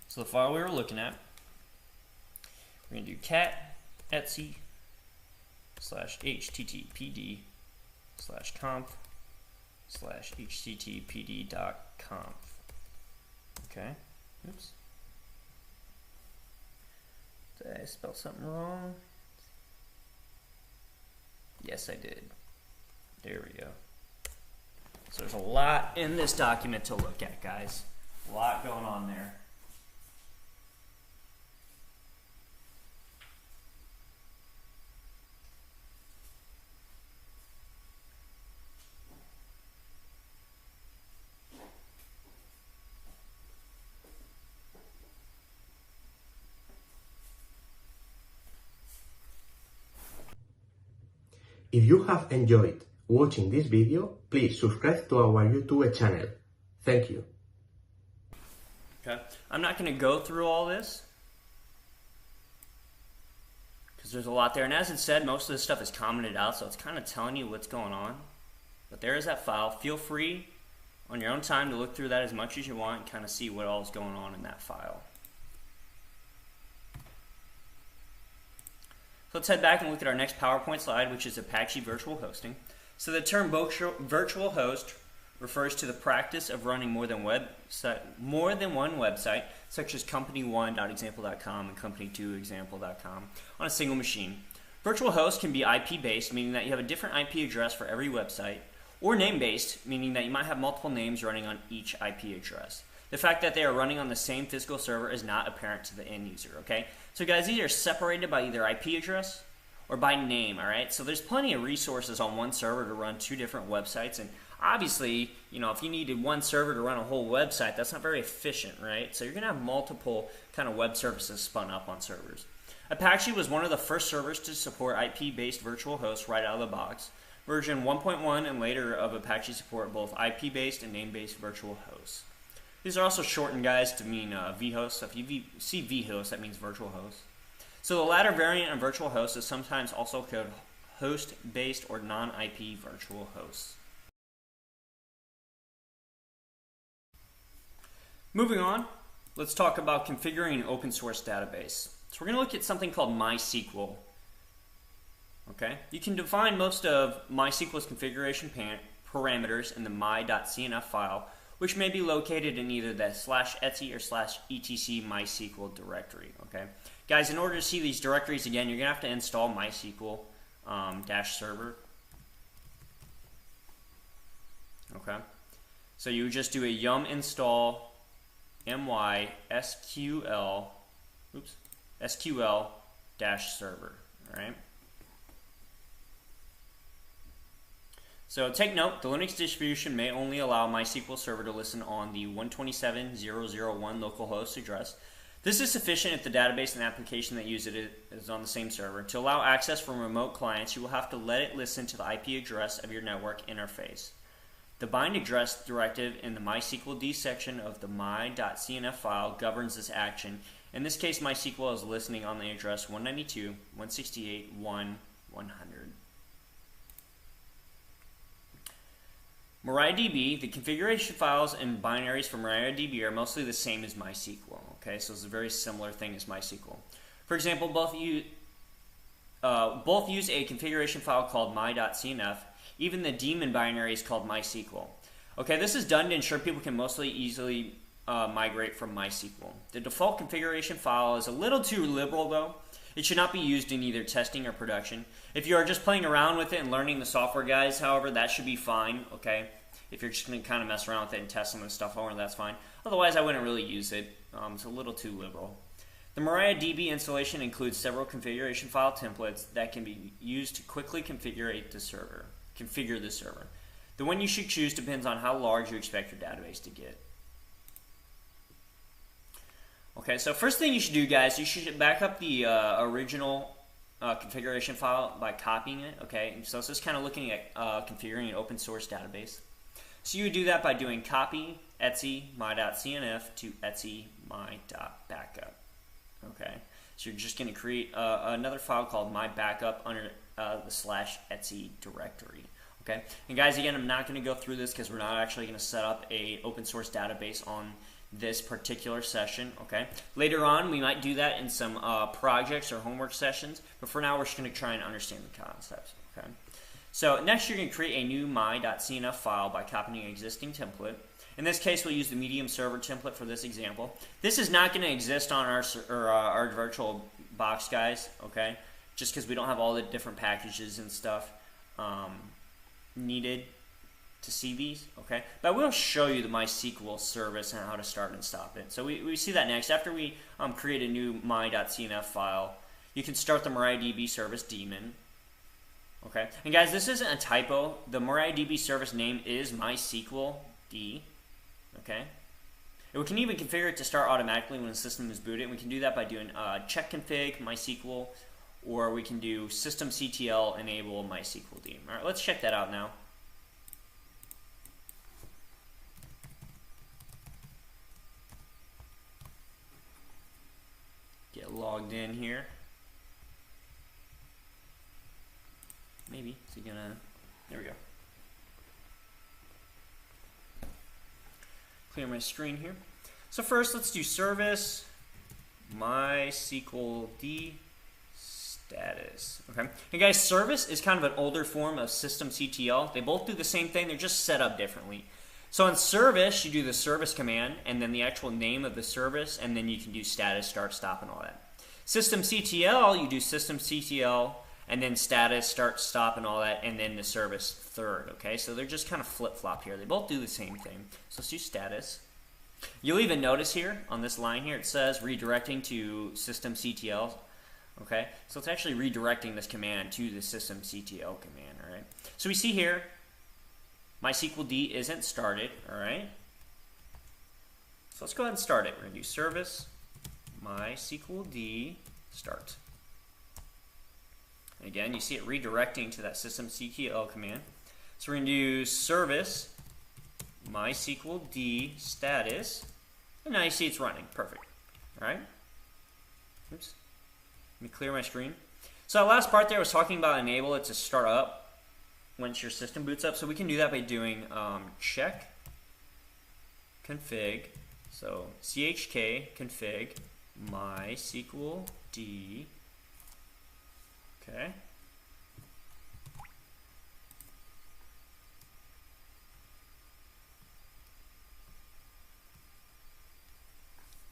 So the file we were looking at, we're going to do cat etc /httpd/conf /httpd.conf. Okay. Oops. Did I spell something wrong? Yes, I did. There we go. So there's a lot in this document to look at, guys. A lot going on there. If you have enjoyed watching this video, please subscribe to our YouTube channel. Thank you. Okay, I'm not going to go through all this because there's a lot there. And as it said, most of this stuff is commented out, so it's kind of telling you what's going on. But there is that file. Feel free on your own time to look through that as much as you want and kind of see what all is going on in that file. So let's head back and look at our next PowerPoint slide, which is Apache virtual hosting. So the term virtual host refers to the practice of running more than one website, such as company1.example.com and company2example.com, on a single machine. Virtual host can be IP-based, meaning that you have a different IP address for every website, or name-based, meaning that you might have multiple names running on each IP address. The fact that they are running on the same physical server is not apparent to the end user, okay? So guys, these are separated by either IP address or by name, all right? So there's plenty of resources on one server to run two different websites, and obviously, you know, if you needed one server to run a whole website, that's not very efficient, right? So you're gonna have multiple kind of web services spun up on servers. Apache was one of the first servers to support IP-based virtual hosts right out of the box. Version 1.1 and later of Apache support both IP-based and name-based virtual hosts. These are also shortened, guys, to mean vhost. So if you see vhost, that means virtual host. So the latter variant of virtual host is sometimes also called host-based or non-IP virtual hosts. Moving on, let's talk about configuring an open source database. So we're going to look at something called MySQL. Okay, you can define most of MySQL's configuration parameters in the my.cnf file, which may be located in either the /etc or /etc MySQL directory. Okay, guys, in order to see these directories again, you're going to have to install MySQL -server. Okay, so you would just do a yum install mysql SQL-server. All right. So take note, the Linux distribution may only allow MySQL Server to listen on the 127.0.0.1 localhost address. This is sufficient if the database and application that use it is on the same server. To allow access from remote clients, you will have to let it listen to the IP address of your network interface. The bind address directive in the MySQL section of the my.cnf file governs this action. In this case, MySQL is listening on the address 192.168.1.100. MariaDB, the configuration files and binaries for MariaDB are mostly the same as MySQL. Okay, so it's a very similar thing as MySQL. For example, both use a configuration file called my.cnf. Even the daemon binary is called MySQL. Okay, this is done to ensure people can mostly easily migrate from MySQL. The default configuration file is a little too liberal though. It should not be used in either testing or production. If you are just playing around with it and learning the software, guys, however, that should be fine, okay? If you're just going to kind of mess around with it and test some of the stuff over, that's fine. Otherwise, I wouldn't really use it. It's a little too liberal. The MariaDB installation includes several configuration file templates that can be used to quickly configure the server. The one you should choose depends on how large you expect your database to get. Okay, so first thing you should do, guys, you should back up the original configuration file by copying it. Okay, so it's just kind of looking at configuring an open source database. So you would do that by doing copy etc my.cnf to etc my.backup. Okay, so you're just going to create another file called my.backup under the /etc directory. Okay, and guys, again, I'm not going to go through this because we're not actually going to set up a open source database on this particular session. Okay, later on we might do that in some projects or homework sessions, but for now we're just going to try and understand the concepts. Okay, so next you're going to create a new my.cnf file by copying an existing template. In this case, we'll use the medium server template for this example. This is not going to exist on our virtual box, guys, okay, just because we don't have all the different packages and stuff needed to see these, okay? But we'll show you the MySQL service and how to start and stop it. So we see that next. After we create a new my.cnf file, you can start the MariaDB service daemon, okay? And guys, this isn't a typo. The MariaDB service name is MySQL D, okay? And we can even configure it to start automatically when the system is booted. We can do that by doing check config MySQL or we can do systemctl enable MySQLD. All right, let's check that out now. Get logged in here. Maybe. Is he gonna? There we go. Clear my screen here. So first, let's do service MySQLD status. Okay. Hey guys, service is kind of an older form of systemctl. They both do the same thing. They're just set up differently. So in service, you do the service command and then the actual name of the service, and then you can do status, start, stop, and all that. Systemctl, you do systemctl and then status, start, stop, and all that, and then the service third. Okay, so they're just kind of flip-flop here. They both do the same thing. So let's do status. You'll even notice here on this line here, it says redirecting to systemctl. Okay, so it's actually redirecting this command to the systemctl command. All right, so we see here MySQLD isn't started. All right, so let's go ahead and start it. We're going to do service MySQLD start. And again, you see it redirecting to that systemctl command. So we're going to do service MySQLD status, and now you see it's running. Perfect. All right. Oops. Let me clear my screen. So that last part there was talking about enable it to start up once your system boots up. So we can do that by doing check config. So chk config MySQLD. Okay.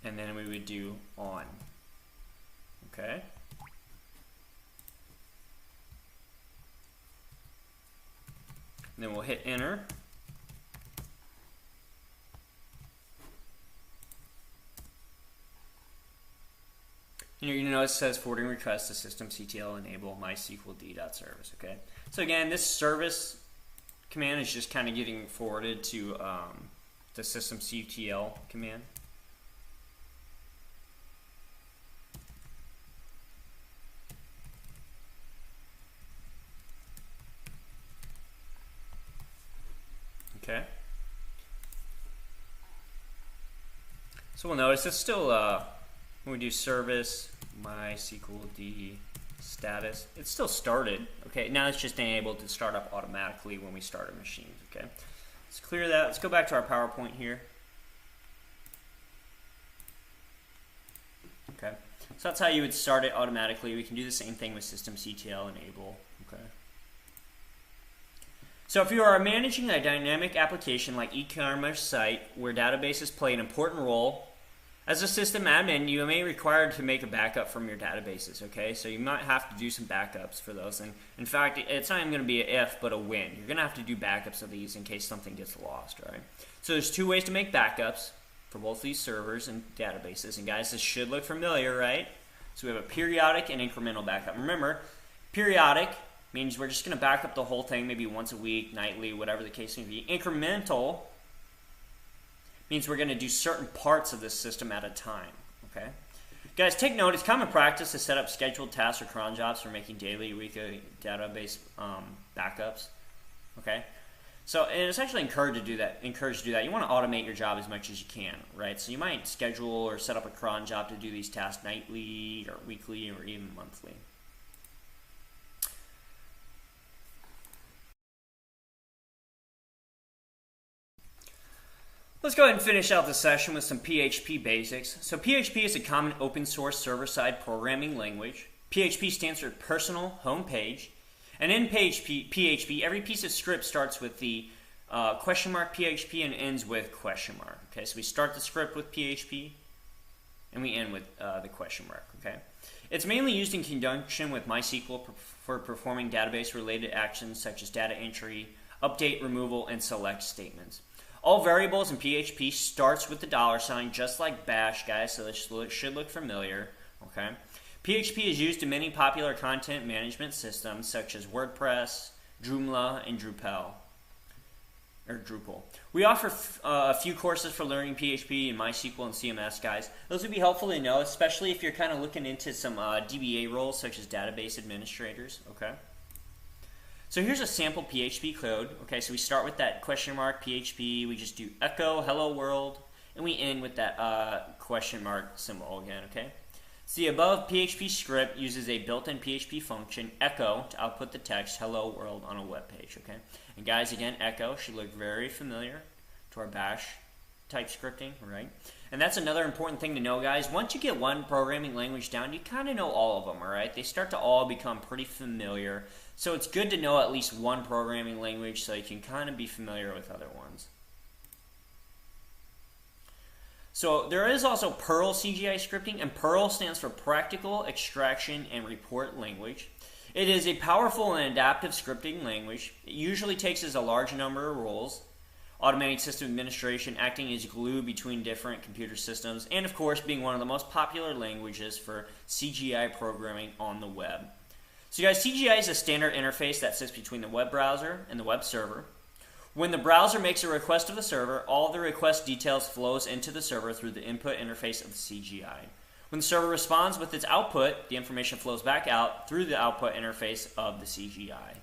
And then we would do on. Okay. And then we'll hit enter. And you're going to notice it says forwarding request to systemctl enable MySQLD.service. Okay. So again, this service command is just kind of getting forwarded to the systemctl command. Okay. So we'll notice it's still, when we do service MySQLD status, it's still started. Okay, now it's just enabled to start up automatically when we start our machines. Okay, let's clear that. Let's go back to our PowerPoint here. Okay, so that's how you would start it automatically. We can do the same thing with systemctl enable. Okay. So if you are managing a dynamic application like e-commerce site where databases play an important role, as a system admin, you may be required to make a backup from your databases, okay? So you might have to do some backups for those. And in fact, it's not even going to be an if, but a when. You're going to have to do backups of these in case something gets lost, right? So there's two ways to make backups for both these servers and databases. And guys, this should look familiar, right? So we have a periodic and incremental backup. Remember, periodic means we're just going to back up the whole thing maybe once a week, nightly, whatever the case may be. Incremental means we're going to do certain parts of this system at a time. Okay, guys, take note. It's common practice to set up scheduled tasks or cron jobs for making daily, weekly database backups. Okay, so and it's actually encouraged to do that. You want to automate your job as much as you can, right? So you might schedule or set up a cron job to do these tasks nightly or weekly or even monthly. Let's go ahead and finish out the session with some PHP basics. So PHP is a common open source server-side programming language. PHP stands for Personal Home Page. And in PHP, every piece of script starts with the question mark PHP and ends with question mark. Okay, so we start the script with PHP and we end with the question mark. Okay, it's mainly used in conjunction with MySQL for performing database-related actions such as data entry, update, removal, and select statements. All variables in PHP starts with the $, just like Bash, guys, so this should look familiar. Okay, PHP is used in many popular content management systems such as WordPress, Joomla, and Drupal. or Drupal. We offer a few courses for learning PHP and MySQL and CMS, guys. Those would be helpful to know, especially if you're kind of looking into some DBA roles such as database administrators, okay? So here's a sample PHP code, okay? So we start with that question mark PHP, we just do echo hello world, and we end with that question mark symbol again, okay? So the above PHP script uses a built-in PHP function, echo, to output the text hello world on a web page, okay? And guys, again, echo should look very familiar to our bash type scripting, right? And that's another important thing to know, guys. Once you get one programming language down, you kind of know all of them, all right? They start to all become pretty familiar. So it's good to know at least one programming language so you can kind of be familiar with other ones. So there is also Perl CGI scripting, and Perl stands for Practical Extraction and Report Language. It is a powerful and adaptive scripting language. It usually takes as a large number of roles, automating system administration, acting as glue between different computer systems, and of course being one of the most popular languages for CGI programming on the web. So guys, CGI is a standard interface that sits between the web browser and the web server. When the browser makes a request of the server, all the request details flows into the server through the input interface of the CGI. When the server responds with its output, the information flows back out through the output interface of the CGI.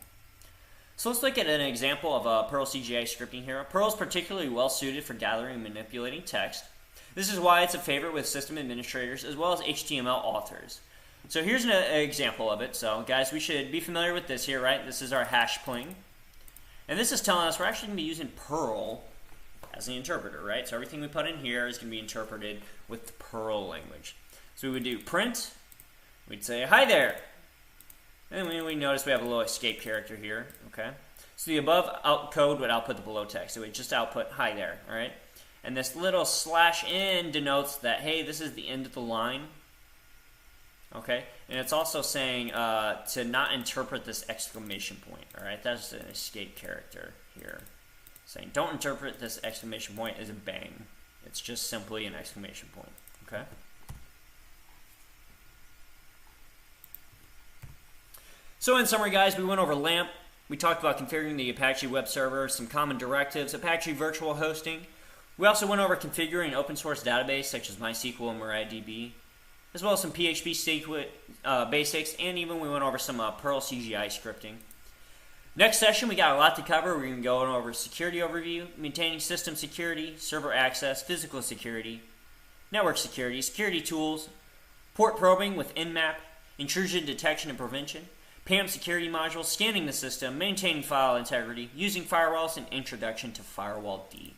So let's look at an example of Perl CGI scripting here. Perl is particularly well suited for gathering and manipulating text. This is why it's a favorite with system administrators as well as HTML authors. So here's an example of it. So guys, we should be familiar with this here, right? This is our hash pling. And this is telling us we're actually going to be using Perl as the interpreter, right? So everything we put in here is going to be interpreted with the Perl language. So we would do print, we'd say, hi there. And we notice we have a little escape character here, okay? So the above code would output the below text. So it would just output hi there, all right? And this little /n denotes that, hey, this is the end of the line, okay? And it's also saying to not interpret this exclamation point, all right? That's an escape character here. Saying don't interpret this exclamation point as a bang. It's just simply an exclamation point, okay? So in summary, guys, we went over LAMP. We talked about configuring the Apache web server, some common directives, Apache virtual hosting. We also went over configuring an open source database such as MySQL and MariaDB, as well as some PHP basics, and even we went over some Perl CGI scripting. Next session, we got a lot to cover. We're going to go over security overview, maintaining system security, server access, physical security, network security, security tools, port probing with Nmap, intrusion detection and prevention, PAM security modules, scanning the system, maintaining file integrity, using firewalls, and introduction to Firewall D.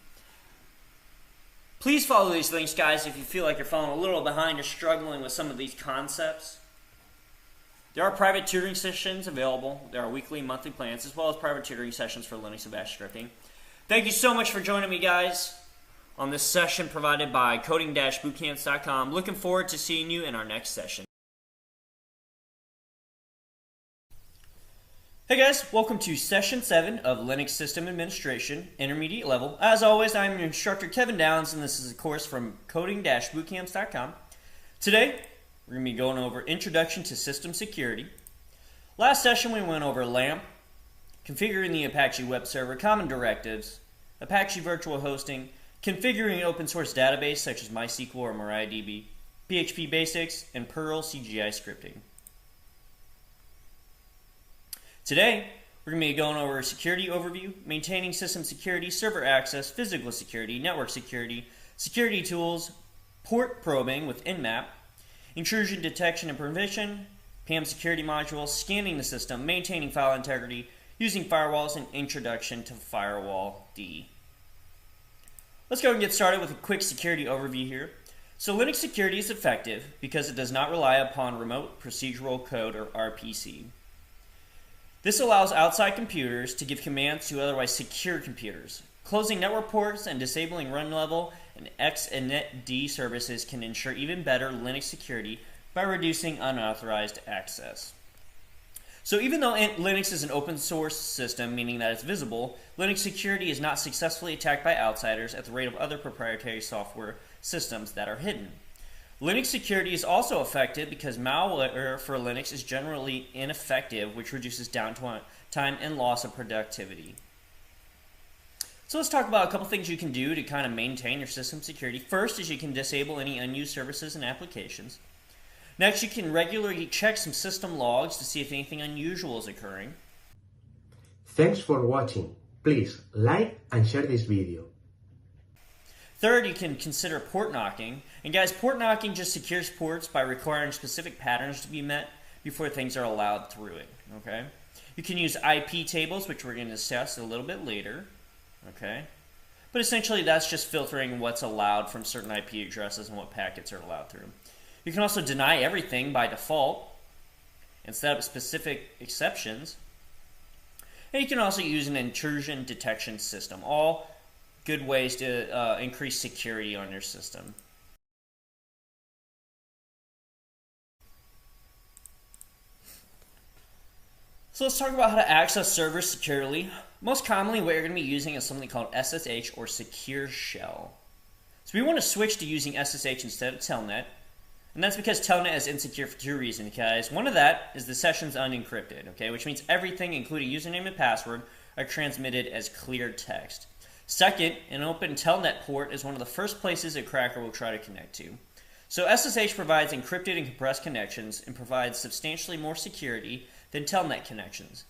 Please follow these links, guys, if you feel like you're falling a little behind or struggling with some of these concepts. There are private tutoring sessions available. There are weekly and monthly plans, as well as private tutoring sessions for Linux and Bash scripting. Thank you so much for joining me, guys, on this session provided by coding-bootcamps.com. Looking forward to seeing you in our next session. Hey guys, welcome to Session 7 of Linux System Administration, Intermediate Level. As always, I'm your instructor Kevin Downs, and this is a course from coding-bootcamps.com. Today, we're going to be going over Introduction to System Security. Last session, we went over LAMP, configuring the Apache web server, common directives, Apache virtual hosting, configuring an open source database such as MySQL or MariaDB, PHP basics, and Perl CGI scripting. Today, we're going to be going over security overview, maintaining system security, server access, physical security, network security, security tools, port probing with Nmap, intrusion detection and prevention, PAM security modules, scanning the system, maintaining file integrity, using firewalls, and introduction to Firewall D. Let's go and get started with a quick security overview here. So Linux security is effective because it does not rely upon remote procedural code or RPC. This allows outside computers to give commands to otherwise secure computers. Closing network ports and disabling run level and X and netd services can ensure even better Linux security by reducing unauthorized access. So even though Linux is an open source system, meaning that it's visible, Linux security is not successfully attacked by outsiders at the rate of other proprietary software systems that are hidden. Linux security is also affected because malware for Linux is generally ineffective, which reduces downtime and loss of productivity. So let's talk about a couple things you can do to kind of maintain your system security. First is you can disable any unused services and applications. Next, you can regularly check some system logs to see if anything unusual is occurring. Thanks for watching. Please like and share this video. Third, you can consider port knocking. And guys, port knocking just secures ports by requiring specific patterns to be met before things are allowed through it. Okay. You can use IP tables, which we're going to discuss a little bit later. Okay. But essentially, that's just filtering what's allowed from certain IP addresses and what packets are allowed through. You can also deny everything by default and set up specific exceptions. And you can also use an intrusion detection system. All good ways to increase security on your system. So let's talk about how to access servers securely. Most commonly, what you're going to be using is something called SSH or Secure Shell. So we want to switch to using SSH instead of Telnet. And that's because Telnet is insecure for two reasons, guys. One of that is the session's unencrypted, okay, which means everything, including username and password, are transmitted as clear text. Second, an open Telnet port is one of the first places a cracker will try to connect to. So SSH provides encrypted and compressed connections and provides substantially more security than Telnet connections.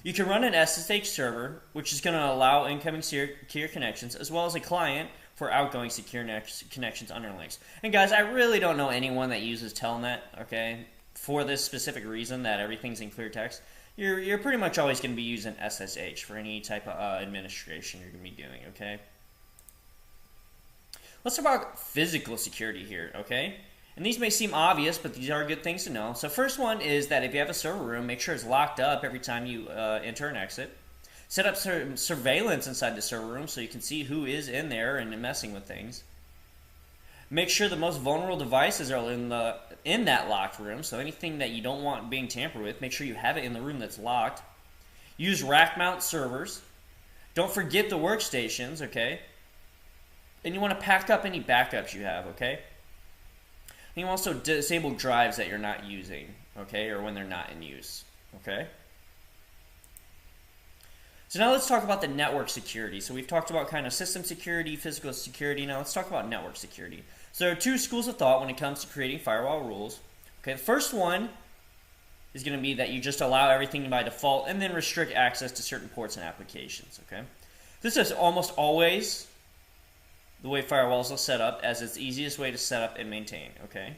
You can run an SSH server, which is going to allow incoming secure connections, as well as a client for outgoing secure connections under links. And guys, I really don't know anyone that uses Telnet, okay, for this specific reason that everything's in clear text. You're pretty much always going to be using SSH for any type of administration you're going to be doing, okay? Let's talk about physical security here, okay? And these may seem obvious, but these are good things to know. So first one is that if you have a server room, make sure it's locked up every time you enter and exit. Set up surveillance inside the server room so you can see who is in there and messing with things. Make sure the most vulnerable devices are in that locked room, so anything that you don't want being tampered with, make sure you have it in the room that's locked. Use rack mount servers. Don't forget the workstations, okay? And you want to pack up any backups you have, okay? And you also disable drives that you're not using, okay, or when they're not in use, okay? So now let's talk about the network security. So we've talked about kind of system security, physical security. Now let's talk about network security. So there are two schools of thought when it comes to creating firewall rules. Okay, the first one is going to be that you just allow everything by default and then restrict access to certain ports and applications, okay? This is almost always the way firewalls are set up, as it's the easiest way to set up and maintain, okay?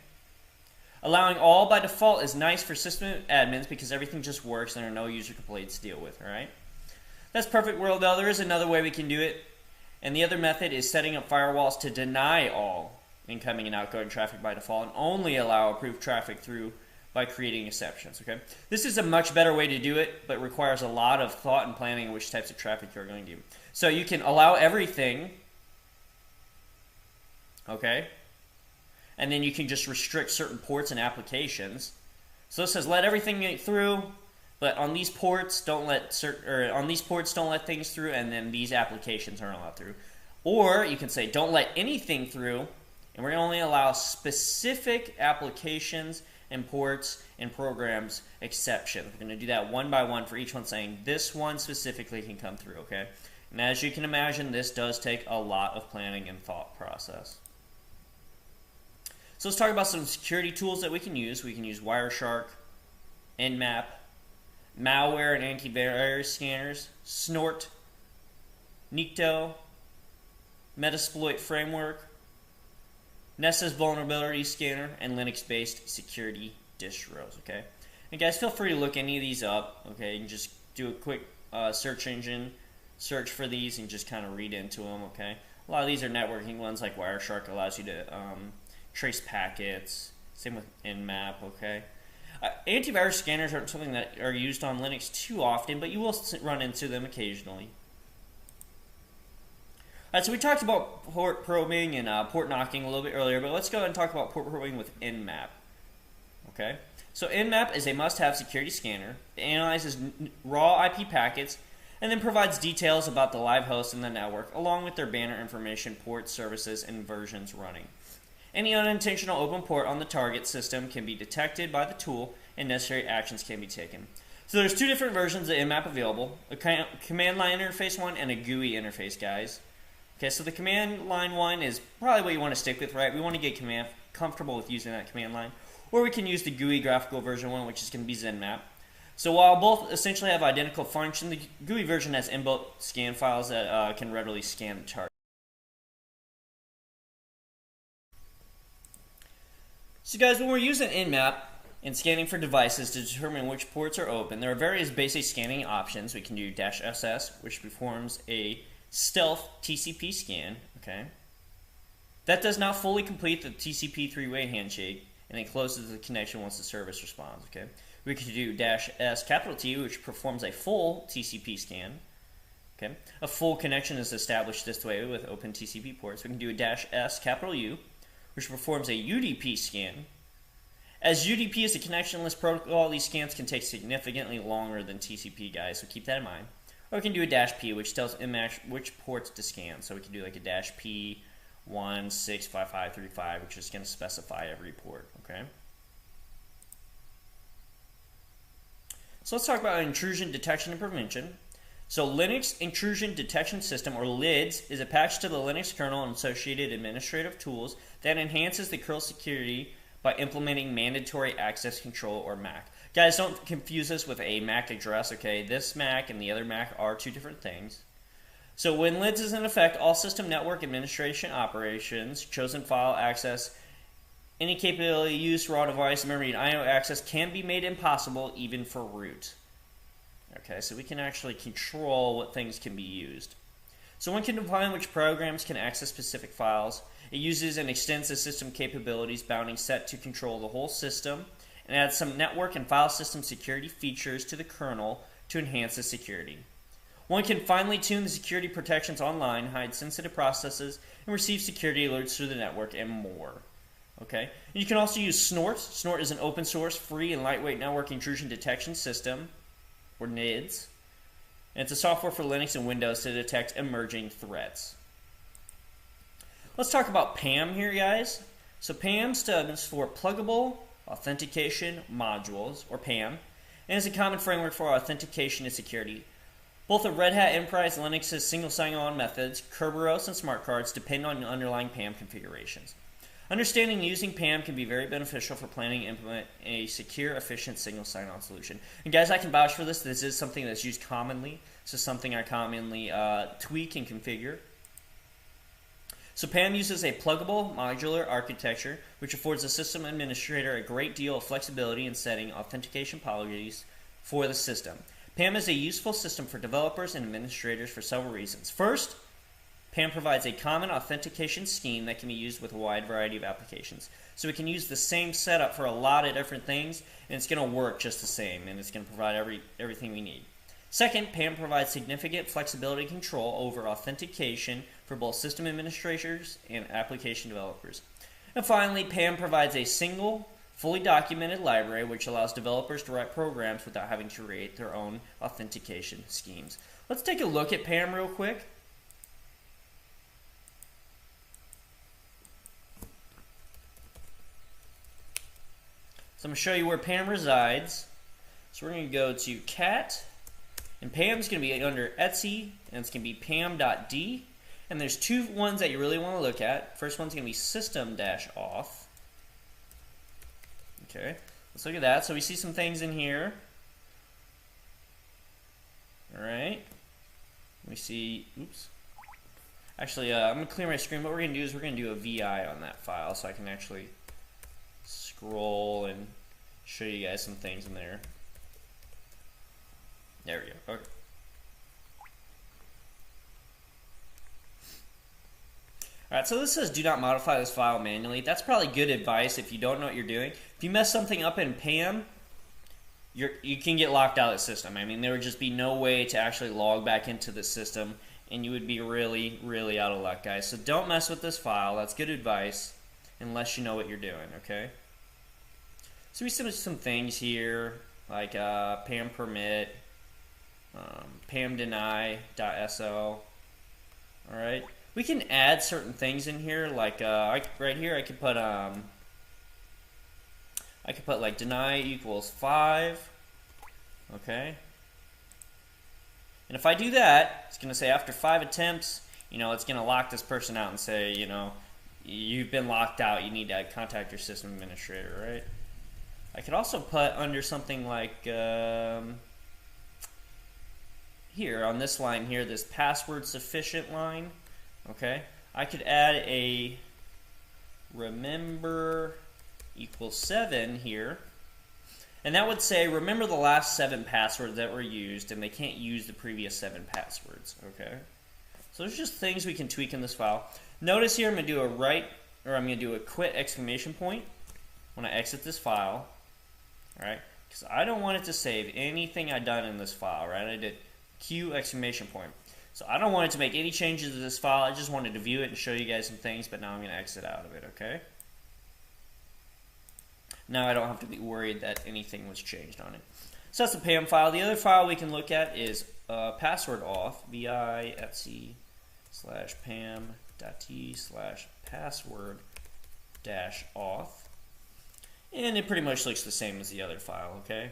Allowing all by default is nice for system admins because everything just works and there are no user complaints to deal with, all right? That's perfect world, though. There is another way we can do it, and the other method is setting up firewalls to deny all incoming and outgoing traffic by default and only allow approved traffic through by creating exceptions, okay? This is a much better way to do it, but requires a lot of thought and planning on which types of traffic you're going to do. So you can allow everything, okay? And then you can just restrict certain ports and applications. So it says let everything get through, but on these ports don't let things through, and then these applications aren't allowed through. Or you can say don't let anything through, and we're going to only allow specific applications and ports and programs exceptions. We're going to do that one by one for each one, saying this one specifically can come through, okay? And as you can imagine, this does take a lot of planning and thought process. So let's talk about some security tools that we can use. We can use Wireshark, Nmap, malware and antivirus scanners, Snort, Nikto, Metasploit Framework, Nessa's vulnerability scanner, and Linux-based security distros, okay? And guys, feel free to look any of these up, okay? You can just do a quick search engine search for these and just kind of read into them, okay? A lot of these are networking ones, like Wireshark allows you to trace packets. Same with Nmap, okay? Antivirus scanners aren't something that are used on Linux too often, but you will run into them occasionally. Alright, so we talked about port probing and port knocking a little bit earlier, but let's go ahead and talk about port probing with Nmap. Okay? So Nmap is a must-have security scanner. It analyzes raw IP packets and then provides details about the live host in the network, along with their banner information, ports, services, and versions running. Any unintentional open port on the target system can be detected by the tool and necessary actions can be taken. So there's two different versions of Nmap available, a command line interface one and a GUI interface, guys. Okay, so the command line one is probably what you want to stick with, right? We want to get comfortable with using that command line. Or we can use the GUI graphical version one, which is going to be ZenMap. So while both essentially have identical function, the GUI version has inbuilt scan files that can readily scan the chart. So guys, when we're using Nmap and scanning for devices to determine which ports are open, there are various basic scanning options. We can do -SS, which performs a stealth TCP scan. Okay, that does not fully complete the TCP three-way handshake, and it closes the connection once the service responds. Okay, we can do -S_T, which performs a full TCP scan. Okay, a full connection is established this way with open TCP ports. We can do a -S_U, which performs a UDP scan. As UDP is a connectionless protocol, these scans can take significantly longer than TCP, guys, so keep that in mind. Or we can do a -P, which tells Nmap which ports to scan. So we can do like a -P 165535, which is going to specify every port. Okay. So let's talk about intrusion detection and prevention. So Linux Intrusion Detection System, or LIDS, is attached to the Linux kernel and associated administrative tools that enhances the kernel security by implementing mandatory access control, or MAC. Guys, don't confuse this with a MAC address, okay? This MAC and the other MAC are two different things. So when LIDS is in effect, all system network administration operations, chosen file access, any capability used raw device, memory, and I/O access can be made impossible even for root. Okay, so we can actually control what things can be used. So one can define which programs can access specific files. It uses and extends the system capabilities bounding set to control the whole system, and adds some network and file system security features to the kernel to enhance the security. One can finely tune the security protections online, hide sensitive processes, and receive security alerts through the network, and more. Okay, and you can also use Snort. Snort is an open source, free, and lightweight network intrusion detection system, or NIDS. And it's a software for Linux and Windows to detect emerging threats. Let's talk about PAM here, guys. So PAM stands for Pluggable Authentication Modules, or PAM, and is a common framework for authentication and security. Both the RedHat Enterprise Linux's single sign-on methods, Kerberos and smart cards, depend on underlying PAM configurations. Understanding and using PAM can be very beneficial for planning and implement a secure, efficient single sign-on solution. And guys, I can vouch for this. This is something that's used commonly. This is something I commonly tweak and configure. So PAM uses a pluggable modular architecture, which affords the system administrator a great deal of flexibility in setting authentication policies for the system. PAM is a useful system for developers and administrators for several reasons. First, PAM provides a common authentication scheme that can be used with a wide variety of applications. So we can use the same setup for a lot of different things, and it's going to work just the same, and it's going to provide everything we need. Second, PAM provides significant flexibility and control over authentication for both system administrators and application developers. And finally, PAM provides a single, fully documented library which allows developers to write programs without having to create their own authentication schemes. Let's take a look at PAM real quick. So I'm going to show you where PAM resides. So we're going to go to cat, and PAM is going to be under Etsy, and it's going to be pam.d. And there's two ones that you really want to look at. First one's going to be system-auth. Okay, let's look at that. So we see some things in here. All right. We see, oops. Actually, I'm going to clear my screen. What we're going to do is we're going to do a VI on that file so I can actually scroll and show you guys some things in there. There we go. Okay. Alright, so this says do not modify this file manually. That's probably good advice if you don't know what you're doing. If you mess something up in PAM, you can get locked out of the system. I mean, there would just be no way to actually log back into the system, and you would be really, really out of luck, guys. So don't mess with this file. That's good advice, unless you know what you're doing, okay? So we see some things here, like PAM permit, PAM deny.so. Alright. We can add certain things in here, like right here I could put like deny equals 5. Okay. And if I do that, it's going to say after 5 attempts, it's going to lock this person out and say, you've been locked out. You need to contact your system administrator, right? I could also put under something like here on this line here, this password sufficient line. Okay, I could add a remember equals 7 here, and that would say remember the last 7 passwords that were used, and they can't use the previous 7 passwords. Okay, so there's just things we can tweak in this file. Notice here I'm going to do I'm going to do a quit exclamation point when I exit this file. Alright, because I don't want it to save anything I've done in this file, right? I did Q exclamation point. So I don't want it to make any changes to this file. I just wanted to view it and show you guys some things, but now I'm going to exit out of it, okay? Now I don't have to be worried that anything was changed on it. So that's the PAM file. The other file we can look at is password auth, vim.c/pam.t/password-auth. And it pretty much looks the same as the other file, okay?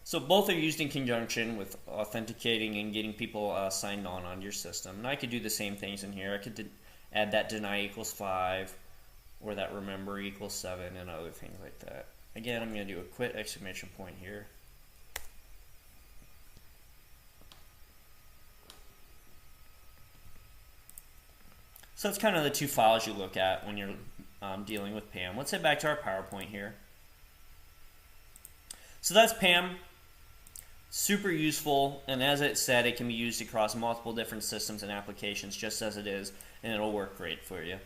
So both are used in conjunction with authenticating and getting people signed on your system. And I could do the same things in here. I could add that deny equals 5 or that remember equals 7 and other things like that. Again, I'm going to do a quit exclamation point here. So that's kind of the 2 files you look at when you're dealing with PAM. Let's head back to our PowerPoint here. So that's PAM. Super useful, and as it said, it can be used across multiple different systems and applications just as it is, and it'll work great for you.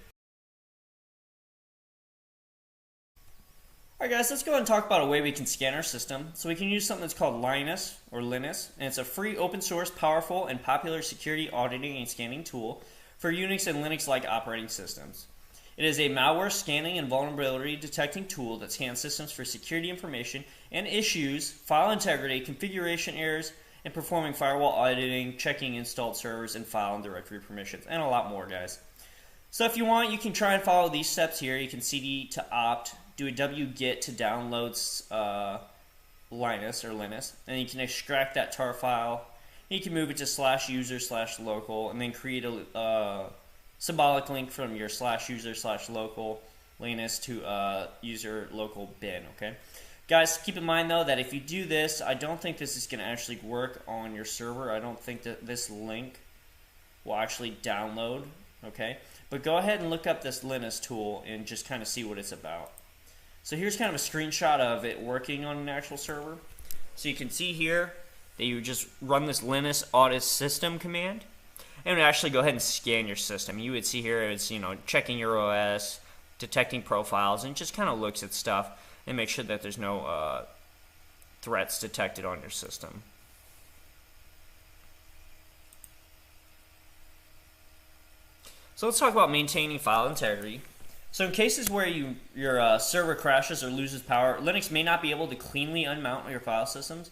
Alright guys, let's go ahead and talk about a way we can scan our system. So we can use something that's called Linus, or Linus, and it's a free, open source, powerful, and popular security auditing and scanning tool for Unix and Linux-like operating systems. It is a malware scanning and vulnerability detecting tool that scans systems for security information and issues, file integrity, configuration errors, and performing firewall auditing, checking installed servers, and file and directory permissions, and a lot more, guys. So if you want, you can try and follow these steps here. You can cd to opt, do a wget to download Linus, and you can extract that tar file. You can move it to /user/local and then create a symbolic link from your /user/local Linus to user local bin, okay? Guys, keep in mind though that if you do this, I don't think this is going to actually work on your server. I don't think that this link will actually download, okay? But go ahead and look up this Linus tool and just kind of see what it's about. So here's kind of a screenshot of it working on an actual server. So you can see here that you just run this Linus audit system command, and it would actually go ahead and scan your system. You would see here it's checking your OS, detecting profiles, and just kind of looks at stuff and make sure that there's no threats detected on your system. So let's talk about maintaining file integrity. So in cases where your server crashes or loses power, Linux may not be able to cleanly unmount your file systems.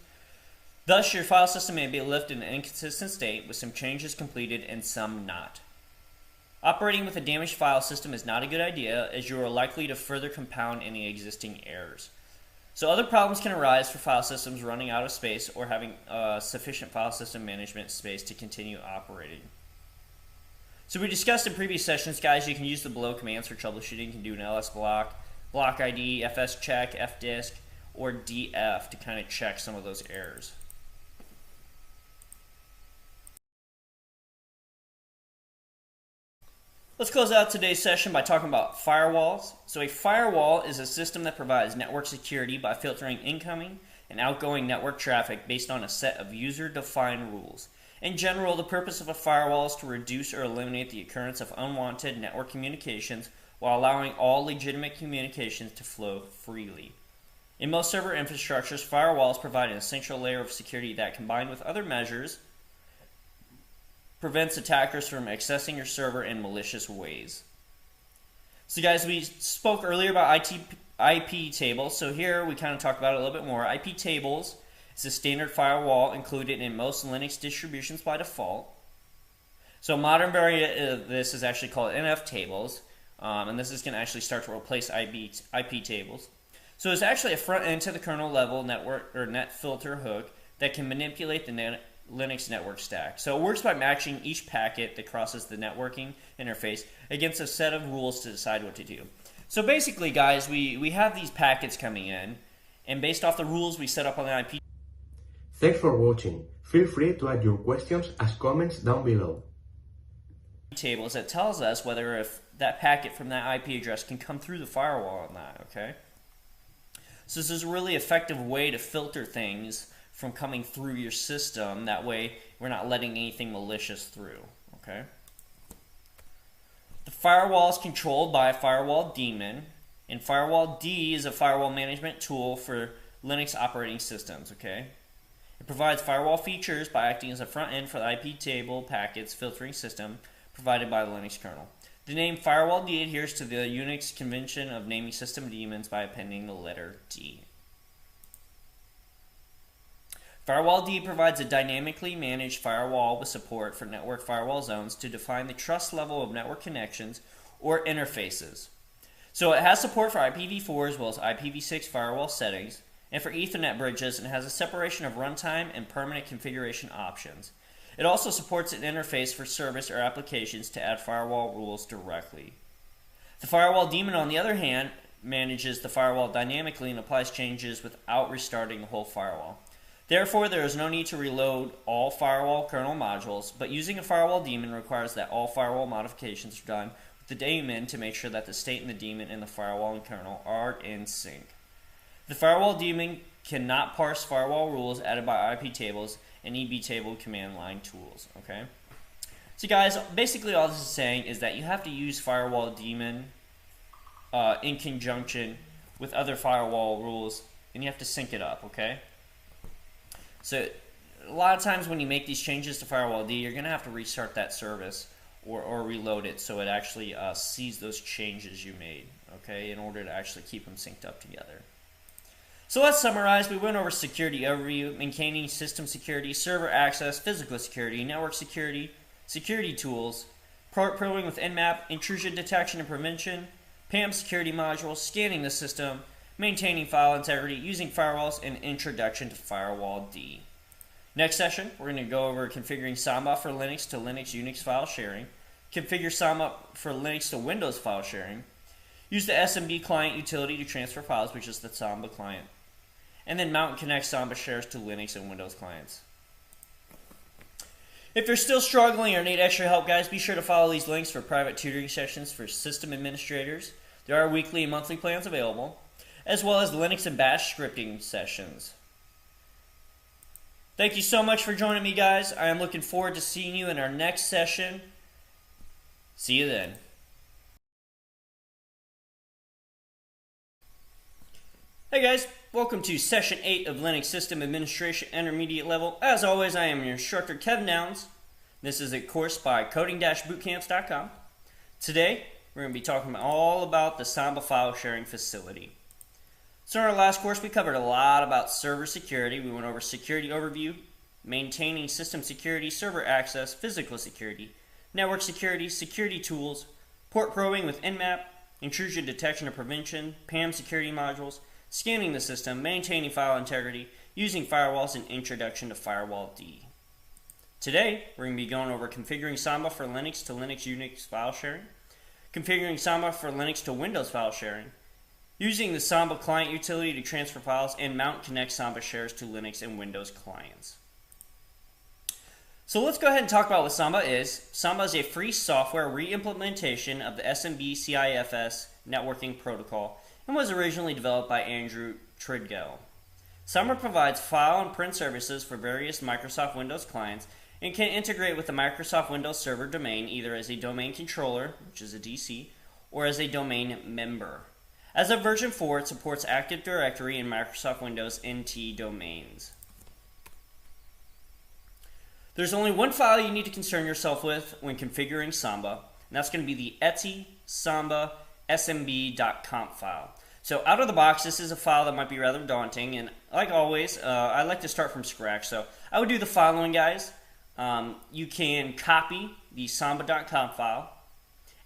Thus, your file system may be left in an inconsistent state with some changes completed and some not. Operating with a damaged file system is not a good idea, as you are likely to further compound any existing errors. So other problems can arise for file systems running out of space or having sufficient file system management space to continue operating. So we discussed in previous sessions, guys, you can use the below commands for troubleshooting. You can do an ls block, block ID, fs check, fdisk, or df to kind of check some of those errors. Let's close out today's session by talking about firewalls. So a firewall is a system that provides network security by filtering incoming and outgoing network traffic based on a set of user-defined rules. In general, the purpose of a firewall is to reduce or eliminate the occurrence of unwanted network communications while allowing all legitimate communications to flow freely. In most server infrastructures, firewalls provide an essential layer of security that, combined with other measures, prevents attackers from accessing your server in malicious ways. So guys, we spoke earlier about IP tables, so here we kind of talked about it a little bit more. IP tables is a standard firewall included in most Linux distributions by default. So a modern variant of this is actually called NF tables, and this is going to actually start to replace IP tables. So it's actually a front end to the kernel level network or net filter hook that can manipulate the Linux network stack. So it works by matching each packet that crosses the networking interface against a set of rules to decide what to do. So basically, guys, we have these packets coming in, and based off the rules we set up on the IP Thanks for watching. Feel free to add your questions as comments down below. tables that tells us whether if that packet from that IP address can come through the firewall or not, okay? So this is a really effective way to filter things from coming through your system. That way we're not letting anything malicious through, okay? The firewall is controlled by a firewall daemon, and Firewall D is a firewall management tool for Linux operating systems, okay? It provides firewall features by acting as a front end for the IP table packets filtering system provided by the Linux kernel. The name Firewall D adheres to the Unix convention of naming system daemons by appending the letter D. Firewall D provides a dynamically managed firewall with support for network firewall zones to define the trust level of network connections or interfaces. So it has support for IPv4 as well as IPv6 firewall settings, and for Ethernet bridges, and has a separation of runtime and permanent configuration options. It also supports an interface for service or applications to add firewall rules directly. The firewall daemon, on the other hand, manages the firewall dynamically and applies changes without restarting the whole firewall. Therefore, there is no need to reload all firewall kernel modules, but using a firewall daemon requires that all firewall modifications are done with the daemon to make sure that the state in the daemon and the firewall and kernel are in sync. The firewall daemon cannot parse firewall rules added by IP tables and EB table command line tools, okay? So guys, basically all this is saying is that you have to use firewall daemon in conjunction with other firewall rules, and you have to sync it up, okay? So a lot of times when you make these changes to Firewall D, you're going to have to restart that service or reload it so it actually sees those changes you made, okay, in order to actually keep them synced up together. So let's summarize. We went over security overview, maintaining system security, server access, physical security, network security, security tools, probing with Nmap, intrusion detection and prevention, PAM security modules, scanning the system, maintaining file integrity, using firewalls, and introduction to Firewall D. Next session, we're going to go over configuring Samba for Linux to Linux Unix file sharing, configure Samba for Linux to Windows file sharing, use the SMB client utility to transfer files, which is the Samba client, and then mount and connect Samba shares to Linux and Windows clients. If you're still struggling or need extra help, guys, be sure to follow these links for private tutoring sessions for system administrators. There are weekly and monthly plans available, as well as Linux and Bash scripting sessions. Thank you so much for joining me, guys. I am looking forward to seeing you in our next session. See you then. Hey guys, welcome to Session 8 of Linux System Administration Intermediate Level. As always, I am your instructor, Kevin Downs. This is a course by coding-bootcamps.com. Today, we're going to be talking all about the Samba file sharing facility. So in our last course, we covered a lot about server security. We went over security overview, maintaining system security, server access, physical security, network security, security tools, port probing with Nmap, intrusion detection and prevention, PAM security modules, scanning the system, maintaining file integrity, using firewalls, and introduction to Firewall D. Today, we're going to be going over configuring Samba for Linux to Linux Unix file sharing, configuring Samba for Linux to Windows file sharing, using the Samba client utility to transfer files, and mount and connect Samba shares to Linux and Windows clients. So let's go ahead and talk about what Samba is. Samba is a free software re-implementation of the SMB CIFS networking protocol and was originally developed by Andrew Tridgell. Samba provides file and print services for various Microsoft Windows clients and can integrate with the Microsoft Windows Server domain either as a domain controller, which is a DC, or as a domain member. As of version 4, it supports Active Directory and Microsoft Windows NT domains. There's only one file you need to concern yourself with when configuring Samba, and that's going to be the etc samba smb.conf file. So out of the box, this is a file that might be rather daunting, and like always, I like to start from scratch. So I would do the following, guys. You can copy the samba.conf file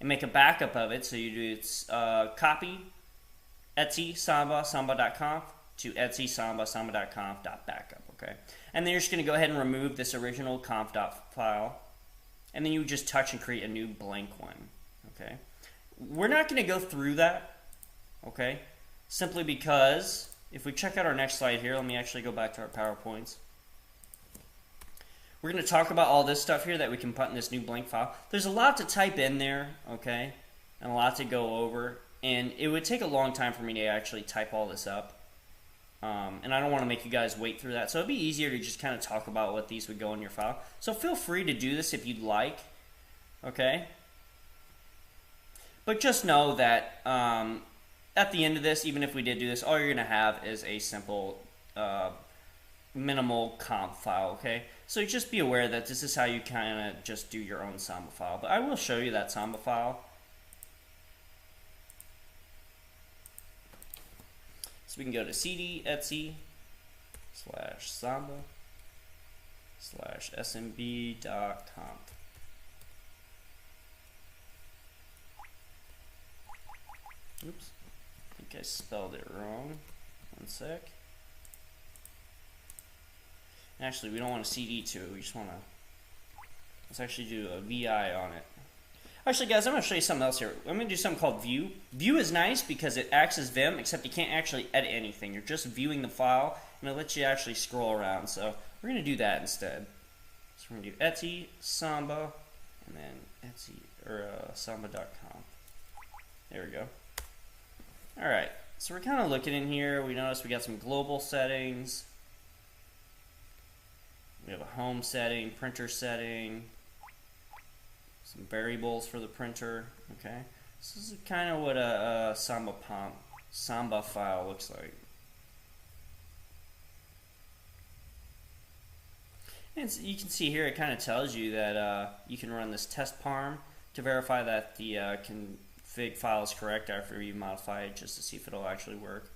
and make a backup of it. So you do copy Etsy Samba, samba.conf to Etsy Samba, samba.conf.backup, okay? And then you're just going to go ahead and remove this original conf.file, and then you just touch and create a new blank one, okay? We're not going to go through that, okay? Simply because if we check out our next slide here, let me actually go back to our PowerPoints. We're going to talk about all this stuff here that we can put in this new blank file. There's a lot to type in there, okay, and a lot to go over, and it would take a long time for me to actually type all this up, and I don't want to make you guys wait through that, so it'd be easier to just kind of talk about what these would go in your file. So feel free to do this if you'd like, okay, but just know that at the end of this, even if we did do this, all you're going to have is a simple minimal comp file, okay? So just be aware that this is how you kind of just do your own Samba file. But I will show you that Samba file. So we can go to cd etsy /samba /smb.conf. Oops, I think I spelled it wrong. One sec. Actually, we don't want a CD to it. We just want to, let's actually do a VI on it. Actually, guys, I'm going to show you something else here. I'm going to do something called View. View is nice because it acts as Vim, except you can't actually edit anything. You're just viewing the file, and it lets you actually scroll around. So we're going to do that instead. So we're going to do Etsy, Samba, and then Etsy, or Samba.com. There we go. All right. So we're kind of looking in here. We notice we got some global settings. We have a home setting, printer setting, some variables for the printer. Okay, this is kind of what a Samba file looks like. And you can see here it kind of tells you that you can run this test parm to verify that the config file is correct after you modify it, just to see if it'll actually work.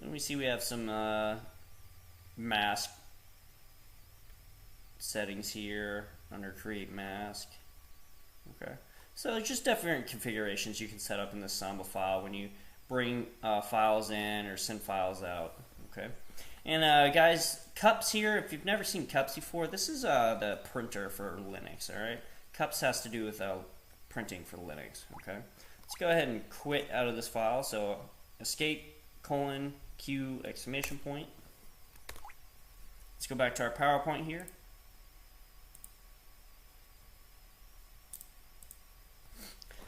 Let me see, we have some mask settings here under create mask. Okay, so there's just different configurations you can set up in this Samba file when you bring files in or send files out. Okay, and guys, cups here, if you've never seen cups before, this is the printer for Linux. All right, cups has to do with printing for Linux. Okay, let's go ahead and quit out of this file. So escape :Q exclamation point. Let's go back to our PowerPoint here.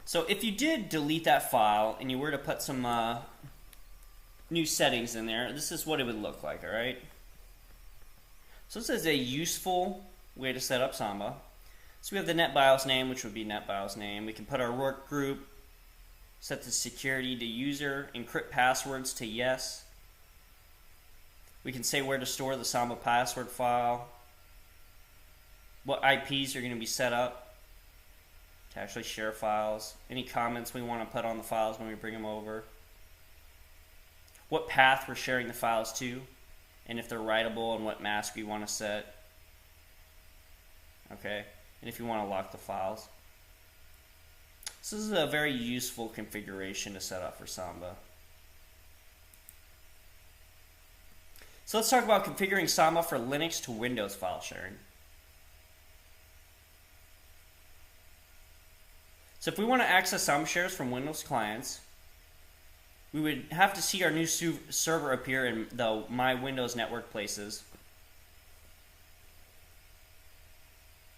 So if you did delete that file and you were to put some new settings in there, this is what it would look like, all right? So this is a useful way to set up Samba. So we have the NetBIOS name, which would be NetBIOS name. We can put our work group, set the security to user, encrypt passwords to yes. We can say where to store the Samba password file, what IPs are going to be set up to actually share files, any comments we want to put on the files when we bring them over, what path we're sharing the files to, and if they're writable and what mask we want to set. Okay, and if you want to lock the files. So this is a very useful configuration to set up for Samba. So let's talk about configuring Samba for Linux to Windows file sharing. So if we want to access Samba shares from Windows clients, we would have to see our new server appear in the My Windows Network places.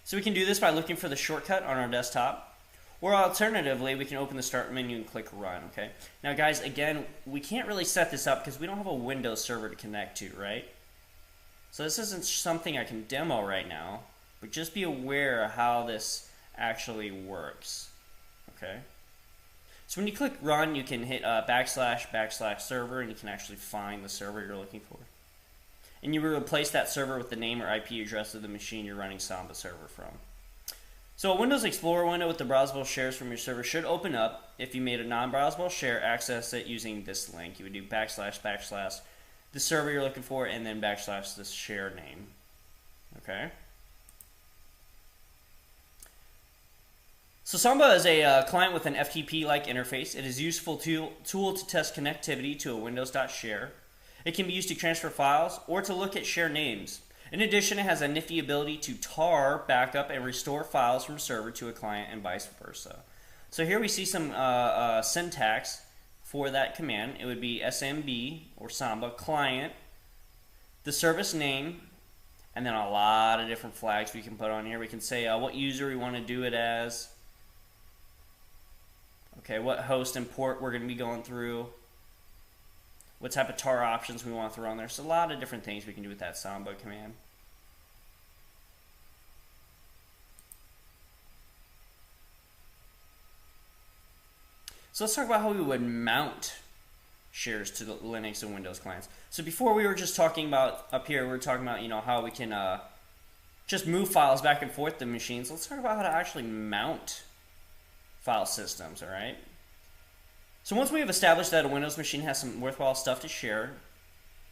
So we can do this by looking for the shortcut on our desktop, or alternatively, we can open the Start menu and click Run. Okay. Now, guys, again, we can't really set this up because we don't have a Windows server to connect to, right? So this isn't something I can demo right now, but just be aware of how this actually works. Okay. So when you click Run, you can hit //server, and you can actually find the server you're looking for. And you will replace that server with the name or IP address of the machine you're running Samba server from. So a Windows Explorer window with the browsable shares from your server should open up. If you made a non-browsable share, access it using this link. You would do / the server you're looking for, and then / the share name. Okay. So Samba is a client with an FTP-like interface. It is a useful tool to test connectivity to a Windows.share. It can be used to transfer files or to look at share names. In addition, it has a nifty ability to tar, backup, and restore files from server to a client and vice versa. So here we see some syntax for that command. It would be SMB or Samba client, the service name, and then a lot of different flags we can put on here. We can say what user we want to do it as. Okay, what host and port we're going to be going through. What type of tar options we want to throw on there. So a lot of different things we can do with that Samba command. So let's talk about how we would mount shares to the Linux and Windows clients. So before we were just talking about, up here, we were talking about, how we can just move files back and forth to machines. Let's talk about how to actually mount file systems, all right? So once we have established that a Windows machine has some worthwhile stuff to share,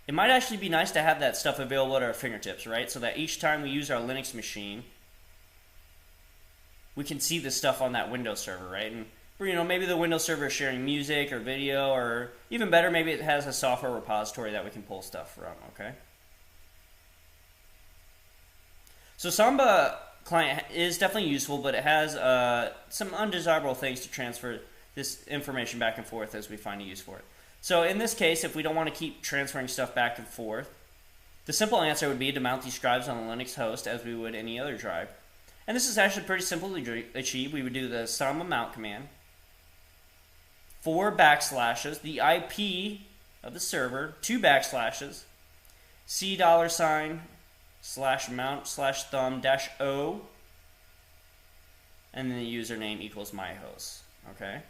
it might actually be nice to have that stuff available at our fingertips, right? So that each time we use our Linux machine, we can see the stuff on that Windows server, right? And maybe the Windows server is sharing music or video, or even better, maybe it has a software repository that we can pull stuff from, okay? So Samba client is definitely useful, but it has some undesirable things to transfer this information back and forth as we find a use for it. So in this case, if we don't want to keep transferring stuff back and forth, the simple answer would be to mount these drives on the Linux host as we would any other drive. And this is actually pretty simple to achieve. We would do the Samba mount command, 4 backslashes, the IP of the server, 2 backslashes, $/mount/thumb-o, and then the username equals myhost. Okay?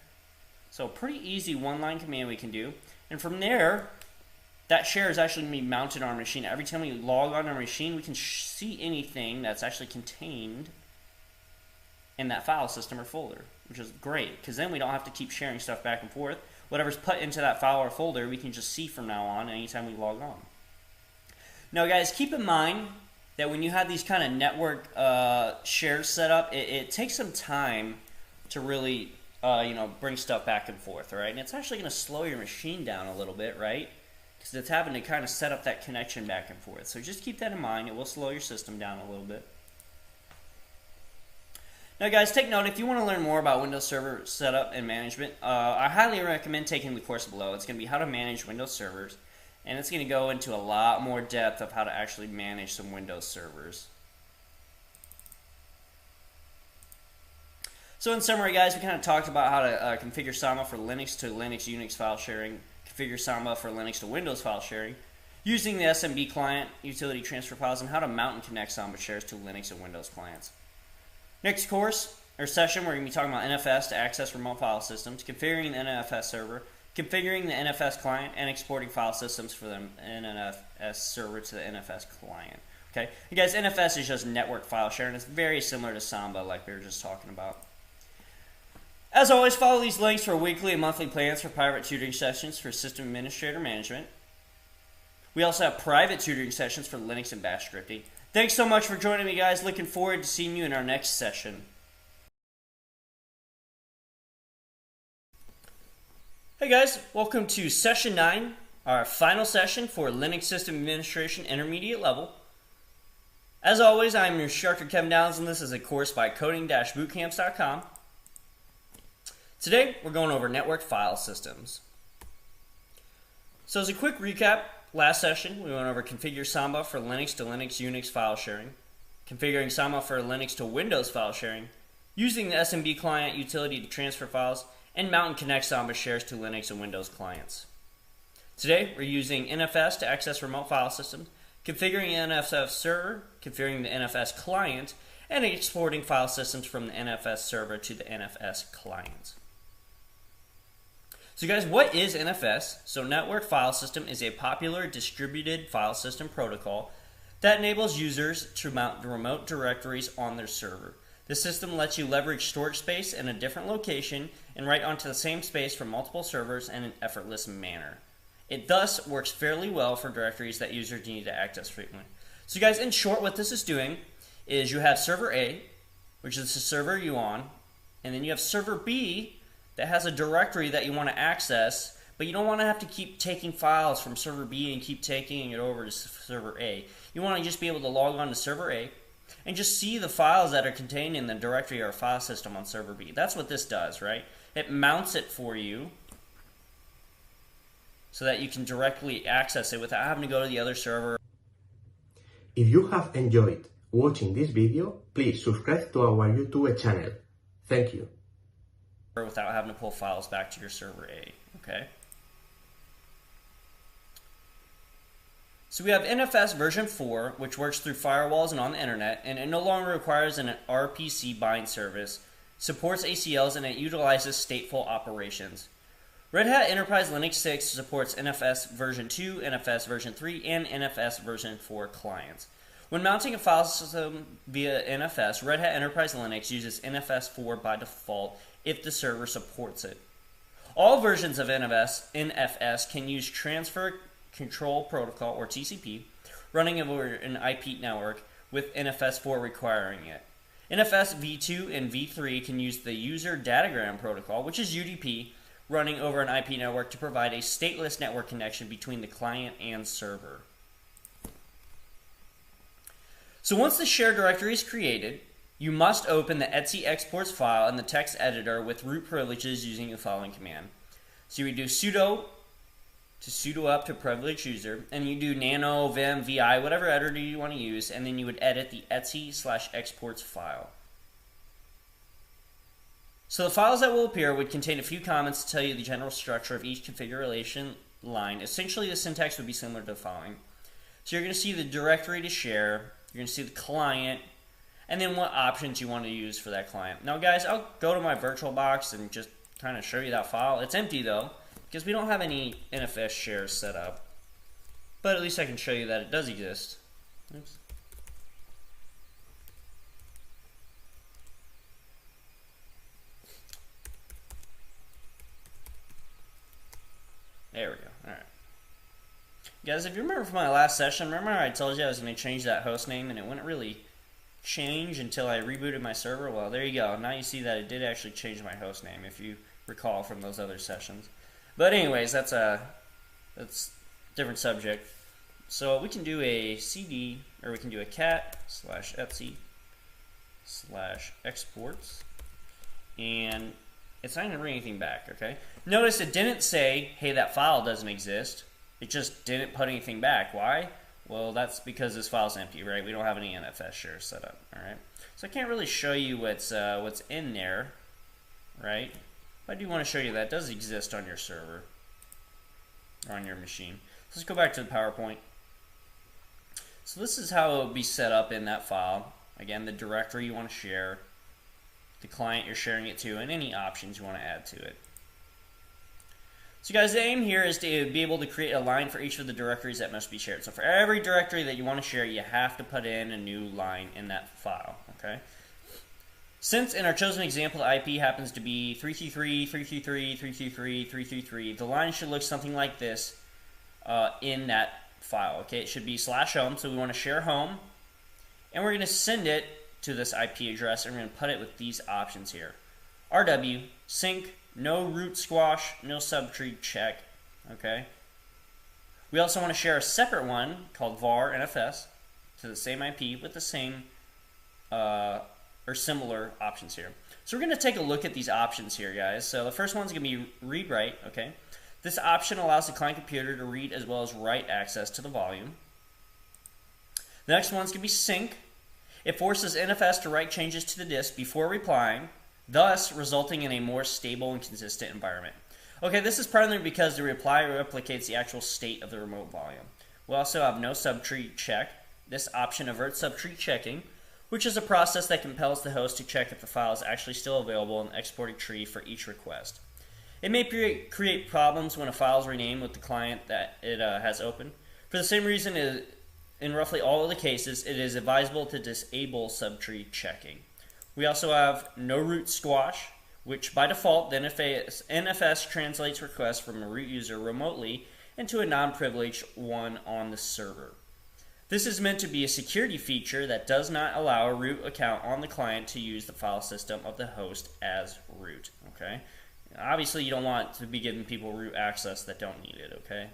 So pretty easy one-line command we can do. And from there, that share is actually going to be mounted on our machine. Every time we log on our machine, we can see anything that's actually contained in that file system or folder, which is great, because then we don't have to keep sharing stuff back and forth. Whatever's put into that file or folder, we can just see from now on anytime we log on. Now guys, keep in mind that when you have these kind of network shares set up, it takes some time to really bring stuff back and forth, right? And it's actually going to slow your machine down a little bit, right? Because it's having to kind of set up that connection back and forth. So just keep that in mind. It will slow your system down a little bit. Now guys, take note, if you want to learn more about Windows Server setup and management, I highly recommend taking the course below. It's going to be how to manage Windows servers, and it's going to go into a lot more depth of how to actually manage some Windows servers. So in summary, guys, we kind of talked about how to configure Samba for Linux to Linux Unix file sharing, configure Samba for Linux to Windows file sharing, using the SMB client, utility transfer files, and how to mount and connect Samba shares to Linux and Windows clients. Next course, or session, we're going to be talking about NFS to access remote file systems, configuring the NFS server, configuring the NFS client, and exporting file systems for the NFS server to the NFS client. Okay, and guys, NFS is just network file sharing. It's very similar to Samba, like we were just talking about. As always, follow these links for weekly and monthly plans for private tutoring sessions for system administrator management. We also have private tutoring sessions for Linux and Bash scripting. Thanks so much for joining me, guys. Looking forward to seeing you in our next session. Hey guys, welcome to session 9, our final session for Linux System Administration Intermediate level. As always, I'm your instructor Kevin Downs, and this is a course by coding-bootcamps.com. Today, we're going over network file systems. So as a quick recap, last session, we went over configure Samba for Linux to Linux Unix file sharing, configuring Samba for Linux to Windows file sharing, using the SMB client utility to transfer files, and mount and connect Samba shares to Linux and Windows clients. Today, we're using NFS to access remote file systems, configuring the NFS server, configuring the NFS client, and exporting file systems from the NFS server to the NFS client. So guys, what is NFS? So Network File System is a popular distributed file system protocol that enables users to mount remote directories on their server. The system lets you leverage storage space in a different location and write onto the same space from multiple servers in an effortless manner. It thus works fairly well for directories that users need to access frequently. So guys, in short, what this is doing is you have server A, which is the server you're on, And then you have server B that has a directory that you want to access, but you don't want to have to keep taking files from server B and keep taking it over to server A. You want to just be able to log on to server A and just see the files that are contained in the directory or file system on server B. That's what this does, right? It mounts it for you so that you can directly access it without having to go to the other server. If you have enjoyed watching this video, please subscribe to our YouTube channel. Thank you. Without having to pull files back to your server A, okay? So we have NFS version 4, which works through firewalls and on the internet, and it no longer requires an RPC bind service, supports ACLs, and it utilizes stateful operations. Red Hat Enterprise Linux 6 supports NFS version 2, NFS version 3, and NFS version 4 clients. When mounting a file system via NFS, Red Hat Enterprise Linux uses NFS 4 by default if the server supports it. All versions of NFS can use Transfer Control Protocol, or TCP, running over an IP network, with NFS 4 requiring it. NFS v2 and v3 can use the User Datagram Protocol, which is UDP, running over an IP network to provide a stateless network connection between the client and server. So once the shared directory is created, you must open the etc exports file in the text editor with root privileges using the following command. So you would do sudo to sudo up to privileged user, and you do nano, vim, vi, whatever editor you want to use, and then you would edit the etc/exports file. So the files that will appear would contain a few comments to tell you the general structure of each configuration line. Essentially, the syntax would be similar to the following. So you're going to see the directory to share, you're going to see the client, and then what options you want to use for that client. Now guys, I'll go to my VirtualBox and just kind of show you that file. It's empty though, because we don't have any NFS shares set up. But at least I can show you that it does exist. Oops. There we go. Alright. Guys, if you remember from my last session, remember I told you I was going to change that host name and it wouldn't really change until I rebooted my server? Well, there you go. Now you see that it did actually change my host name, if you recall from those other sessions. But anyways, that's a different subject. So we can do a cd, or we can do a cat/etc/exports, and it's not going to bring anything back, okay? Notice it didn't say, hey, that file doesn't exist. It just didn't put anything back. Why? Well, that's because this file's empty, right? We don't have any NFS shares set up, all right? So I can't really show you what's in there, right? But I do want to show you that it does exist on your server, or on your machine. So let's go back to the PowerPoint. So this is how it will be set up in that file. Again, the directory you want to share, the client you're sharing it to, and any options you want to add to it. So guys, the aim here is to be able to create a line for each of the directories that must be shared. So for every directory that you want to share, you have to put in a new line in that file, okay? Since in our chosen example, the IP happens to be 333.333.333.333, the line should look something like this in that file, okay? It should be /home, so we want to share home, and we're going to send it to this IP address, and we're going to put it with these options here. RW, sync, no root squash, no subtree check, okay? We also want to share a separate one called var NFS to the same IP with the same or similar options here. So we're going to take a look at these options here, guys. So the first one's going to be read-write, okay? This option allows the client computer to read as well as write access to the volume. The next one's going to be sync. It forces NFS to write changes to the disk before replying, thus resulting in a more stable and consistent environment. Okay, this is partly because the reply replicates the actual state of the remote volume. We also have no subtree check. This option averts subtree checking, which is a process that compels the host to check if the file is actually still available and export a tree for each request. It may create problems when a file is renamed with the client that it has open. For the same reason, in roughly all of the cases, it is advisable to disable subtree checking. We also have no root squash, which by default, the NFS translates requests from a root user remotely into a non-privileged one on the server. This is meant to be a security feature that does not allow a root account on the client to use the file system of the host as root. Okay. Obviously, you don't want to be giving people root access that don't need it. Okay.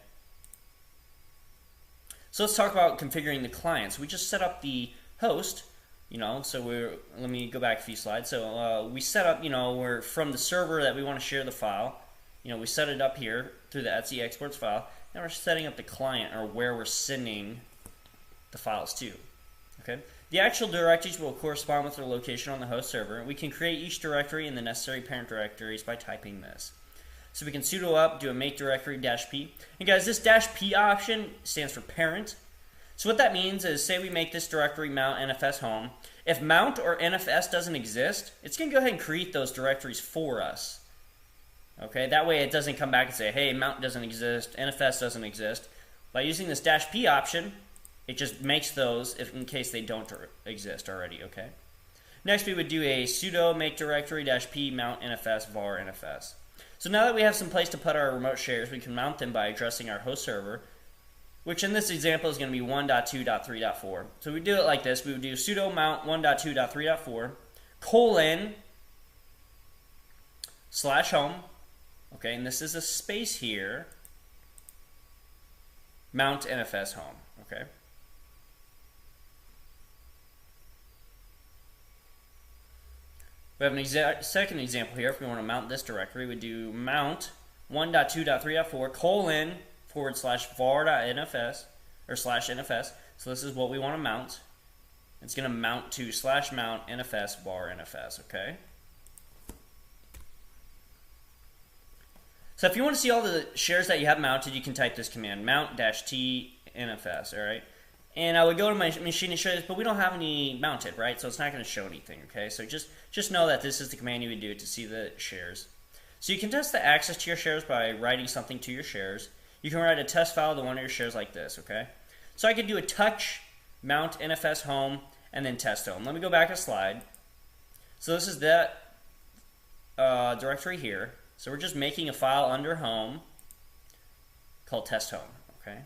So let's talk about configuring the client. So we just set up the host. So let me go back a few slides. So we set up, we're from the server that we want to share the file. We set it up here through the Etsy exports file. Now we're setting up the client, or where we're sending the files to. Okay. The actual directories will correspond with their location on the host server. We can create each directory and the necessary parent directories by typing this. So we can sudo up, do a make directory -p. And guys, this -p option stands for parent. So what that means is, say we make this directory mount NFS home. If mount or NFS doesn't exist, it's going to go ahead and create those directories for us. Okay, that way it doesn't come back and say, hey, mount doesn't exist, NFS doesn't exist. By using this -p option, it just makes those in case they don't exist already. Okay. Next, we would do a sudo make directory -p mount NFS var NFS. So now that we have some place to put our remote shares, we can mount them by addressing our host server, which in this example is going to be 1.2.3.4. So we do it like this. We would do sudo mount 1.2.3.4 /home. Okay, and this is a space here. Mount NFS home. Okay. We have an second example here. If we want to mount this directory, we do mount 1.2.3.4 /var.nfs or /nfs. So this is what we want to mount. It's going to mount to /mount nfs var nfs. Okay. So if you want to see all the shares that you have mounted, you can type this command, mount -t nfs. All right. And I would go to my machine and show this, but we don't have any mounted, right? So it's not going to show anything, okay? So just know that this is the command you would do to see the shares. So you can test the access to your shares by writing something to your shares. You can write a test file to one of your shares like this, okay? So I could do a touch mount NFS home and then test home. Let me go back a slide. So this is that directory here. So we're just making a file under home called test home, okay?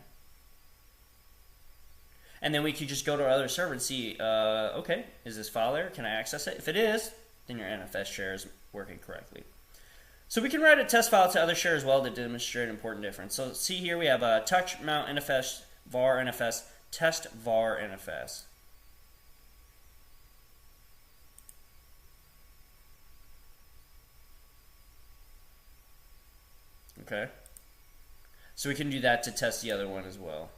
And then we could just go to our other server and see, okay, is this file there? Can I access it? If it is, then your NFS share is working correctly. So we can write a test file to other share as well to demonstrate an important difference. So see here we have a touch mount NFS var NFS test var NFS. Okay. So we can do that to test the other one as well.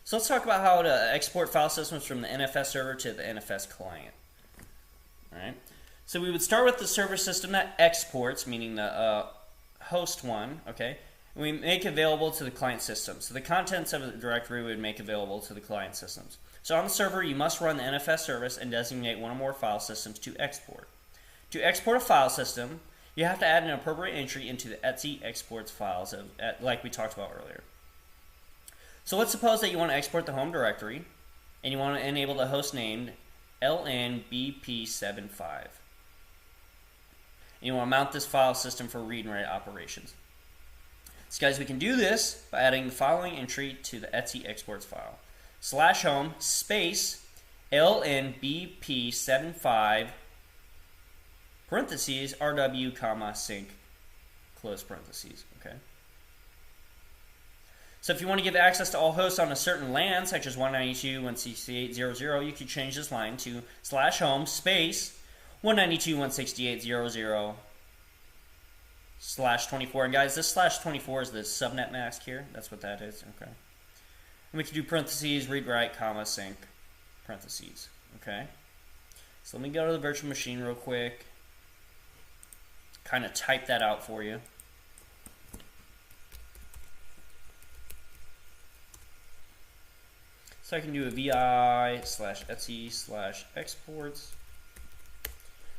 So let's talk about how to export file systems from the NFS server to the NFS client. All right. So we would start with the server system that exports, meaning the host one, okay? And we make available to the client system. So the contents of the directory would make available to the client systems. So on the server, you must run the NFS service and designate one or more file systems to export. To export a file system, you have to add an appropriate entry into the Etsy exports files, like we talked about earlier. So let's suppose that you want to export the home directory and you want to enable the host named lnbp75. And you want to mount this file system for read and write operations. So guys, we can do this by adding the following entry to the Etsy exports file. /home space lnbp75 parentheses rw comma sync close parentheses. Okay. So if you want to give access to all hosts on a certain LAN, such as 192.168.0.0, you could change this line to /home space 192.168.0.0/24. And guys, this /24 is the subnet mask here. That's what that is. Okay. And we can do parentheses, read write, comma, sync, parentheses. Okay. So let me go to the virtual machine real quick. Kind of type that out for you. So I can do a vi/etsy/exports.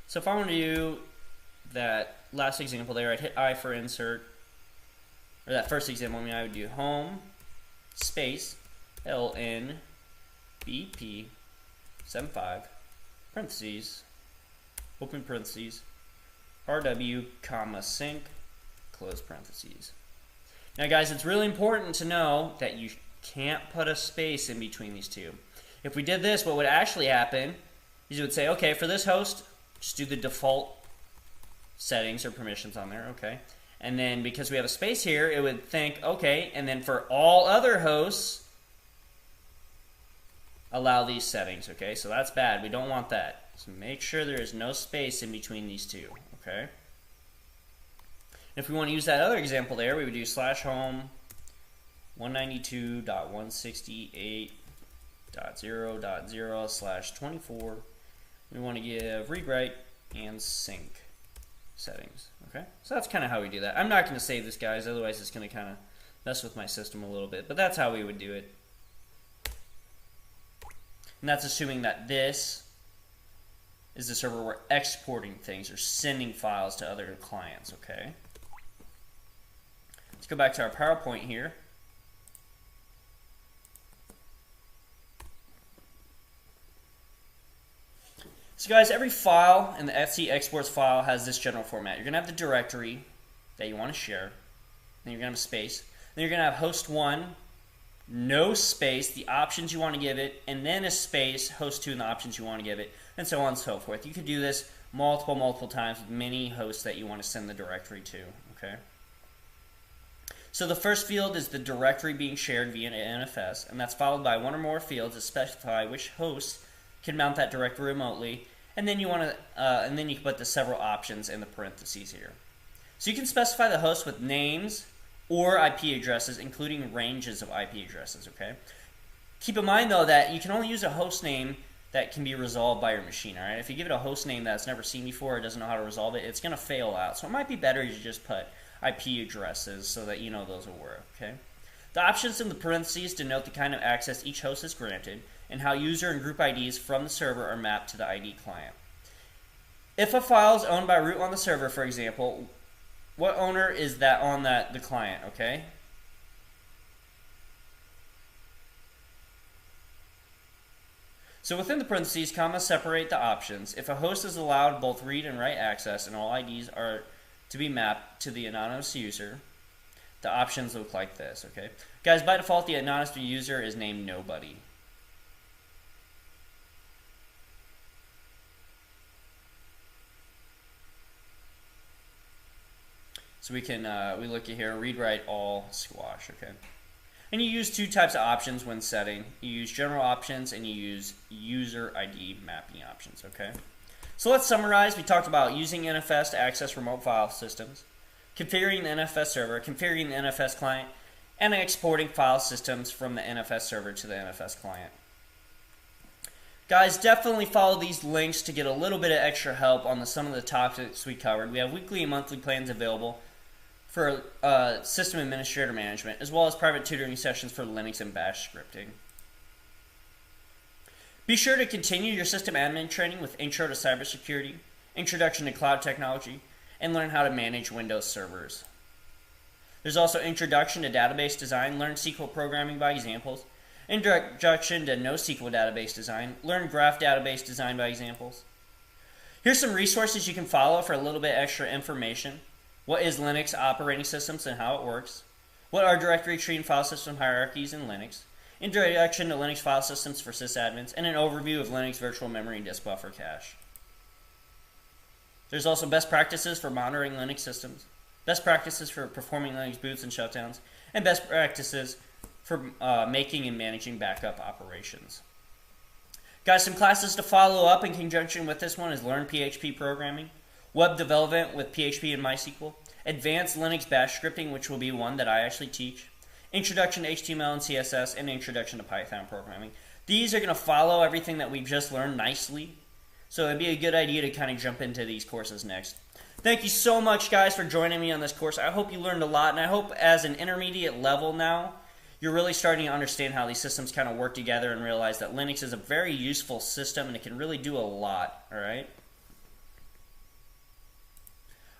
So if I want to do that last example there, I'd hit I for insert, or that first example, I would do home space lnbp75 parentheses, open parentheses, rw comma sync close parentheses. Now guys, it's really important to know that you can't put a space in between these two. If we did this, what would actually happen is you would say, okay, for this host, just do the default settings or permissions on there, okay? And then because we have a space here, it would think, okay, and then for all other hosts, allow these settings, okay? So that's bad. We don't want that. So make sure there is no space in between these two, okay? If we want to use that other example there, we would do /home 192.168.0.0/24. We want to give read write and sync settings, okay? So that's kind of how we do that. I'm not going to save this, guys, otherwise it's going to kind of mess with my system a little bit, but that's how we would do it. And that's assuming that this is the server we're exporting things or sending files to other clients, okay? Let's go back to our PowerPoint here. So guys, every file in the etc exports file has this general format. You're going to have the directory that you want to share. Then you're going to have a space. Then you're going to have host 1, no space, the options you want to give it, and then a space, host 2, and the options you want to give it, and so on and so forth. You could do this multiple times with many hosts that you want to send the directory to, okay? So the first field is the directory being shared via NFS, and that's followed by one or more fields that specify which host can mount that directory remotely, and then you want to, and then you can put the several options in the parentheses here. So you can specify the host with names or IP addresses, including ranges of IP addresses. Okay. Keep in mind though that you can only use a host name that can be resolved by your machine. All right. If you give it a host name that's never seen before or doesn't know how to resolve it, it's going to fail out. So it might be better to just put IP addresses so that you know those will work. Okay. The options in the parentheses denote the kind of access each host is granted and how user and group IDs from the server are mapped to the ID client. If a file is owned by root on the server, for example, what owner is that on the client, okay? So within the parentheses, commas separate the options. If a host is allowed both read and write access and all IDs are to be mapped to the anonymous user, the options look like this, okay? Guys, by default, the anonymous user is named nobody. So we can, we look at here, read, write, all, squash, okay? And you use two types of options when setting. You use general options and you use user ID mapping options, okay? So let's summarize. We talked about using NFS to access remote file systems, configuring the NFS server, configuring the NFS client, and exporting file systems from the NFS server to the NFS client. Guys, definitely follow these links to get a little bit of extra help on some of the topics we covered. We have weekly and monthly plans available for system administrator management, as well as private tutoring sessions for Linux and Bash scripting. Be sure to continue your system admin training with Intro to Cybersecurity, Introduction to Cloud Technology, and learn how to manage Windows servers. There's also Introduction to Database Design, learn SQL programming by examples, Introduction to NoSQL Database Design, learn Graph Database Design by examples. Here's some resources you can follow for a little bit extra information. What is Linux operating systems and how it works? What are directory tree and file system hierarchies in Linux? Introduction to Linux file systems for sysadmins, and an overview of Linux virtual memory and disk buffer cache. There's also best practices for monitoring Linux systems, best practices for performing Linux boots and shutdowns, and best practices for making and managing backup operations. Guys, some classes to follow up in conjunction with this one is Learn PHP Programming, Web Development with PHP and MySQL, Advanced Linux Bash Scripting, which will be one that I actually teach, Introduction to HTML and CSS, and Introduction to Python Programming. These are going to follow everything that we've just learned nicely, so it'd be a good idea to kind of jump into these courses next. Thank you so much, guys, for joining me on this course. I hope you learned a lot, and I hope as an intermediate level now, you're really starting to understand how these systems kind of work together and realize that Linux is a very useful system and it can really do a lot, all right?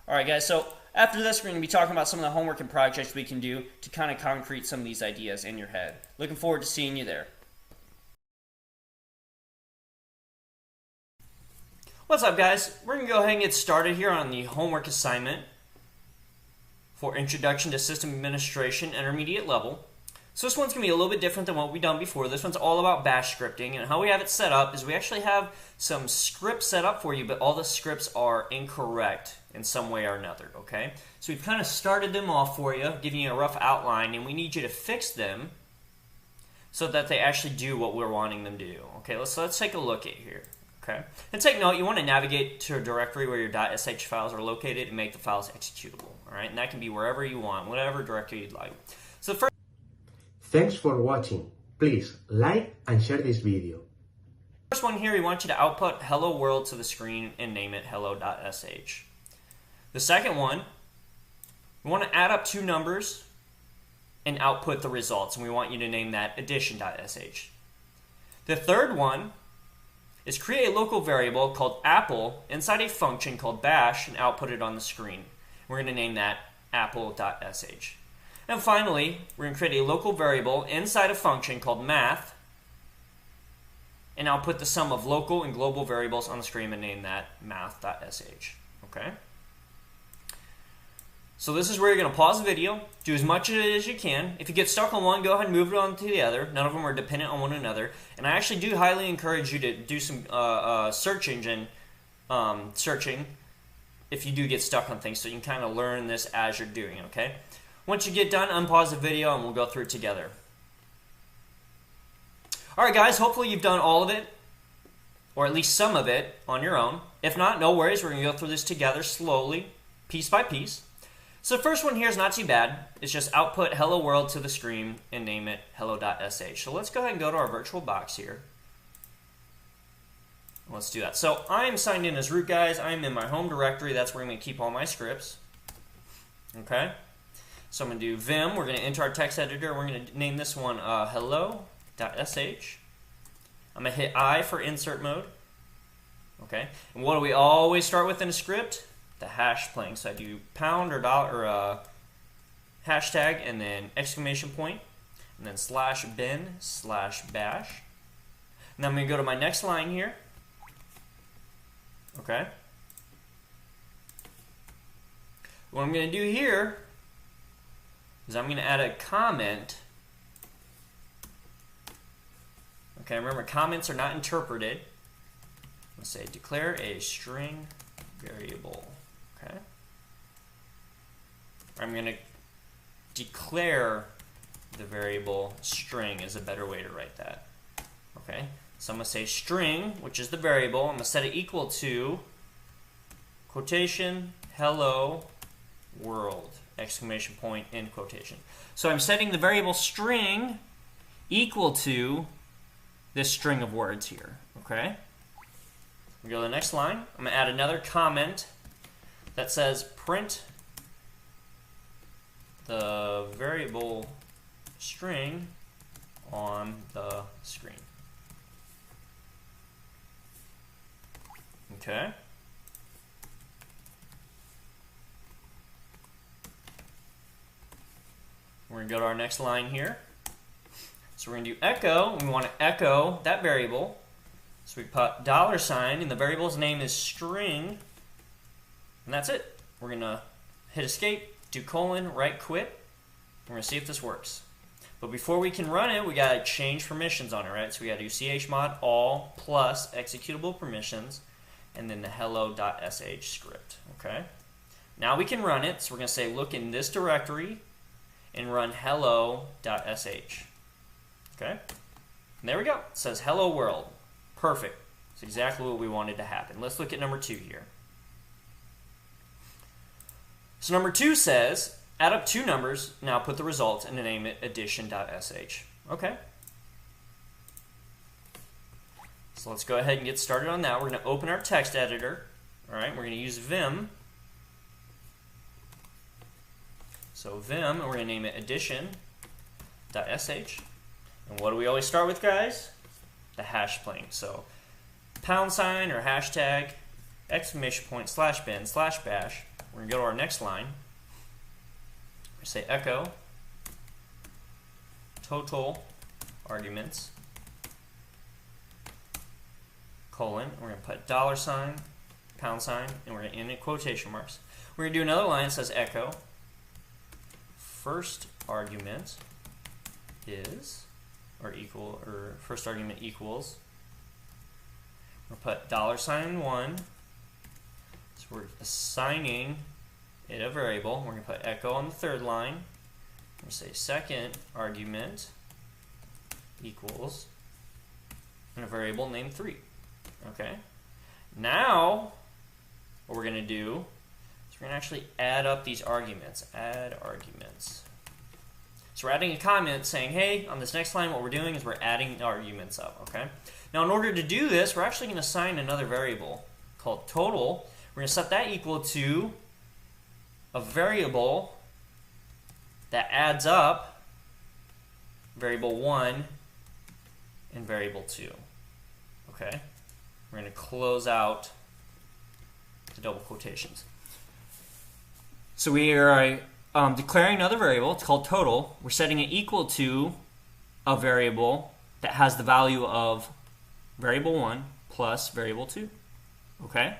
All right, guys, so after this, we're going to be talking about some of the homework and projects we can do to kind of concrete some of these ideas in your head. Looking forward to seeing you there. What's up, guys? We're going to go ahead and get started here on the homework assignment. for Introduction to System Administration Intermediate Level. So this one's going to be a little bit different than what we've done before. This one's all about bash scripting, and how we have it set up is we actually have some scripts set up for you, but all the scripts are incorrect in some way or another, okay? So we've kind of started them off for you, giving you a rough outline, and we need you to fix them so that they actually do what we're wanting them to do. Okay, let's take a look at here. Okay, and take note, you want to navigate to a directory where your .sh files are located and make the files executable. All right, and that can be wherever you want, whatever directory you'd like. So first. Thanks for watching. Please like and share this video. First one here, we want you to output hello world to the screen and name it hello.sh. The second one, we want to add up two numbers and output the results, and we want you to name that addition.sh. The third one is create a local variable called apple inside a function called bash and output it on the screen. We're going to name that apple.sh. And finally, we're going to create a local variable inside a function called math, and I'll put the sum of local and global variables on the screen and name that math.sh. Okay? So this is where you're going to pause the video, do as much of it as you can. If you get stuck on one, go ahead and move it on to the other. None of them are dependent on one another. And I actually do highly encourage you to do some search engine searching if you do get stuck on things, so you can kind of learn this as you're doing, okay? Once you get done, unpause the video and we'll go through it together. Alright guys, hopefully you've done all of it, or at least some of it, on your own. If not, no worries, we're going to go through this together slowly, piece by piece. So the first one here is not too bad. It's just output hello world to the screen and name it hello.sh. So let's go ahead and go to our virtual box here. Let's do that. So I'm signed in as root, guys. I'm in my home directory. That's where I'm going to keep all my scripts. Okay? So I'm going to do vim. We're going to enter our text editor. We're going to name this one hello.sh. I'm going to hit I for insert mode. Okay? And what do we always start with in a script? The hash playing. So I do pound or dollar or hashtag and then exclamation point and then /bin/bash. And then I'm going to go to my next line here. Okay? What I'm going to do here is I'm going to add a comment. Okay, remember comments are not interpreted. Let's say declare a string variable. Okay. I'm going to declare the variable string is a better way to write that. Okay. So I'm going to say string, which is the variable. I'm going to set it equal to quotation hello world exclamation point end quotation. So I'm setting the variable string equal to this string of words here. Okay. We go to the next line. I'm going to add another comment that says print the variable string on the screen. Okay. We're going to go to our next line here. So we're going to do echo. We want to echo that variable. So we put $, and the variable's name is string. And that's it. We're going to hit escape, do colon, right quit. We're going to see if this works. But before we can run it, we got to change permissions on it, right? So we got to do chmod all plus executable permissions and then the hello.sh script, okay? Now we can run it. So we're going to say look in this directory and run hello.sh. Okay? And there we go. It says hello world. Perfect. It's exactly what we wanted to happen. Let's look at number 2 here. So number 2 says, add up two numbers, now put the results, and name it addition.sh. Okay. So let's go ahead and get started on that. We're going to open our text editor. All right, we're going to use vim. So vim, and we're going to name it addition.sh. And what do we always start with, guys? The hash playing. So pound sign or hashtag, exclamation point, /bin/bash. We're going to go to our next line. We say echo total arguments colon. We're going to put $, pound sign, and we're going to end in quotation marks. We're going to do another line that says echo first argument is, first argument equals, we'll put $1, so we're assigning it a variable. We're going to put echo on the third line. We're going to say second argument equals, and a variable named 3. Okay. Now, what we're going to do is we're going to actually add up these arguments. Add arguments. So we're adding a comment saying, hey, on this next line, what we're doing is we're adding arguments up. Okay. Now, in order to do this, we're actually going to assign another variable called total. We're going to set that equal to a variable that adds up variable 1 and variable 2. Okay? We're going to close out the double quotations. So we are declaring another variable. It's called total. We're setting it equal to a variable that has the value of variable 1 plus variable 2. Okay?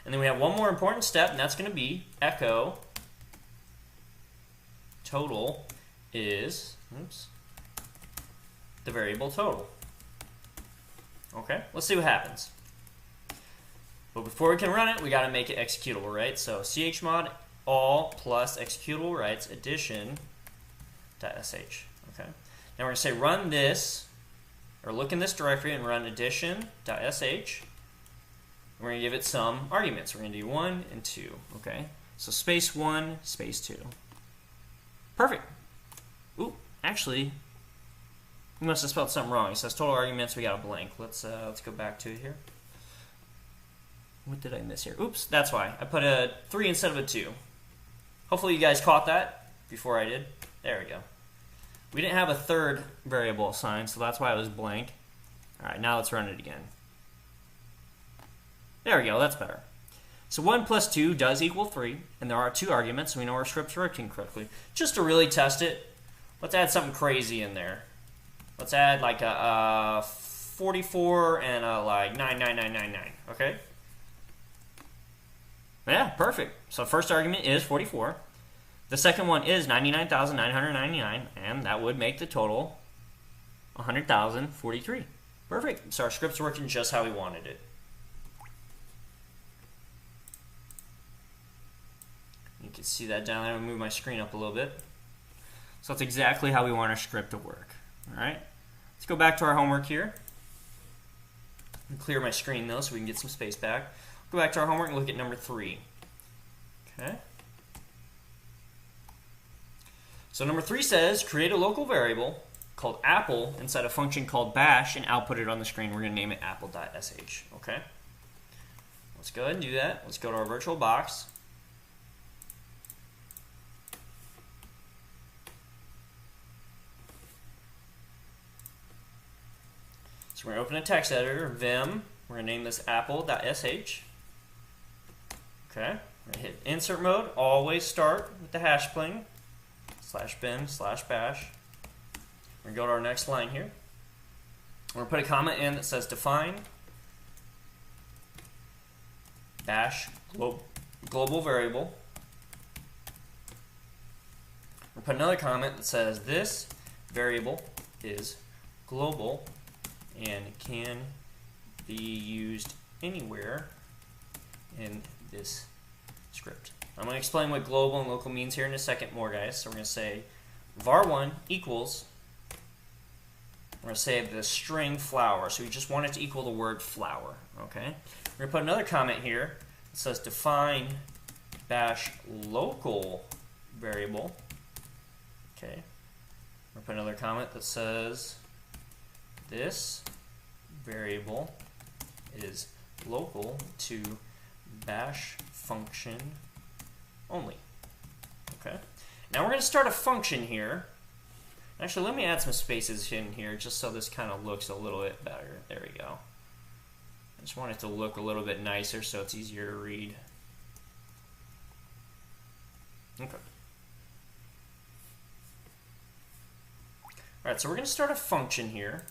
And then we have one more important step, and that's going to be echo total is, the variable total. Okay, let's see what happens. But before we can run it, we got to make it executable, right? So chmod all plus executable rights addition.sh. Okay. Now we're going to say run this, or look in this directory and run addition.sh. We're going to give it some arguments. We're going to do 1 and 2. Okay. So space 1, space 2. Perfect. Ooh, actually, we must have spelled something wrong. It says total arguments. We got a blank. Let's go back to it here. What did I miss here? Oops, that's why. I put a 3 instead of a 2. Hopefully you guys caught that before I did. There we go. We didn't have a third variable assigned, so that's why it was blank. All right, now let's run it again. There we go, that's better. So 1 plus 2 does equal 3, and there are 2 arguments, so we know our script's working correctly. Just to really test it, let's add something crazy in there. Let's add like a 44 and a like 99999, okay? Yeah, perfect. So first argument is 44. The second one is 99,999, and that would make the total 100,043. Perfect. So our script's working just how we wanted it. You can see that down there. I'm going to move my screen up a little bit. So that's exactly how we want our script to work. All right. Let's go back to our homework here. And clear my screen though so we can get some space back. Go back to our homework and look at number 3. Okay. So number 3 says create a local variable called apple inside a function called bash and output it on the screen. We're going to name it apple.sh. Okay. Let's go ahead and do that. Let's go to our virtual box. So we're going to open a text editor, vim. We're going to name this apple.sh. Okay. We're going to hit insert mode. Always start with the hash pling. /bin/bash. We're going to go to our next line here. We're going to put a comment in that says define bash global variable. We'll put another comment that says this variable is global and can be used anywhere in this script. I'm going to explain what global and local means here in a second more, guys. So we're going to say var1 equals, we're going to say the string flower. So we just want it to equal the word flower. Okay. We're going to put another comment here that says define bash local variable. Okay. We're going to put another comment that says this variable is local to bash function only. Okay. Now we're going to start a function here. Actually, let me add some spaces in here just so this kind of looks a little bit better. There we go. I just want it to look a little bit nicer so it's easier to read. Okay. Alright, so we're going to start a function here.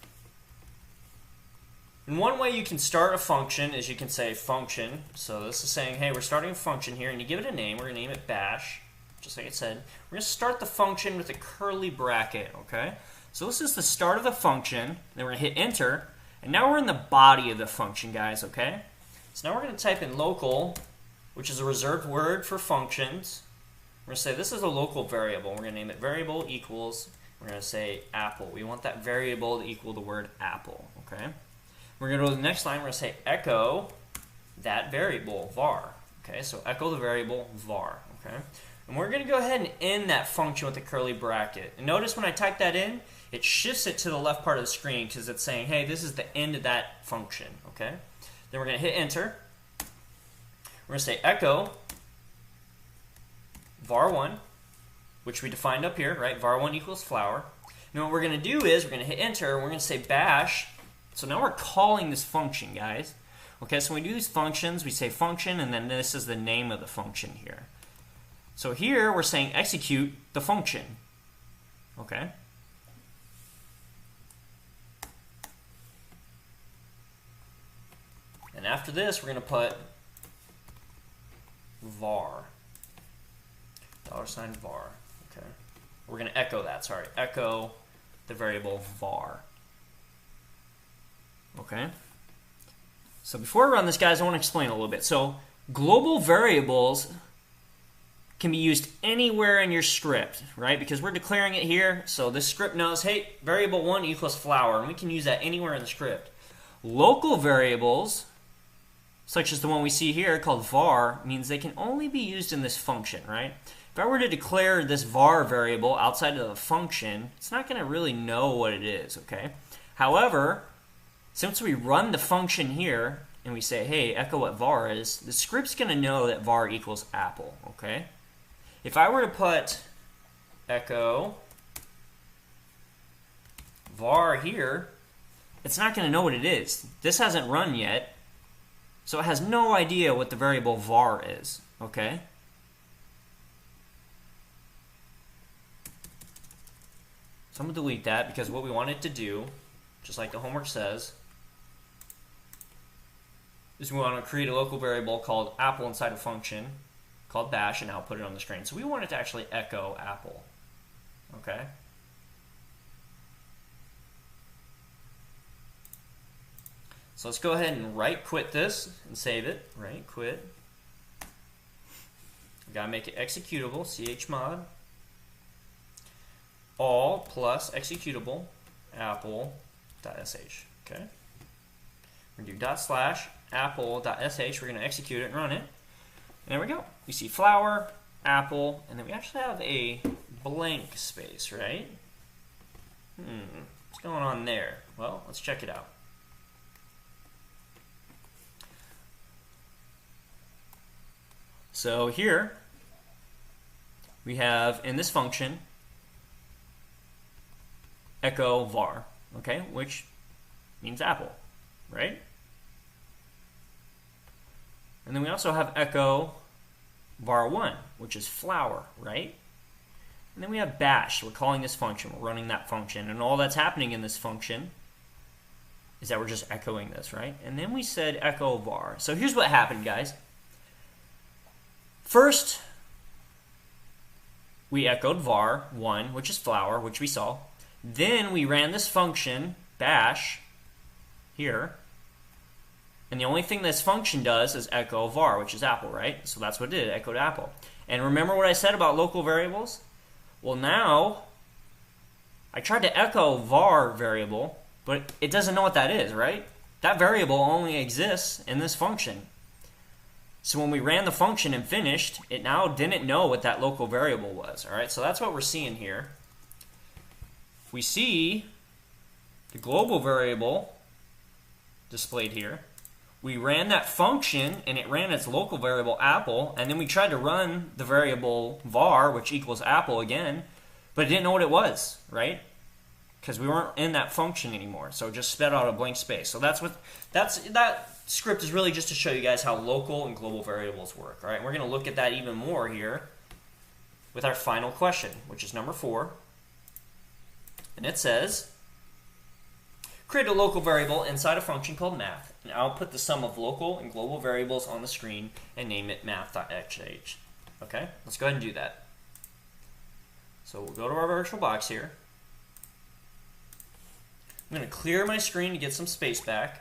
And one way you can start a function is you can say function. So this is saying, hey, we're starting a function here, and you give it a name. We're going to name it bash, just like it said. We're going to start the function with a curly bracket, okay? So this is the start of the function, then we're going to hit enter, and now we're in the body of the function, guys, okay? So now we're going to type in local, which is a reserved word for functions. We're going to say this is a local variable. We're going to name it variable equals, we're going to say apple. We want that variable to equal the word apple, okay? We're going to go to the next line, we're going to say echo that variable, var. Okay, so echo the variable var, okay? And we're going to go ahead and end that function with a curly bracket. And notice when I type that in, it shifts it to the left part of the screen because it's saying, hey, this is the end of that function, okay? Then we're going to hit enter. We're going to say echo var1, which we defined up here, right? var1 equals flower. And what we're going to do is we're going to hit enter, and we're going to say bash. So now we're calling this function, guys. Okay, so when we do these functions, we say function, and then this is the name of the function here. So here we're saying execute the function. Okay? And after this, we're going to put var. $var. Okay. We're going to echo that, sorry. Echo the variable var. Okay? So before I run this, guys, I want to explain a little bit. So global variables can be used anywhere in your script, right? Because we're declaring it here, so this script knows, hey, variable 1 equals flower, and we can use that anywhere in the script. Local variables, such as the one we see here called var, means they can only be used in this function, right? If I were to declare this var variable outside of the function, it's not going to really know what it is, okay? However, since we run the function here and we say, hey, echo what var is, the script's going to know that var equals apple, okay? If I were to put echo var here, it's not going to know what it is. This hasn't run yet, so it has no idea what the variable var is, okay? So I'm going to delete that because what we want it to do, just like the homework says, is we want to create a local variable called apple inside a function called bash and output it on the screen. So we want it to actually echo apple. Okay? So let's go ahead and right quit this and save it. Right quit. We gotta make it executable, chmod. All plus executable apple.sh. Okay? We're going to do /apple.sh. We're going to execute it and run it. And there we go. We see flower, apple, and then we actually have a blank space, right? What's going on there? Well, let's check it out. So here we have in this function echo var, okay, which means apple, right? And then we also have echo var1, which is flower, right? And then we have bash. We're calling this function. We're running that function. And all that's happening in this function is that we're just echoing this, right? And then we said echo var. So here's what happened, guys. First, we echoed var1, which is flower, which we saw. Then we ran this function, bash, here. And the only thing this function does is echo var, which is apple, right? So that's what it did, it echoed apple. And remember what I said about local variables? Well, now, I tried to echo var variable, but it doesn't know what that is, right? That variable only exists in this function. So when we ran the function and finished, it now didn't know what that local variable was, all right? So that's what we're seeing here. We see the global variable displayed here. We ran that function, and it ran its local variable apple, and then we tried to run the variable var, which equals apple again, but it didn't know what it was, right? Because we weren't in that function anymore, so it just spit out a blank space. So that script is really just to show you guys how local and global variables work. All right, we're going to look at that even more here with our final question, which is number 4. And it says, create a local variable inside a function called math, and output the sum of local and global variables on the screen and name it math.sh. Okay, let's go ahead and do that. So we'll go to our virtual box here. I'm going to clear my screen to get some space back.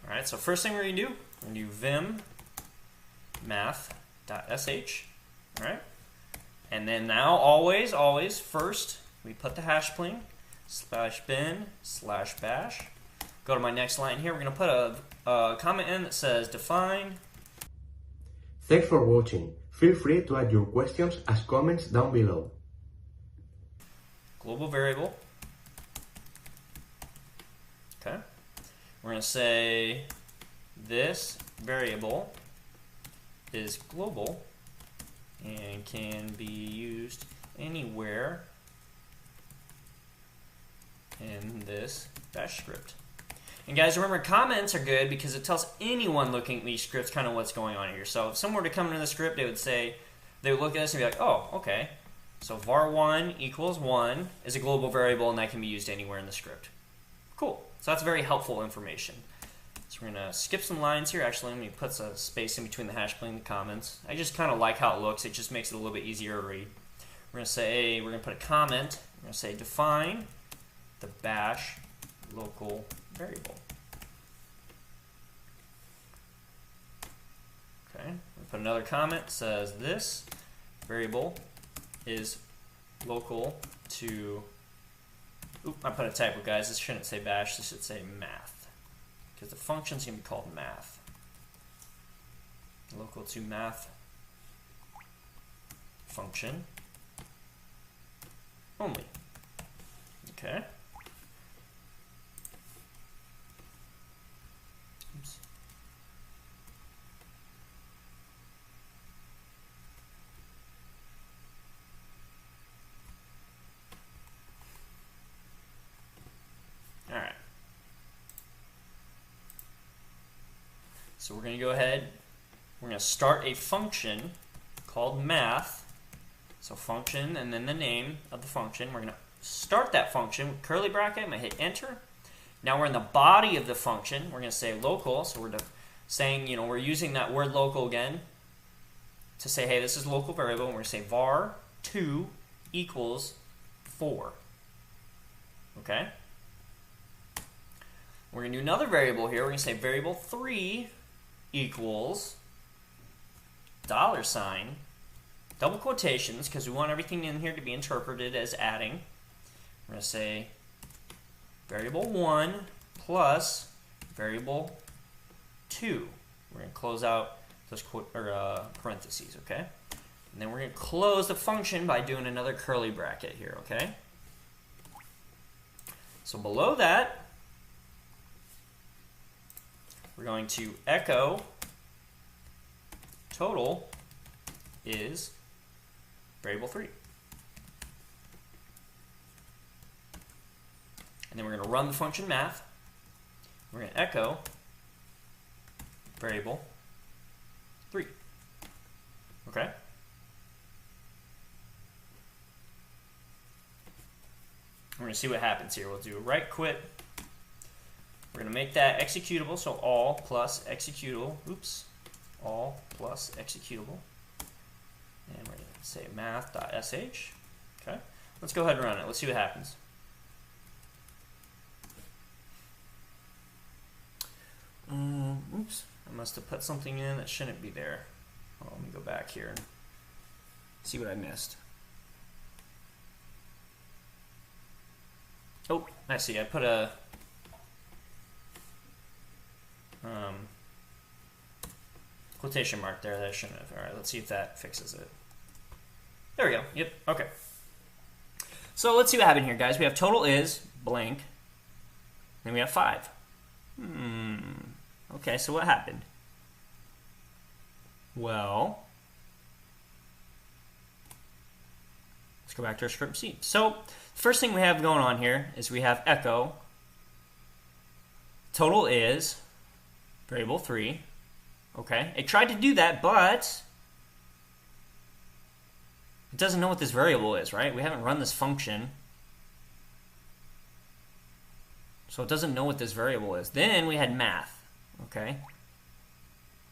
Alright, so first thing we're going to do, we're going to do vim math.sh. Alright, and then now always, first we put the hash pling /bin/bash. Go to my next line here. We're going to put a comment in that says define. Thanks for watching. Feel free to add your questions as comments down below. Global variable. Okay. We're going to say this variable is global and can be used anywhere in this bash script. And guys, remember, comments are good because it tells anyone looking at these scripts kind of what's going on here. So if someone were to come into the script, they would look at this and be like, oh, okay. So var1 equals 1 is a global variable, and that can be used anywhere in the script. Cool. So that's very helpful information. So we're going to skip some lines here. Actually, let me put some space in between the hash pling and the comments. I just kind of like how it looks. It just makes it a little bit easier to read. We're going to say, we're going to put a comment. We're going to say define the bash local variable. Okay, we'll put another comment that says this variable is local to, I put a typo, guys. This shouldn't say bash, this should say math, because the function's going to be called math. Local to math function only. Okay. Oops. All right. So we're going to go ahead. We're going to start a function called math. So function and then the name of the function. We're going to start that function with curly bracket. I'm going to hit enter. Now we're in the body of the function. We're going to say local. So we're saying, you know, we're using that word local again to say, hey, this is local variable. And we're going to say var2 equals 4. Okay? We're going to do another variable here. We're going to say variable 3 equals $, double quotations, because we want everything in here to be interpreted as adding. We're going to say variable 1 plus variable 2. We're going to close out those parentheses, okay? And then we're going to close the function by doing another curly bracket here, okay? So below that, we're going to echo total is variable 3. And then we're going to run the function math. We're going to echo variable 3. Okay? We're going to see what happens here. We'll do a right quit. We're going to make that executable, so all plus executable. Oops. All plus executable. And we're going to say math.sh. Okay? Let's go ahead and run it. Let's see what happens. Oops. I must have put something in that shouldn't be there. Oh, let me go back here and see what I missed. Oh, I see. I put a quotation mark there that I shouldn't have. All right, let's see if that fixes it. There we go. Yep. Okay. So let's see what happened here, guys. We have total is blank. Then we have 5. Okay, so what happened? Well, let's go back to our script and see. So first thing we have going on here is we have echo total is variable 3. Okay, it tried to do that, but it doesn't know what this variable is, right? We haven't run this function, so it doesn't know what this variable is. Then we had math. Okay?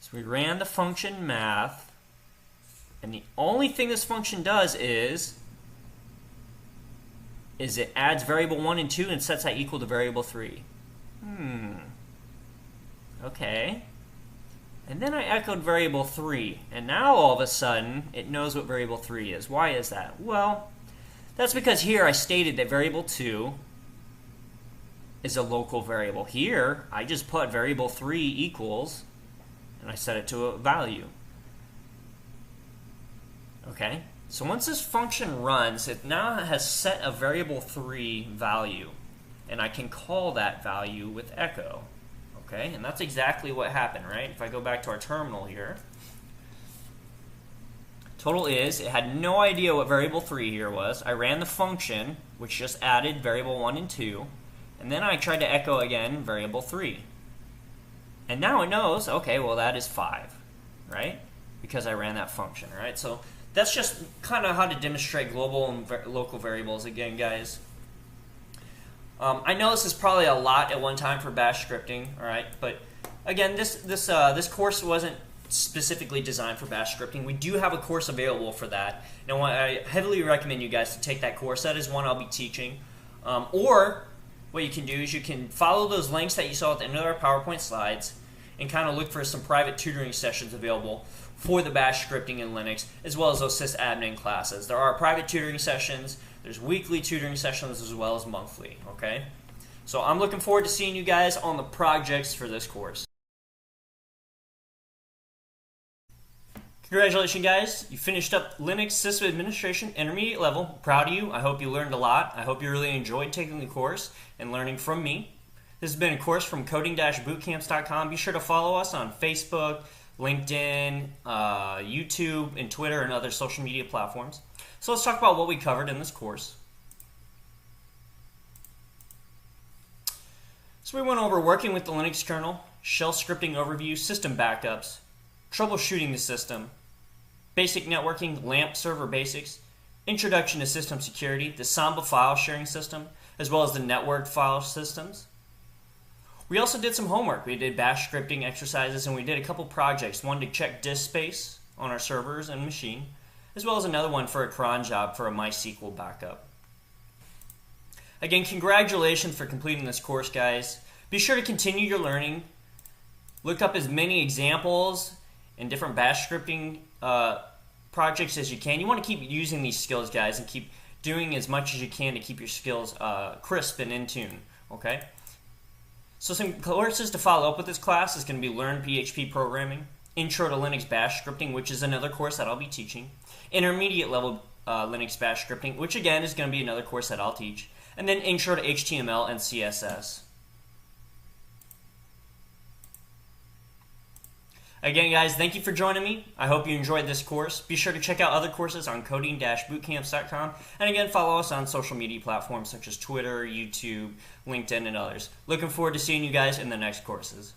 So we ran the function math, and the only thing this function does is it adds variable 1 and 2 and sets that equal to variable 3. Okay. And then I echoed variable 3, and now all of a sudden it knows what variable 3 is. Why is that? Well, that's because here I stated that variable 2 is a local variable. Here, I just put variable 3 equals, and I set it to a value. Okay? So once this function runs, it now has set a variable 3 value, and I can call that value with echo. Okay? And that's exactly what happened, right? If I go back to our terminal here, total is, it had no idea what variable 3 here was. I ran the function, which just added variable 1 and 2, and then I tried to echo again variable 3. And now it knows, okay, well that is 5, right? Because I ran that function, right? So that's just kind of how to demonstrate global and local variables again, guys. I know this is probably a lot at one time for bash scripting, all right? But again, this course wasn't specifically designed for bash scripting. We do have a course available for that. And I heavily recommend you guys to take that course. That is one I'll be teaching. Or what you can do is you can follow those links that you saw at the end of our PowerPoint slides and kind of look for some private tutoring sessions available for the bash scripting in Linux, as well as those sysadmin classes. There are private tutoring sessions, there's weekly tutoring sessions, as well as monthly, okay? So I'm looking forward to seeing you guys on the projects for this course. Congratulations, guys. You finished up Linux System Administration Intermediate level. Proud of you. I hope you learned a lot. I hope you really enjoyed taking the course and learning from me. This has been a course from coding-bootcamps.com. Be sure to follow us on Facebook, LinkedIn, YouTube, and Twitter, and other social media platforms. So let's talk about what we covered in this course. So we went over working with the Linux kernel, shell scripting overview, system backups, troubleshooting the system, basic networking, LAMP server basics, introduction to system security, the Samba file sharing system, as well as the network file systems. We also did some homework. We did bash scripting exercises, and we did a couple projects. One to check disk space on our servers and machine, as well as another one for a cron job for a MySQL backup. Again, congratulations for completing this course, guys. Be sure to continue your learning. Look up as many examples and different bash scripting projects as you can. You want to keep using these skills, guys, and keep doing as much as you can to keep your skills crisp and in tune, okay? So some courses to follow up with this class is going to be Learn PHP Programming, Intro to Linux Bash Scripting, which is another course that I'll be teaching, Intermediate Level Linux Bash Scripting, which again is going to be another course that I'll teach, and then Intro to HTML and CSS. Again, guys, thank you for joining me. I hope you enjoyed this course. Be sure to check out other courses on coding-bootcamps.com. And again, follow us on social media platforms such as Twitter, YouTube, LinkedIn, and others. Looking forward to seeing you guys in the next courses.